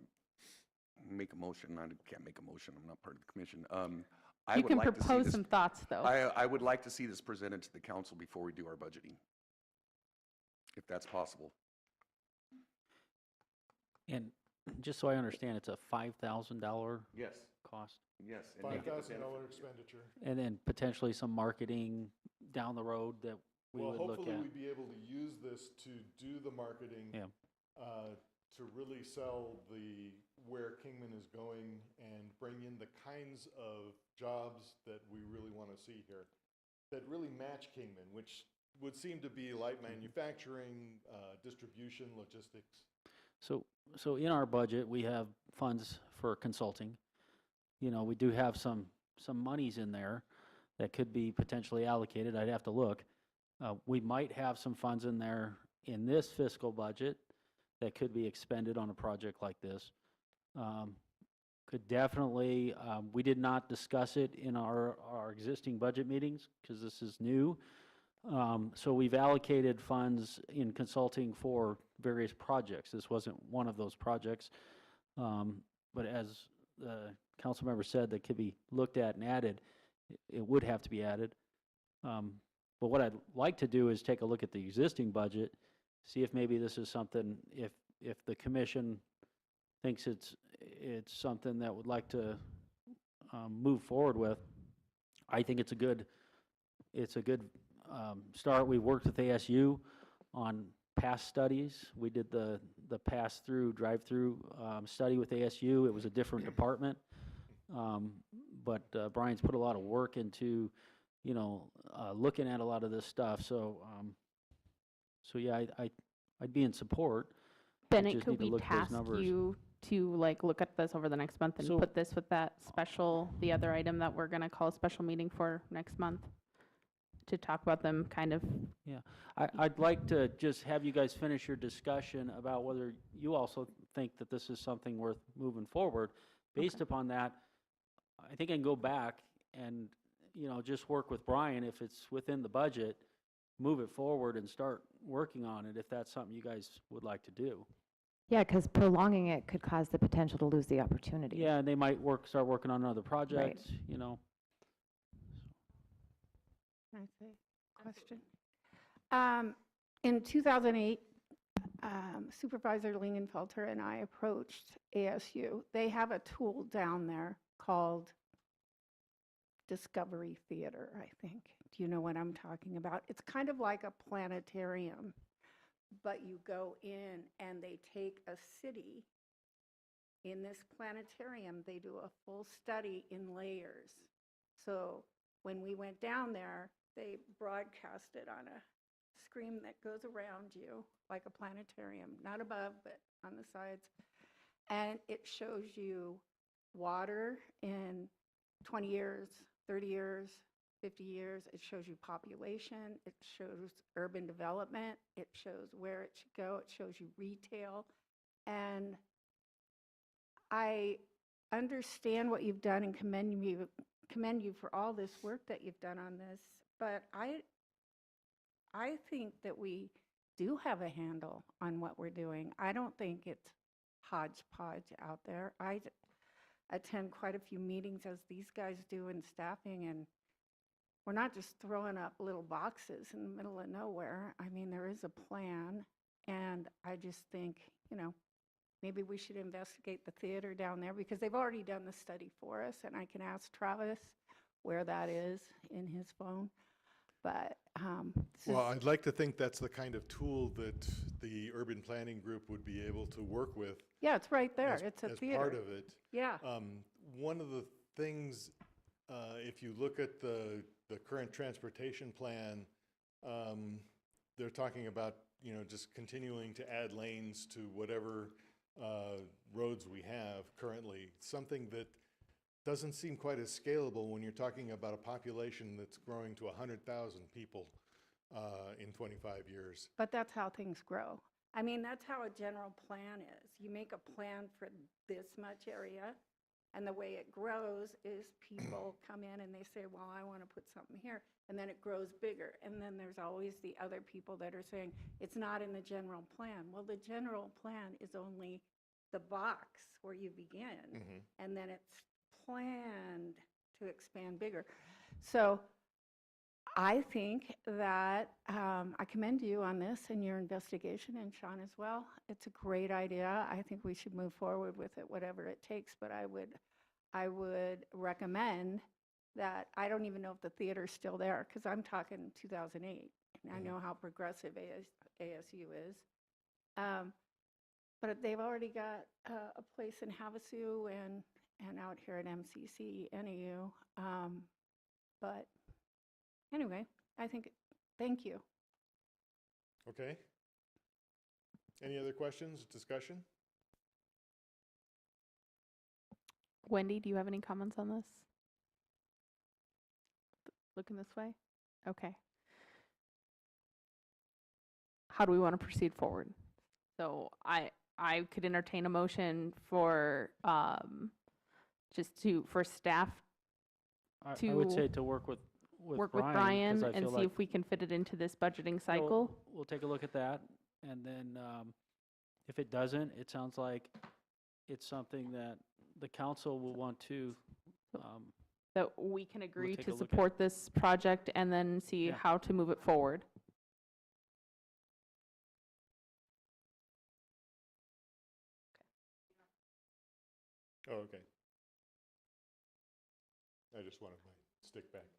make a motion. I can't make a motion. I'm not part of the commission. I You would can like to see propose this- some thoughts, though. I would like to see this presented to the council before we do our budgeting, if that's possible. And just so I understand, it's a $5,000 Yes, cost? yes. and they get the benefit. $5,000 expenditure. And then potentially some marketing down the road that we Well, would look hopefully at? we'd be able to use this to do the marketing. Yeah. To really sell where Kingman is going and bring in the kinds of jobs that we really want to see here, that really match Kingman, which would seem to be light manufacturing, distribution, logistics. So in our budget, we have funds for consulting. You know, we do have some monies in there that could be potentially allocated. I'd have to look. We might have some funds in there in this fiscal budget that could be expended on a project like this. Could definitely, we did not discuss it in our existing budget meetings because this is new. So we've allocated funds in consulting for various projects. This wasn't one of those projects. But as the council member said, that could be looked at and added. It would have to be added. But what I'd like to do is take a look at the existing budget, see if maybe this is something, if the commission thinks it's something that would like to move forward with. I think it's a good start. We worked with ASU on past studies. We did the pass-through, drive-through study with ASU. It was a different department. But Brian's put a lot of work into, looking at a lot of this stuff. So yeah, I'd be in support. Bennett, just could need to we look at those task numbers. you to look at this over the next month and So- put this with that the other item that we're gonna call a special meeting for next month? To talk about them kind of, Yeah, I'd like to just have you guys finish your discussion about whether you also think that this is something worth moving forward. Based upon that, I think I can go back and, just work with Brian if it's within the budget, move it forward and start working on it if that's something you guys would like to do. Yeah, because prolonging it could cause the potential to lose the opportunity. Yeah, and they might start working on another project, Can I say a question? In 2008, Supervisor Lingenfelter and I approached ASU. They have a tool down there called Discovery Theater, I think. Do you know what I'm talking about? It's kind of like a planetarium, but you go in and they take a city. In this planetarium, they do a full study in layers. So when we went down there, they broadcast it on a screen that goes around you like a planetarium, not above, but on the sides. And it shows you water in 20 years, 30 years, 50 years. It shows you population. It shows urban development. It shows where it should go. It shows you retail. And I understand what you've done and commend you for all this work that you've done on this, but I think that we do have a handle on what we're doing. I don't think it's hodgepodge out there. I attend quite a few meetings as these guys do in staffing, and we're not just throwing up little boxes in the middle of nowhere. I mean, there is a plan, and I just think, maybe we should investigate the theater down there because they've already done the study for us, and I can ask Travis where that is in his phone. But Well, I'd like to think that's the kind of tool that the urban planning group would be able to work with. yeah, it's right there. as- It's a as theater. part of it. Yeah. One of the things, if you look at the current transportation plan, they're talking about, just continuing to add lanes to whatever roads we have currently, something that doesn't seem quite as scalable when you're talking about a population that's growing to 100,000 people in 25 years. But that's how things grow. I mean, that's how a general plan is. You make a plan for this much area, and the way it grows is people come in and they say, well, I want to put something here, and then it grows bigger. And then there's always the other people that are saying, it's not in the general plan. Well, the general plan is only the box where you begin, and then it's planned to expand bigger. So I think that I commend you on this and your investigation, and Sean as well. It's a great idea. I think we should move forward with it, whatever it takes. But I would recommend that, I don't even know if the theater's still there, because I'm talking 2008, and I know how progressive ASU is. But they've already got a place in Havasu and out here at MCC, NAU. But anyway, I think, thank you. Okay. Any other questions, discussion? Wendy, do you have any comments on this? Looking this way? Okay. How do we want to proceed forward? So I could entertain a motion for for staff I would say to to work with Brian 'cause I and feel see like if we can fit it into this budgeting cycle. we'll take a look at that, and then if it doesn't, it sounds like it's something that the council will want to, That we can agree take to a look at. support this project and then see Yeah. how to move it forward. Oh, okay. I just wanted my stick back.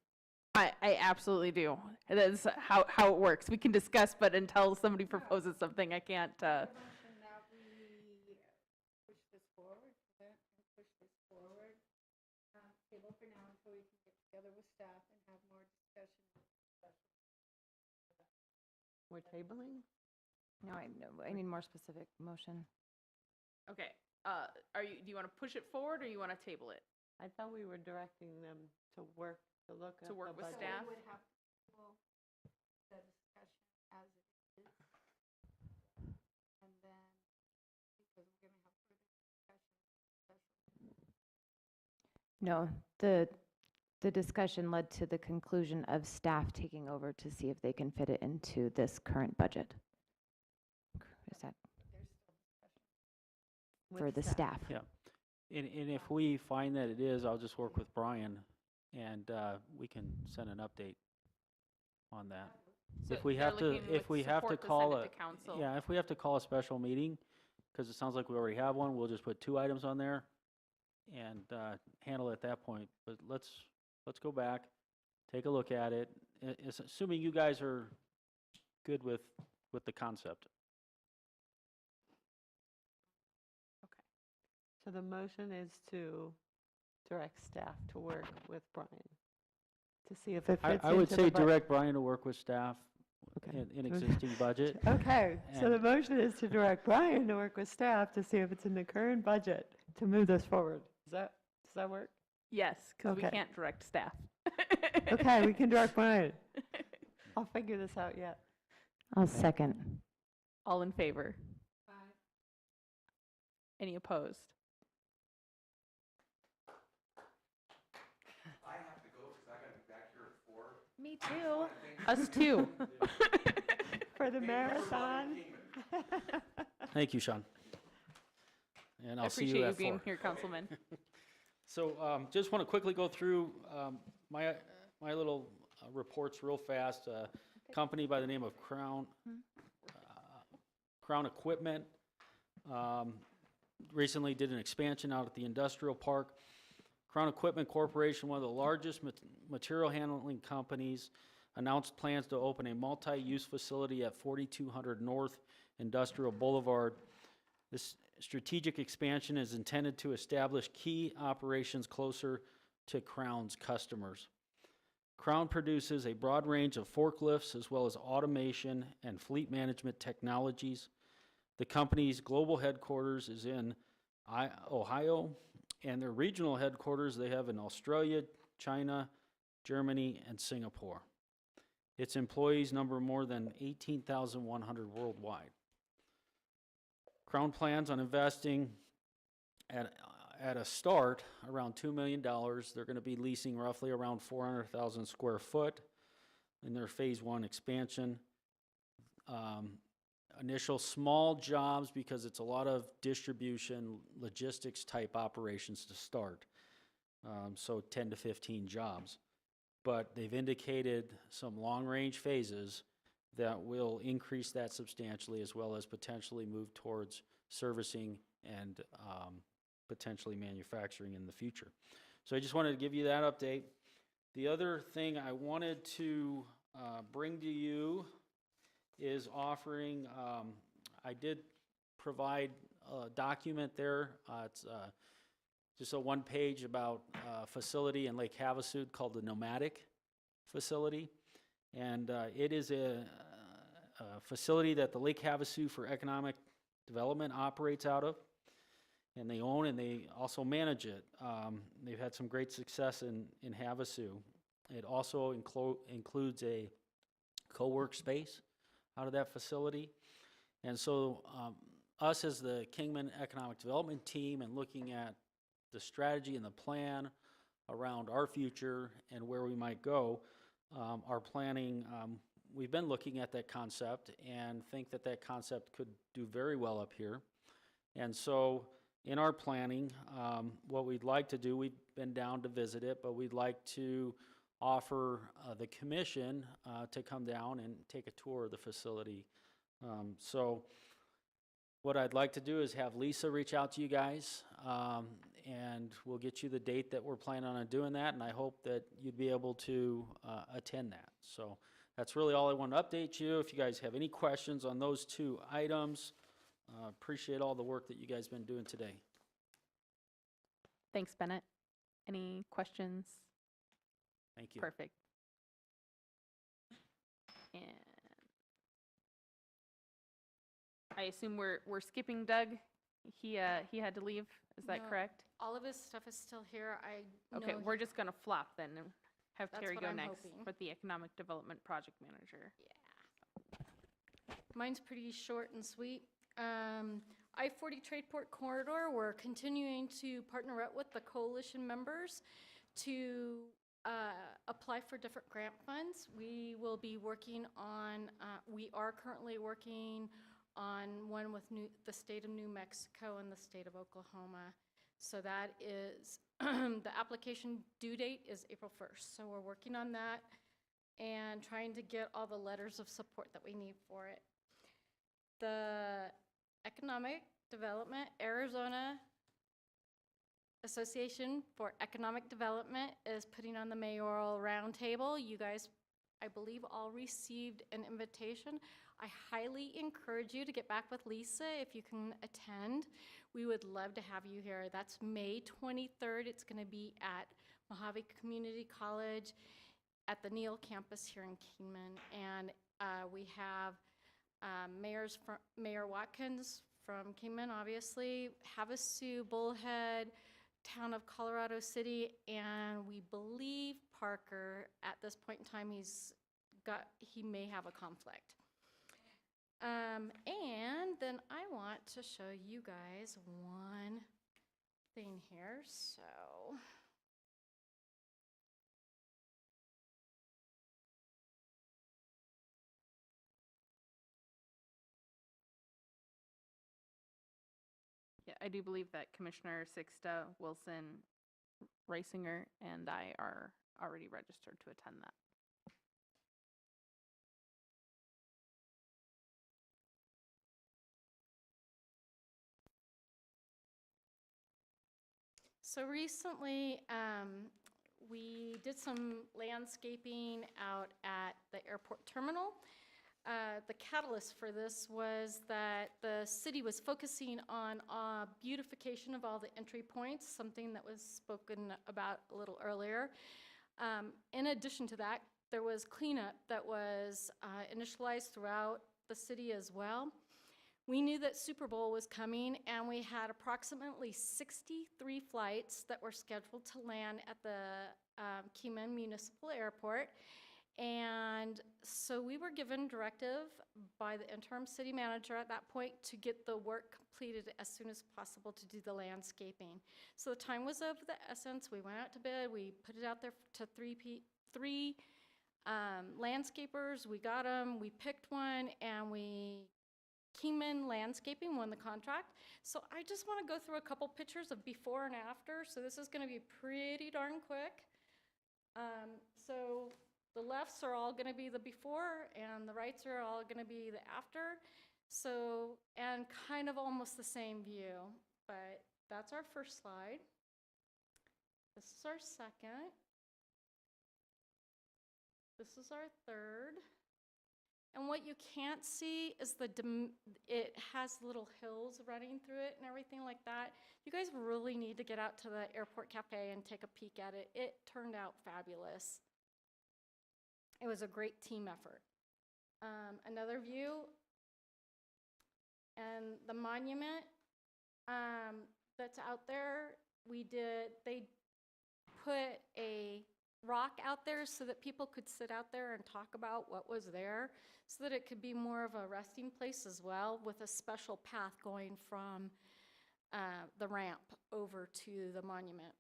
I absolutely do. That's how it works. We can discuss, but until somebody proposes something, I can't. Motion that we push this forward, push this forward, table for now until we can get together with staff and have more discussion. We're tabling? No, I need more specific motion. Okay. Do you want to push it forward or you want to table it? I thought we were directing them to look at To work the with budget. staff? We would have to table the discussion as it is. And then, because we're going to have further discussion. No, the discussion led to the conclusion of staff taking over to see if they can fit it into this current budget. Is that for With the staff? Yeah. And if we find that it is, I'll just work with Brian, and we can send an update on that. So If we they're have to, looking with if we have to support to call send a, it to council. yeah, if we have to call a special meeting, because it sounds like we already have one, we'll just put 2 items on there and handle it at that point. But let's go back, take a look at it, assuming you guys are good with the concept. So the motion is to direct staff to work with Brian to see if it fits I would into say the budget. direct Brian to work with staff Okay. in existing budget. Okay, so the And- motion is to direct Brian to work with staff to see if it's in the current budget to move this forward. Does that work? Yes, because we Okay. can't direct staff. Okay, we can direct Brian. I'll figure this out yet. I'll second. All in favor? Any opposed? I have to go because I got to be back here at 4. Me too. Us too. For the marathon. Thank you, Sean. And I I'll see appreciate you you at being 4. here, Councilman. So just want to quickly go through my little reports real fast. Company by the name of Crown Equipment recently did an expansion out at the industrial park. Crown Equipment Corporation, one of the largest material handling companies, announced plans to open a multi-use facility at 4200 North Industrial Boulevard. This strategic expansion is intended to establish key operations closer to Crown's customers. Crown produces a broad range of forklifts as well as automation and fleet management technologies. The company's global headquarters is in Ohio, and their regional headquarters they have in Australia, China, Germany, and Singapore. Its employees number more than 18,100 worldwide. Crown plans on investing at a start around $2 million. They're going to be leasing roughly around 400,000 square foot in their phase 1 expansion. Initial small jobs because it's a lot of distribution, logistics type operations to start. So 10 to 15 jobs. But they've indicated some long range phases that will increase that substantially, as well as potentially move towards servicing and potentially manufacturing in the future. So I just wanted to give you that update. The other thing I wanted to bring to you is offering, I did provide a document there. It's just a one page about a facility in Lake Havasu called the Nomadic Facility. And it is a facility that the Lake Havasu for Economic Development operates out of. And they own and they also manage it. They've had some great success in Havasu. It also includes a co-work space out of that facility. And so us as the Kingman Economic Development team and looking at the strategy and the plan around our future and where we might go, our planning, we've been looking at that concept and think that that concept could do very well up here. And so in our planning, what we'd like to do, we've been down to visit it, but we'd like to offer the commission to come down and take a tour of the facility. So what I'd like to do is have Lisa reach out to you guys, and we'll get you the date that we're planning on doing that, and I hope that you'd be able to attend that. So that's really all I want to update you. If you guys have any questions on those two items, appreciate all the work that you guys have been doing today. Thanks, Bennett. Any questions? Thank you. Perfect. And I assume we're skipping Doug. He had to leave. Is that No, correct? All of his stuff is still here. Okay, know we're just gonna flop then and have That's Terry what go I'm next hoping. with the Economic Development Project Manager. Mine's pretty short and sweet. I-40 Tradeport Corridor, we're continuing to partner up with the coalition members to apply for different grant funds. We will be working on, we are currently working on one with the state of New Mexico and the state of Oklahoma. So that is, the application due date is April 1st. So we're working on that and trying to get all the letters of support that we need for it. The Economic Development, Arizona Association for Economic Development is putting on the mayoral roundtable. You guys, I believe, all received an invitation. I highly encourage you to get back with Lisa if you can attend. We would love to have you here. That's May 23rd. It's going to be at Mojave Community College at the Neal campus here in Kingman. And we have Mayor Watkins from Kingman, obviously, Havasu, Bullhead, Town of Colorado City, and we believe Parker. At this point in time, he may have a conflict. And then I want to show you guys one thing here. So Yeah, I do believe that Commissioner Sixta, Wilson, Reisinger, and I are already registered to attend that. So recently, we did some landscaping out at the airport terminal. The catalyst for this was that the city was focusing on beautification of all the entry points, something that was spoken about a little earlier. In addition to that, there was cleanup that was initialized throughout the city as well. we knew that Super Bowl was coming, and we had approximately 63 flights that were scheduled to land at the Kingman Municipal Airport. And so we were given directive by the interim city manager at that point to get the work completed as soon as possible to do the landscaping. So the time was of the essence. We went out to bid. We put it out there to three landscapers. We got them. We picked one, and Kingman Landscaping won the contract. So I just want to go through a couple pictures of before and after. So this is going to be pretty darn quick. So the lefts are all going to be the before, and the rights are all going to be the after. So, and kind of almost the same view, but that's our first slide. This is our second. This is our third. And what you can't see is it has little hills running through it and everything like that. You guys really need to get out to the airport cafe and take a peek at it. It turned out fabulous. It was a great team effort. Another view, and the monument that's out there, they put a rock out there so that people could sit out there and talk about what was there, so that it could be more of a resting place as well, with a special path going from the ramp over to the monument.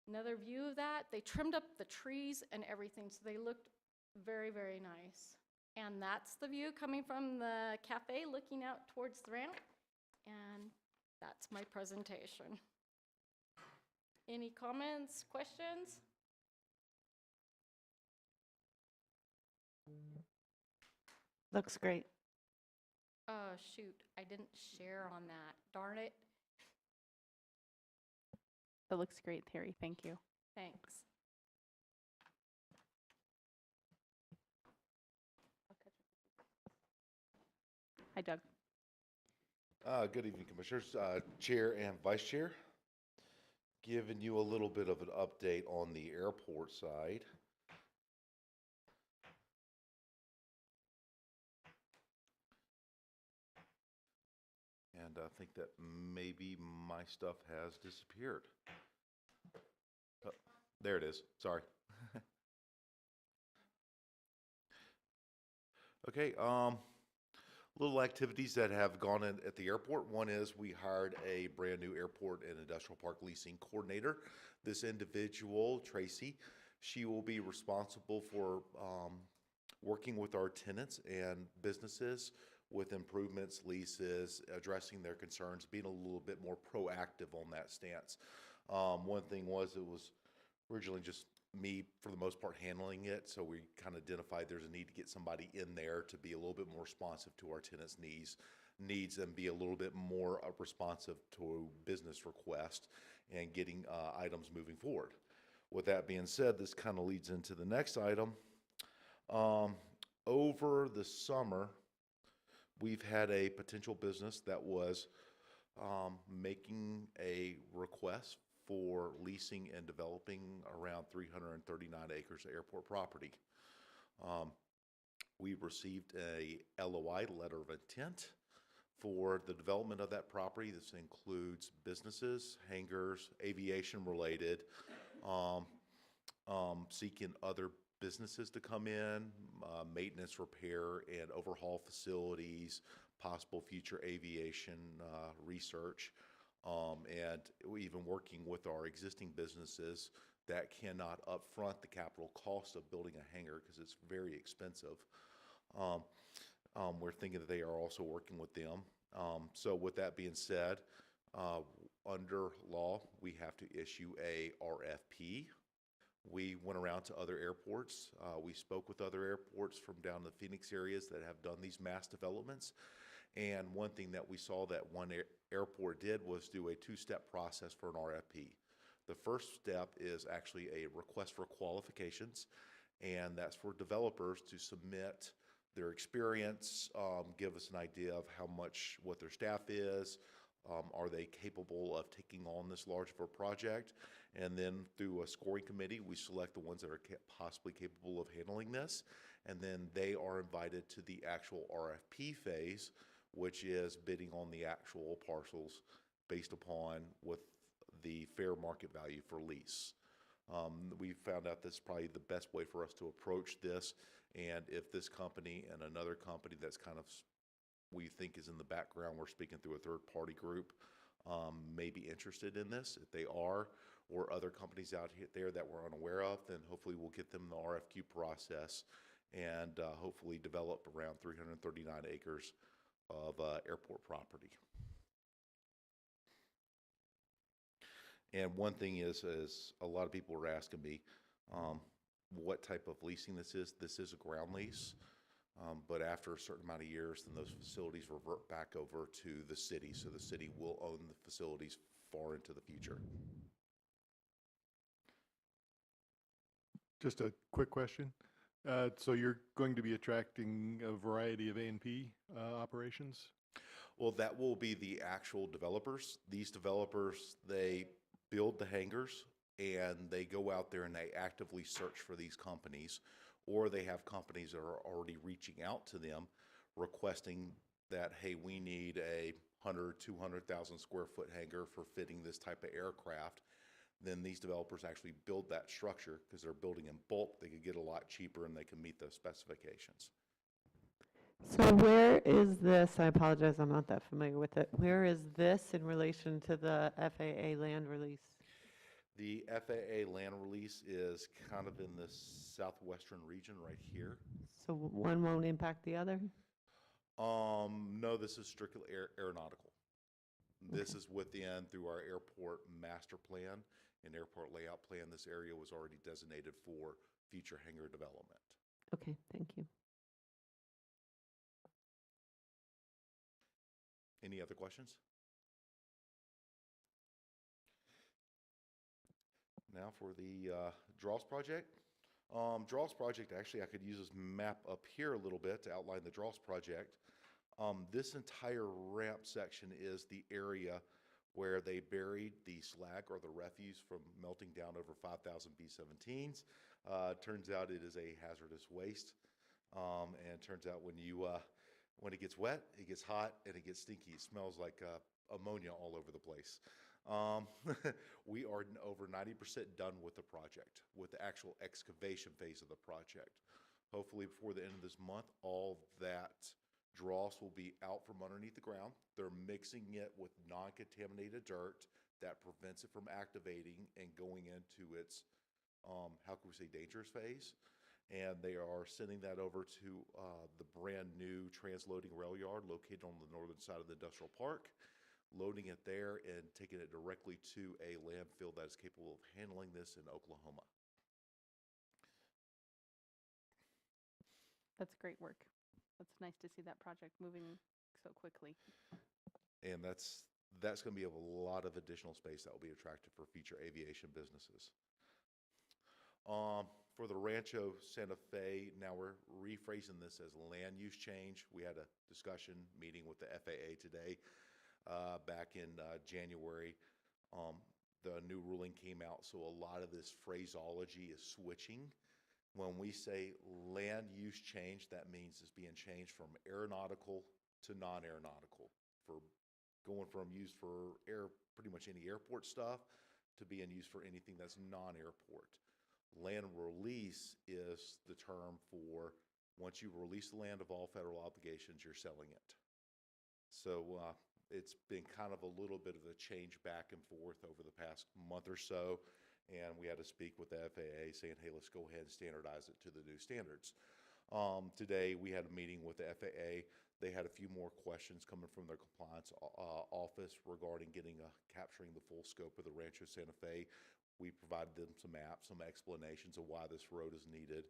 Another view of that, they trimmed up the trees and everything, so they looked very, very nice. And that's the view coming from the cafe looking out towards the ramp. And that's my presentation. Any comments, questions? Looks great. Oh, shoot, I didn't share on that. Darn it. That looks great, Terry. Thank you. Thanks. Hi, Doug. Good evening, Commissioners, Chair and Vice Chair. Giving you a little bit of an update on the airport side. And I think that maybe my stuff has disappeared. Oh, there it is. Sorry. Okay. Little activities that have gone in at the airport. One is we hired a brand new airport and industrial park leasing coordinator. This individual, Tracy, she will be responsible for working with our tenants and businesses with improvements, leases, addressing their concerns, being a little bit more proactive on that stance. One thing was, it was originally just me, for the most part, handling it, so we kind of identified there's a need to get somebody in there to be a little bit more responsive to our tenants' needs and be a little bit more responsive to business requests and getting items moving forward. With that being said, this kind of leads into the next item. Over the summer, we've had a potential business that was making a request for leasing and developing around 339 acres of airport property. We received a LOI, letter of intent, for the development of that property. This includes businesses, hangars, aviation related, seeking other businesses to come in, maintenance, repair, and overhaul facilities, possible future aviation research, and even working with our existing businesses that cannot upfront the capital cost of building a hangar because it's very expensive. We're thinking that they are also working with them. So with that being said, under law, we have to issue a RFP. We went around to other airports. We spoke with other airports from down the Phoenix areas that have done these mass developments. And one thing that we saw that one airport did was do a two-step process for an RFP. The first step is actually a request for qualifications, and that's for developers to submit their experience, give us an idea of how much, what their staff is, are they capable of taking on this large of a project, and then through a scoring committee, we select the ones that are possibly capable of handling this, and then they are invited to the actual RFP phase, which is bidding on the actual parcels based upon what the fair market value for lease. We found out that's probably the best way for us to approach this, and if this company and another company that's kind of we think is in the background, we're speaking through a third-party group, may be interested in this. If they are, or other companies out there that we're unaware of, then hopefully we'll get them the RFQ process and hopefully develop around 339 acres of airport property. And one thing is a lot of people are asking me what type of leasing this is. This is a ground lease, but after a certain amount of years, then those facilities revert back over to the city. So the city will own the facilities far into the future. Just a quick question. So you're going to be attracting a variety of A&P operations? Well, that will be the actual developers. These developers, they build the hangars and they go out there and they actively search for these companies, or they have companies that are already reaching out to them requesting that, hey, we need a 100, 200,000 square foot hangar for fitting this type of aircraft. Then these developers actually build that structure because they're building in bulk. They could get a lot cheaper and they can meet those specifications. So where is this? I apologize, I'm not that familiar with it. Where is this in relation to the FAA land release? The FAA land release is kind of in the southwestern region right here. So one won't impact the other? No, this is strictly aeronautical. This is within, through our airport master plan and airport layout plan, this area was already designated for future hangar development. Okay, thank you. Any other questions? Now for the Draws project. Draws project, actually I could use this map up here a little bit to outline the Draws project. This entire ramp section is the area where they buried the slag or the refuse from melting down over 5,000 B-17s. Turns out it is a hazardous waste, and turns out when it gets wet, it gets hot, and it gets stinky. It smells like ammonia all over the place. We are over 90% done with the project, with the actual excavation phase of the project. Hopefully before the end of this month, all that dross will be out from underneath the ground. They're mixing it with non-contaminated dirt that prevents it from activating and going into its, how can we say, dangerous phase. And they are sending that over to the brand new transloading rail yard located on the northern side of the industrial park, loading it there and taking it directly to a landfill that is capable of handling this in Oklahoma. That's great work. It's nice to see that project moving so quickly. And that's going to be a lot of additional space that will be attractive for future aviation businesses. For the Rancho Santa Fe, now we're rephrasing this as land use change. We had a discussion meeting with the FAA today. Back in January, the new ruling came out, so a lot of this phraseology is switching. When we say land use change, that means it's being changed from aeronautical to non-aeronautical, for going from used for pretty much any airport stuff to being used for anything that's non-airport. Land release is the term for once you release the land of all federal obligations, you're selling it. So it's been kind of a little bit of a change back and forth over the past month or so. And we had to speak with the FAA saying, hey, let's go ahead and standardize it to the new standards. Today, we had a meeting with the FAA. They had a few more questions coming from their compliance office regarding capturing the full scope of the Rancho Santa Fe. We provided them some maps, some explanations of why this road is needed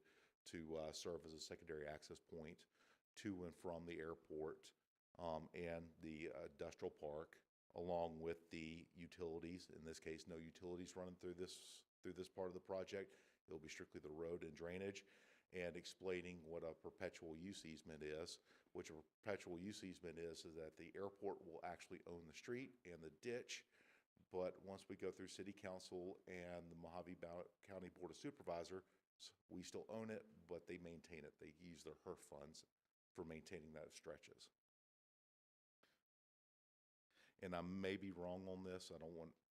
to serve as a secondary access point to and from the airport and the industrial park, along with the utilities. In this case, no utilities running through this part of the project. It'll be strictly the road and drainage, and explaining what a perpetual use easement is, which a perpetual use easement is that the airport will actually own the street and the ditch, but once we go through City Council and the Mojave County Board of Supervisors, we still own it, but they maintain it. They use their HERF funds for maintaining those stretches. and I may be wrong on this,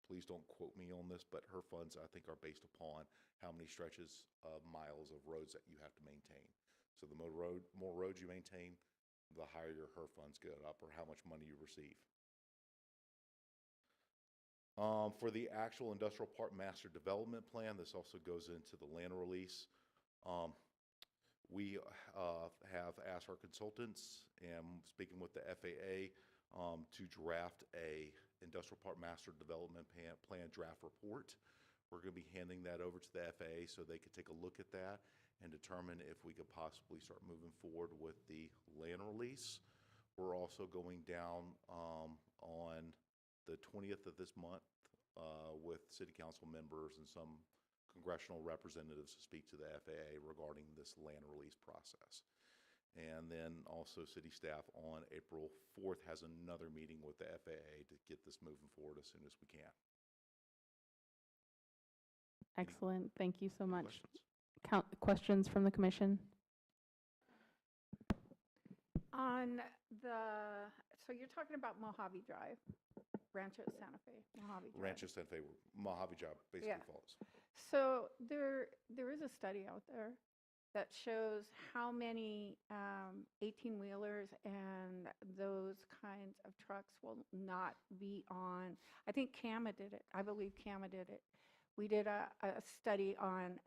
please don't quote me on this, but her funds, I think, are based upon how many stretches of miles of roads that you have to maintain. So the more roads you maintain, the higher your HER funds go up, or how much money you receive. For the actual industrial park master development plan, this also goes into the land release. We have asked our consultants, and speaking with the FAA, to draft a industrial park master development plan draft report. We're going to be handing that over to the FAA so they could take a look at that and determine if we could possibly start moving forward with the land release. We're also going down on the 20th of this month with city council members and some congressional representatives to speak to the FAA regarding this land release process. And then also city staff on April 4th has another meeting with the FAA to get this moving forward as soon as we can. Excellent. Thank you so much. Questions? Questions from the commission? On so you're talking about Mojave Drive, Rancho Santa Fe, Mojave Drive. Rancho Santa Fe, Mojave Job basically Yeah. falls. So there is a study out there that shows how many 18-wheelers and those kinds of trucks will not be on. I think CAMA did it. I believe CAMA did it. We did a study on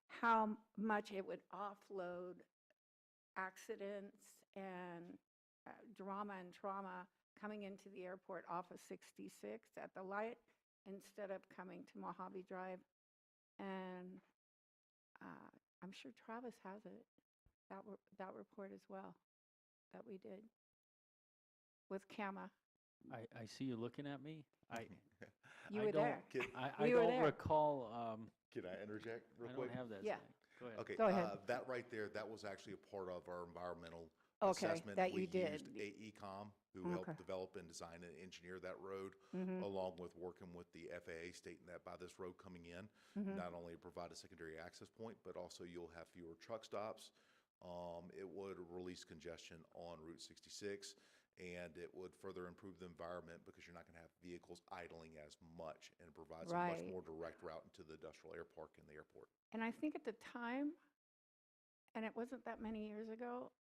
how much it would offload accidents and drama and trauma coming into the airport off of 66 at the light instead of coming to Mojave Drive. And I'm sure Travis has it, that report as well, that we did with CAMA. I see you looking at me. You I were don't- there. I You were don't there. recall, Can I interject real I quick? don't have that Yeah. thing. Go ahead. Okay, Go ahead. that right there, that was actually a part of our environmental Okay, assessment. that you We did. used AECom, who Okay. helped develop and design and engineer that road, Mhm. along with working with the FAA, stating that by this road coming in, Mhm. not only provide a secondary access point, but also you'll have fewer truck stops. It would release congestion on Route 66, and it would further improve the environment because you're not going to have vehicles idling as much, and provides a much Right. more direct route into the industrial air park and the airport. And I think at the time, and it wasn't that many years ago,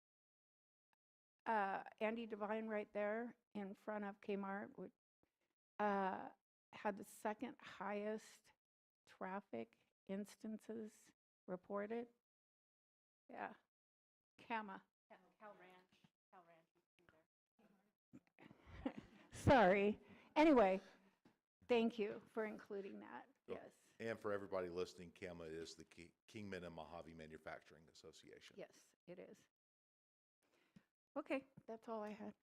Andy Devine right there in front of Kmart had the second highest traffic instances reported. Yeah, CAMA. Cal Ranch. Sorry. Anyway, thank you for including that. Oh, Yes, And for everybody listening, CAMA is the Kingman and Mojave Manufacturing Association. yes, it is. Okay, that's all I had.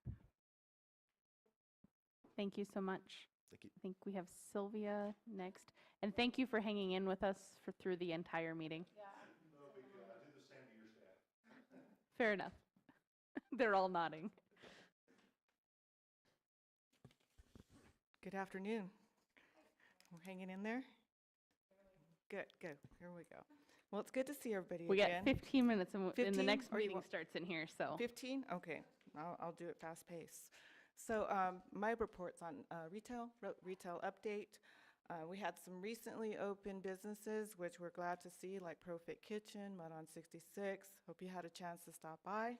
Thank you so much. Thank you. I think we have Sylvia next. And thank you for hanging in with us through the entire meeting. No big deal. I do the same to your staff. Fair enough. They're all nodding. Good afternoon. We're hanging in there? Good, good. Here we go. Well, it's good to see everybody We got again. 15 minutes and the 15? next Or you meeting want- starts in here, so. 15? Okay, I'll do it fast pace. So my report's on retail update. We had some recently opened businesses, which we're glad to see, like Profit Kitchen, Mud on 66. Hope you had a chance to stop by.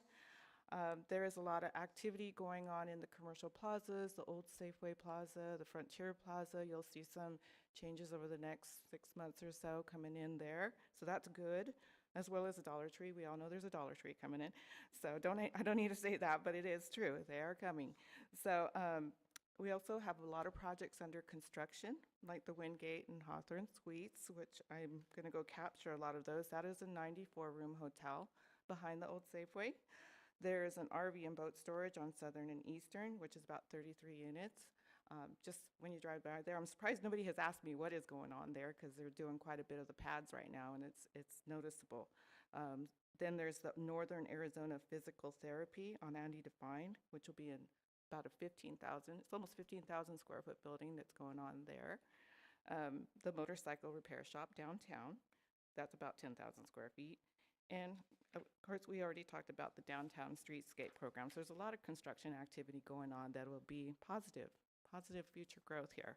There is a lot of activity going on in the commercial plazas, the old Safeway Plaza, the Frontier Plaza. You'll see some changes over the next 6 months or so coming in there. So that's good, as well as a Dollar Tree. We all know there's a Dollar Tree coming in. So I don't need to say that, but it is true. They are coming. So we also have a lot of projects under construction, like the Wingate and Hawthorne Suites, which I'm going to go capture a lot of those. That is a 94-room hotel behind the old Safeway. There's an RV and boat storage on Southern and Eastern, which is about 33 units. Just when you drive by there, I'm surprised nobody has asked me what is going on there, because they're doing quite a bit of the pads right now, and it's noticeable. Then there's the Northern Arizona Physical Therapy on Andy Devine, which will be in about a 15,000, it's almost 15,000 square foot building that's going on there. The motorcycle repair shop downtown, that's about 10,000 square feet. And of course, we already talked about the downtown streetscape programs. There's a lot of construction activity going on that will be positive positive future growth here.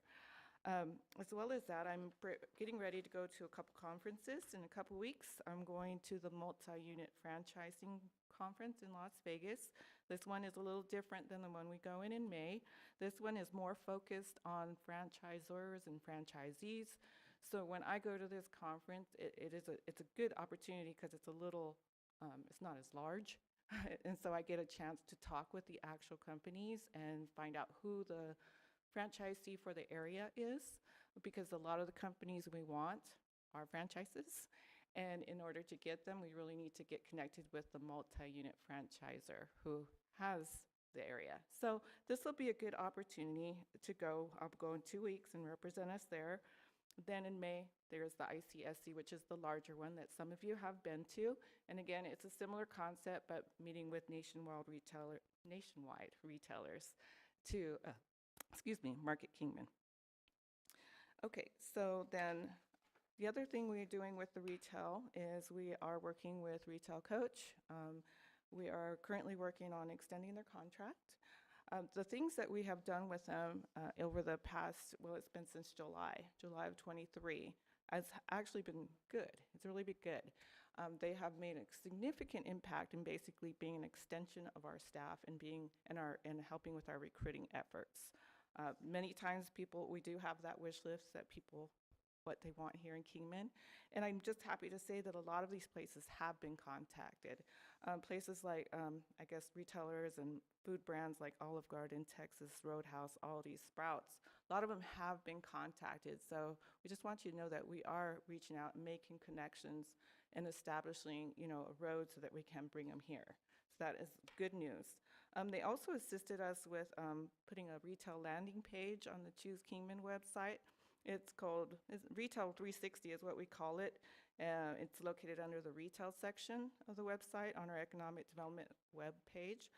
As well as that, I'm getting ready to go to a couple conferences in a couple weeks. I'm going to the multi-unit franchising conference in Las Vegas. This one is a little different than the one we go in May. This one is more focused on franchisors and franchisees. So when I go to this conference, it's a good opportunity because it's a little, it's not as large. And so I get a chance to talk with the actual companies and find out who the franchisee for the area is, because a lot of the companies we want are franchises. And in order to get them, we really need to get connected with the multi-unit franchisor who has the area. So this will be a good opportunity to go. I'll go in 2 weeks and represent us there. Then in May, there's the ICSC, which is the larger one that some of you have been to. And again, it's a similar concept, but meeting with nationwide retailers to, market Kingman. Okay, so then the other thing we're doing with the retail is we are working with Retail Coach. We are currently working on extending their contract. The things that we have done with them over the past, well, it's been since July of 23, has actually been good. It's really been good. They have made a significant impact in basically being an extension of our staff and helping with our recruiting efforts. Many times we do have that wish list that people, what they want here in Kingman. And I'm just happy to say that a lot of these places have been contacted. Places like, I guess, retailers and food brands like Olive Garden, Texas Roadhouse, Aldi, Sprouts, a lot of them have been contacted. So we just want you to know that we are reaching out and making connections and establishing, a road so that we can bring them here. So that is good news. They also assisted us with putting a retail landing page on the Choose Kingman website. It's called Retail 360 is what we call it. It's located under the retail section of the website on our economic development web page.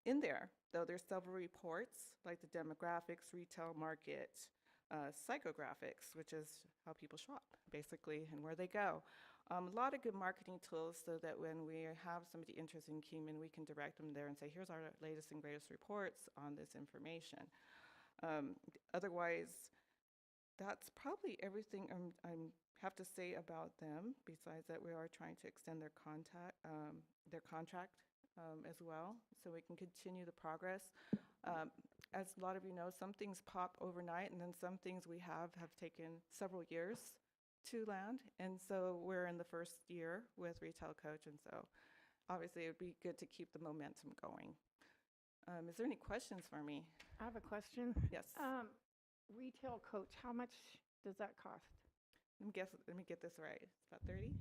In there, though, there's several reports like the demographics, retail market, psychographics, which is how people shop, basically, and where they go. A lot of good marketing tools so that when we have somebody interested in Kingman, we can direct them there and say, here's our latest and greatest reports on this information. Otherwise, that's probably everything I have to say about them, besides that we are trying to extend their contract as well, so we can continue the progress. As a lot of you know, some things pop overnight, and then some things we have taken several years to land, and so we're in the first year with Retail Coach, and so obviously it would be good to keep the momentum going. Is there any questions for me? I have a question. Yes. Retail Coach, how much does that cost? Let me get this right. It's about 30?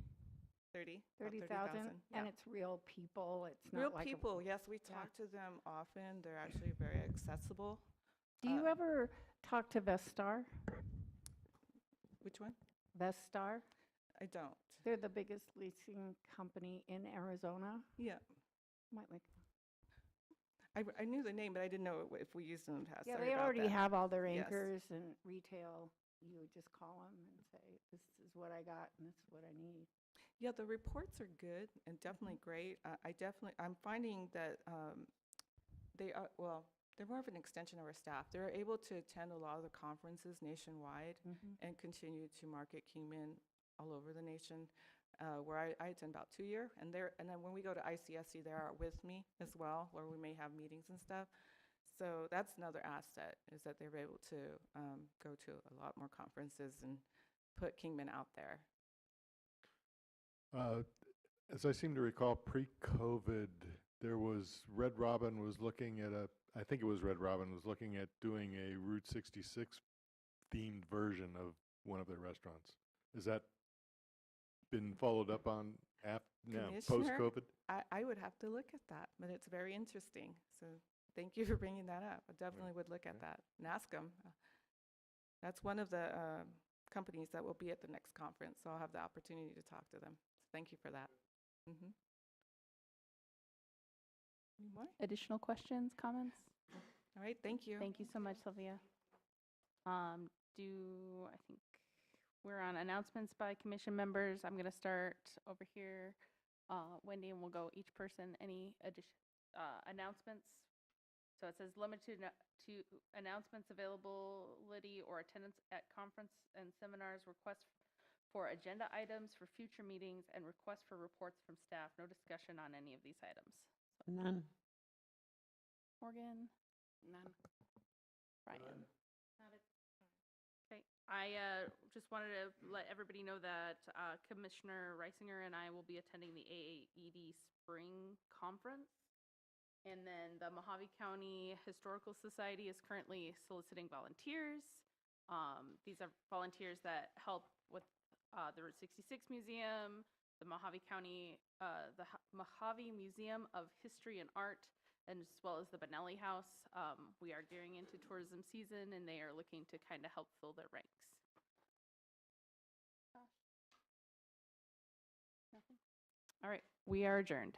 30,000? Yeah. And it's real people? It's not Real like people, yes. We talk to them often. They're actually very accessible. Do you ever talk to Vestar? Which one? Vestar? I don't. They're the biggest leasing company in Arizona. Yeah. Might like. I knew the name, but I didn't know if we used them in the past. Yeah, Sorry they about already that. have all their Yes. anchors and retail. You would just call them and say, this is what I got and this is what I need. Yeah, the reports are good and definitely great. I'm finding that they're more of an extension of our staff. They're able to attend a lot of the conferences nationwide and continue to market Kingman all over the nation, where I attend about 2 years. And then when we go to ICSC, they are with me as well, where we may have meetings and stuff. So that's another asset, is that they're able to go to a lot more conferences and put Kingman out there. As I seem to recall, pre-COVID, there was Red Robin was looking at I think it was Red Robin was looking at doing a Route 66 themed version of one of their restaurants. Has that been followed up on post-COVID? I would have to look at that, but it's very interesting. So thank you for bringing that up. I definitely would look at that and ask them. That's one of the companies that will be at the next conference, so I'll have the opportunity to talk to them. So thank you for that. Any more? Additional questions, comments? All right, thank you. Thank you so much, Sylvia. I think we're on announcements by commission members. I'm going to start over here, Wendy, and we'll go each person. Any announcements So it says limited to announcements, availability, or attendance at conference and seminars, requests for agenda items for future meetings, and requests for reports from staff. No discussion on any of these items. None. Morgan? None. Ryan? Okay, I just wanted to let everybody know that Commissioner Reisinger and I will be attending the AAED Spring Conference. And then the Mojave County Historical Society is currently soliciting volunteers. These are volunteers that help with the Route 66 Museum, the Mojave Museum of History and Art, and as well as the Benelli House. We are gearing into tourism season, and they are looking to kind of help fill their ranks. Nothing? All right, we are adjourned.